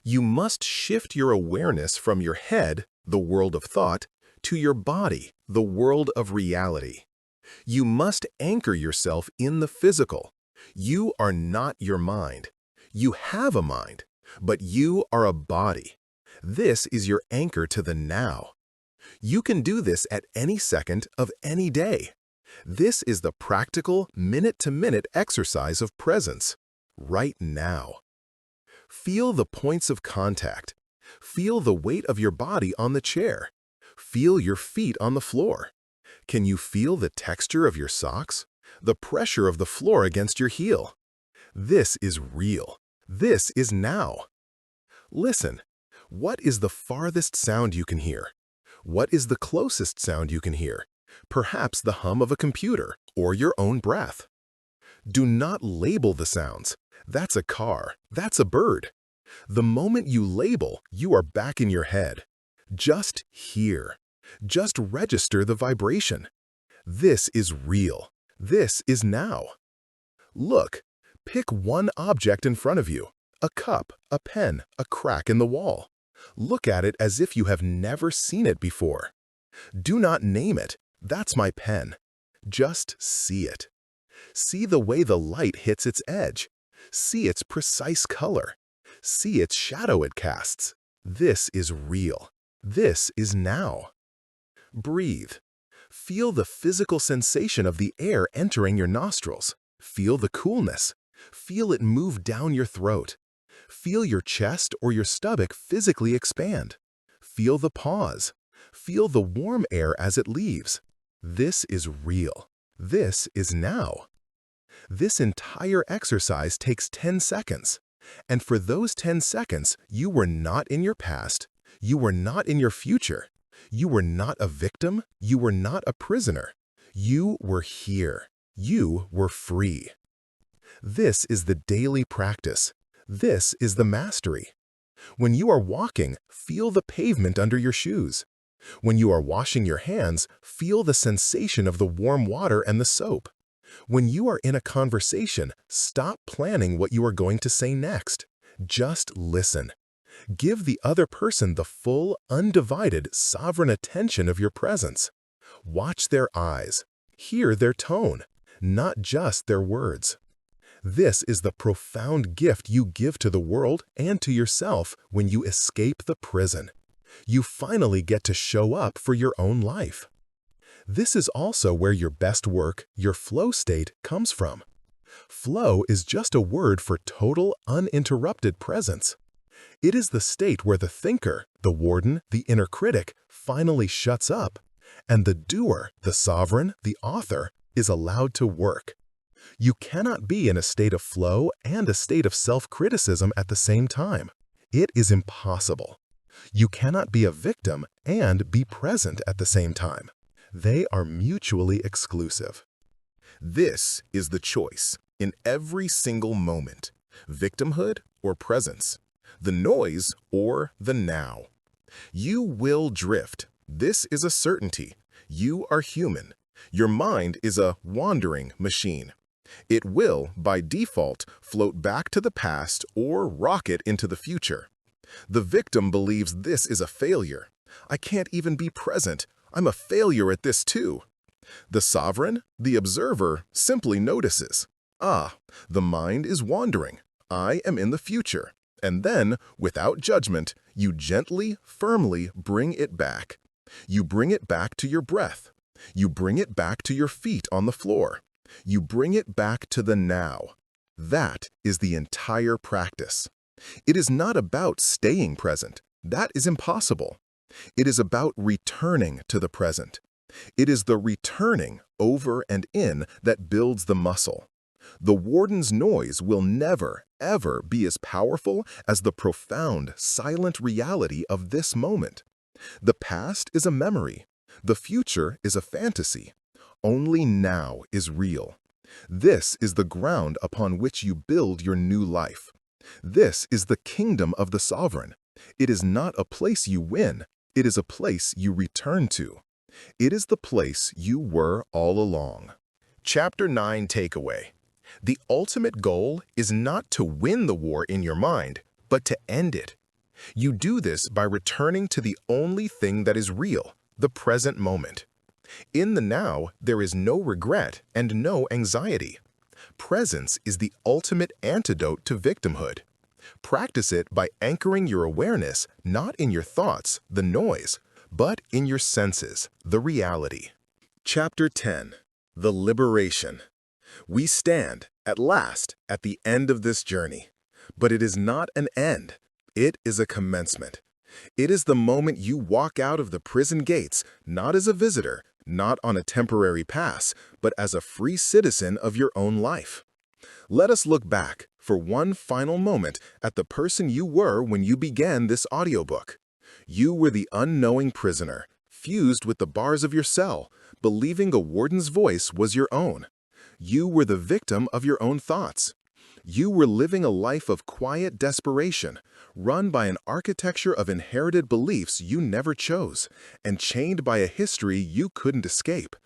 You must shift your awareness from your head, the world of thought, to your body, the world of reality. You must anchor yourself in the physical. You are not your mind. You have a mind, but you are a body. This is your anchor to the now. You can do this at any second of any day. This is the practical, minute-to-minute exercise of presence, right now. Feel the points of contact. Feel the weight of your body on the chair. Feel your feet on the floor. Can you feel the texture of your socks? The pressure of the floor against your heel? This is real. This is now. Listen. What is the farthest sound you can hear? What is the closest sound you can hear? Perhaps the hum of a computer or your own breath. Do not label the sounds. That's a car. That's a bird. The moment you label, you are back in your head. Just hear. Just register the vibration. This is real. This is now. Look. Pick one object in front of you. A cup, a pen, a crack in the wall. Look at it as if you have never seen it before. Do not name it. That's my pen. Just see it. See the way the light hits its edge. See its precise color. See its shadow it casts. This is real. This is now. Breathe. Feel the physical sensation of the air entering your nostrils. Feel the coolness. Feel it move down your throat. Feel your chest or your stomach physically expand. Feel the pause. Feel the warm air as it leaves. This is real. This is now. This entire exercise takes 10 seconds. And for those 10 seconds, you were not in your past. You were not in your future. You were not a victim. You were not a prisoner. You were here. You were free. This is the daily practice. This is the mastery. When you are walking, feel the pavement under your shoes. When you are washing your hands, feel the sensation of the warm water and the soap. When you are in a conversation, stop planning what you are going to say next. Just listen. Give the other person the full, undivided, sovereign attention of your presence. Watch their eyes. Hear their tone, not just their words. This is the profound gift you give to the world and to yourself when you escape the prison. You finally get to show up for your own life. This is also where your best work, your flow state, comes from. Flow is just a word for total, uninterrupted presence. It is the state where the thinker, the warden, the inner critic, finally shuts up, and the doer, the sovereign, the author, is allowed to work. You cannot be in a state of flow and a state of self-criticism at the same time. It is impossible. You cannot be a victim and be present at the same time. They are mutually exclusive. This is the choice in every single moment: victimhood or presence, the noise or the now. You will drift. This is a certainty. You are human. Your mind is a wandering machine. It will, by default, float back to the past or rocket into the future. The victim believes this is a failure. I can't even be present. I'm a failure at this too. The sovereign, the observer, simply notices. Ah, the mind is wandering. I am in the future. And then, without judgment, you gently, firmly bring it back. You bring it back to your breath. You bring it back to your feet on the floor. You bring it back to the now. That is the entire practice. It is not about staying present. That is impossible. It is about returning to the present. It is the returning over and in that builds the muscle. The warden's noise will never, ever be as powerful as the profound, silent reality of this moment. The past is a memory. The future is a fantasy. Only now is real. This is the ground upon which you build your new life. This is the kingdom of the sovereign. It is not a place you win. It is a place you return to. It is the place you were all along. Chapter 9 Takeaway. The ultimate goal is not to win the war in your mind, but to end it. You do this by returning to the only thing that is real, the present moment. In the now, there is no regret and no anxiety. Presence is the ultimate antidote to victimhood. Practice it by anchoring your awareness not in your thoughts, the noise, but in your senses, the reality. Chapter 10. The Liberation. We stand, at last, at the end of this journey. But it is not an end. It is a commencement. It is the moment you walk out of the prison gates, not as a visitor, not on a temporary pass, but as a free citizen of your own life. Let us look back, for one final moment, at the person you were when you began this audiobook. You were the unknowing prisoner, fused with the bars of your cell, believing a warden's voice was your own. You were the victim of your own thoughts. You were living a life of quiet desperation, run by an architecture of inherited beliefs you never chose, and chained by a history you couldn't escape.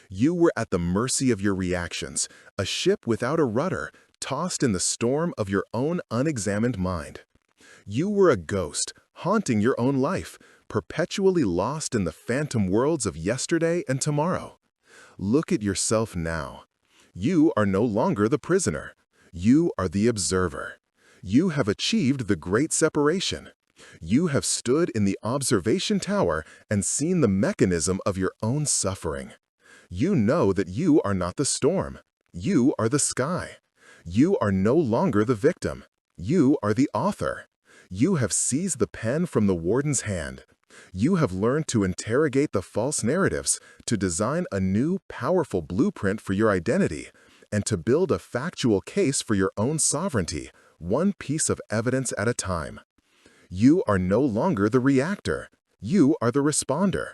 You were at the mercy of your reactions, a ship without a rudder, tossed in the storm of your own unexamined mind. You were a ghost, haunting your own life, perpetually lost in the phantom worlds of yesterday and tomorrow. Look at yourself now. You are no longer the prisoner. You are the observer. You have achieved the great separation. You have stood in the observation tower and seen the mechanism of your own suffering. You know that you are not the storm. You are the sky. You are no longer the victim. You are the author. You have seized the pen from the warden's hand. You have learned to interrogate the false narratives, to design a new, powerful blueprint for your identity, and to build a factual case for your own sovereignty, one piece of evidence at a time. You are no longer the reactor. You are the responder.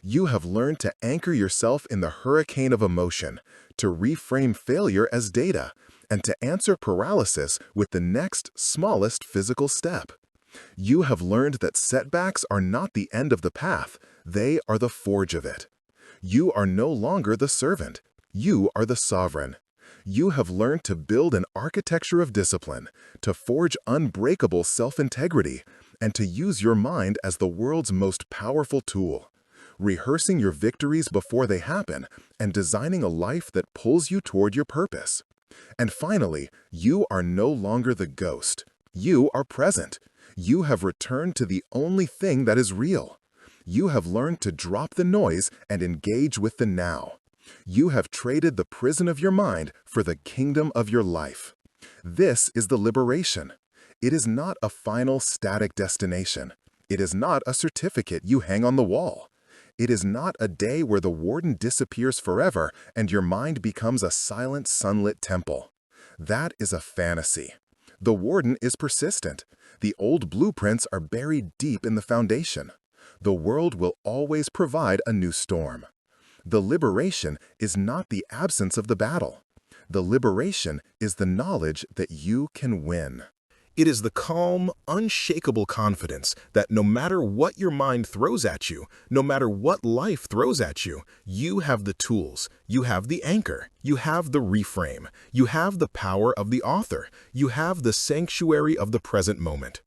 You have learned to anchor yourself in the hurricane of emotion, to reframe failure as data, and to answer paralysis with the next, smallest physical step. You have learned that setbacks are not the end of the path, they are the forge of it. You are no longer the servant. You are the sovereign. You have learned to build an architecture of discipline, to forge unbreakable self-integrity, and to use your mind as the world's most powerful tool, rehearsing your victories before they happen and designing a life that pulls you toward your purpose. And finally, you are no longer the ghost. You are present. You have returned to the only thing that is real. You have learned to drop the noise and engage with the now. You have traded the prison of your mind for the kingdom of your life. This is the liberation. It is not a final static destination. It is not a certificate you hang on the wall. It is not a day where the warden disappears forever and your mind becomes a silent, sunlit temple. That is a fantasy. The warden is persistent. The old blueprints are buried deep in the foundation. The world will always provide a new storm. The liberation is not the absence of the battle. The liberation is the knowledge that you can win. It is the calm, unshakable confidence that no matter what your mind throws at you, no matter what life throws at you, you have the tools, you have the anchor, you have the reframe, you have the power of the author, you have the sanctuary of the present moment.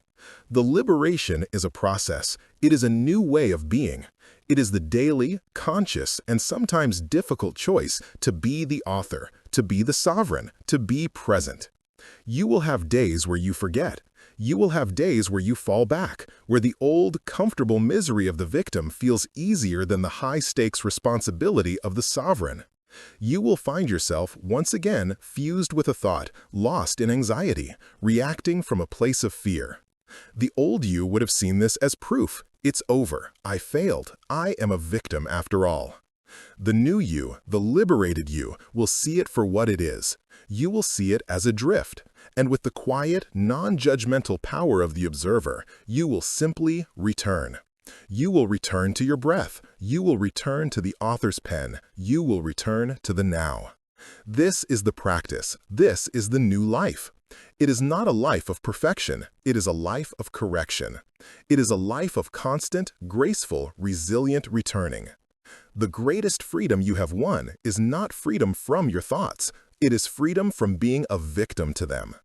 The liberation is a process. It is a new way of being. It is the daily, conscious, and sometimes difficult choice to be the author, to be the sovereign, to be present. You will have days where you forget. You will have days where you fall back, where the old, comfortable misery of the victim feels easier than the high-stakes responsibility of the sovereign. You will find yourself, once again, fused with a thought, lost in anxiety, reacting from a place of fear. The old you would have seen this as proof. It's over. I failed. I am a victim after all. The new you, the liberated you, will see it for what it is. You will see it as a drift, and with the quiet, non-judgmental power of the observer, you will simply return. You will return to your breath. You will return to the author's pen. You will return to the now. This is the practice. This is the new life. It is not a life of perfection. It is a life of correction. It is a life of constant, graceful, resilient returning. The greatest freedom you have won is not freedom from your thoughts. It is freedom from being a victim to them.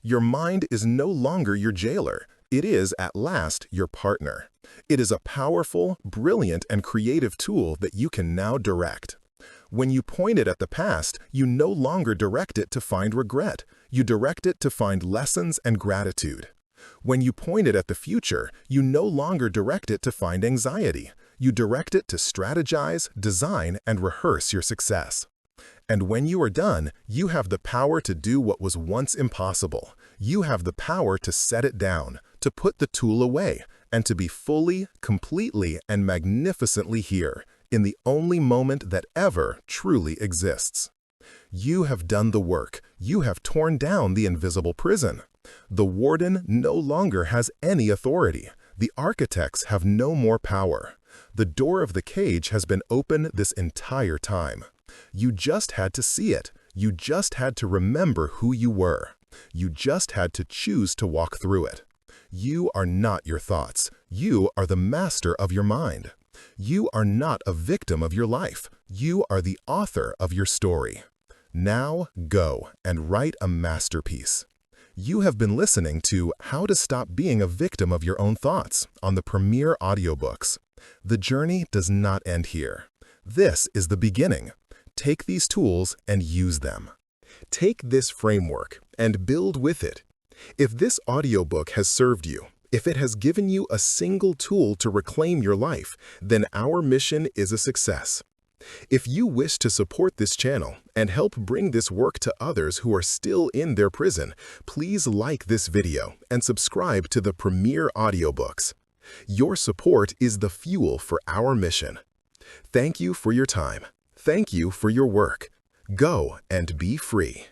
Your mind is no longer your jailer. It is, at last, your partner. It is a powerful, brilliant, and creative tool that you can now direct. When you point it at the past, you no longer direct it to find regret. You direct it to find lessons and gratitude. When you point it at the future, you no longer direct it to find anxiety. You direct it to strategize, design, and rehearse your success. And when you are done, you have the power to do what was once impossible. You have the power to set it down, to put the tool away, and to be fully, completely, and magnificently here, in the only moment that ever truly exists. You have done the work. You have torn down the invisible prison. The warden no longer has any authority. The architects have no more power. The door of the cage has been open this entire time. You just had to see it. You just had to remember who you were. You just had to choose to walk through it. You are not your thoughts. You are the master of your mind. You are not a victim of your life. You are the author of your story. Now go and write a masterpiece. You have been listening to How to Stop Being a Victim of Your Own Thoughts on the premier audiobooks. The journey does not end here. This is the beginning. Take these tools and use them. Take this framework and build with it. If this audiobook has served you, if it has given you a single tool to reclaim your life, then our mission is a success. If you wish to support this channel and help bring this work to others who are still in their prison, please like this video and subscribe to the Premier Audiobooks. Your support is the fuel for our mission. Thank you for your time. Thank you for your work. Go and be free.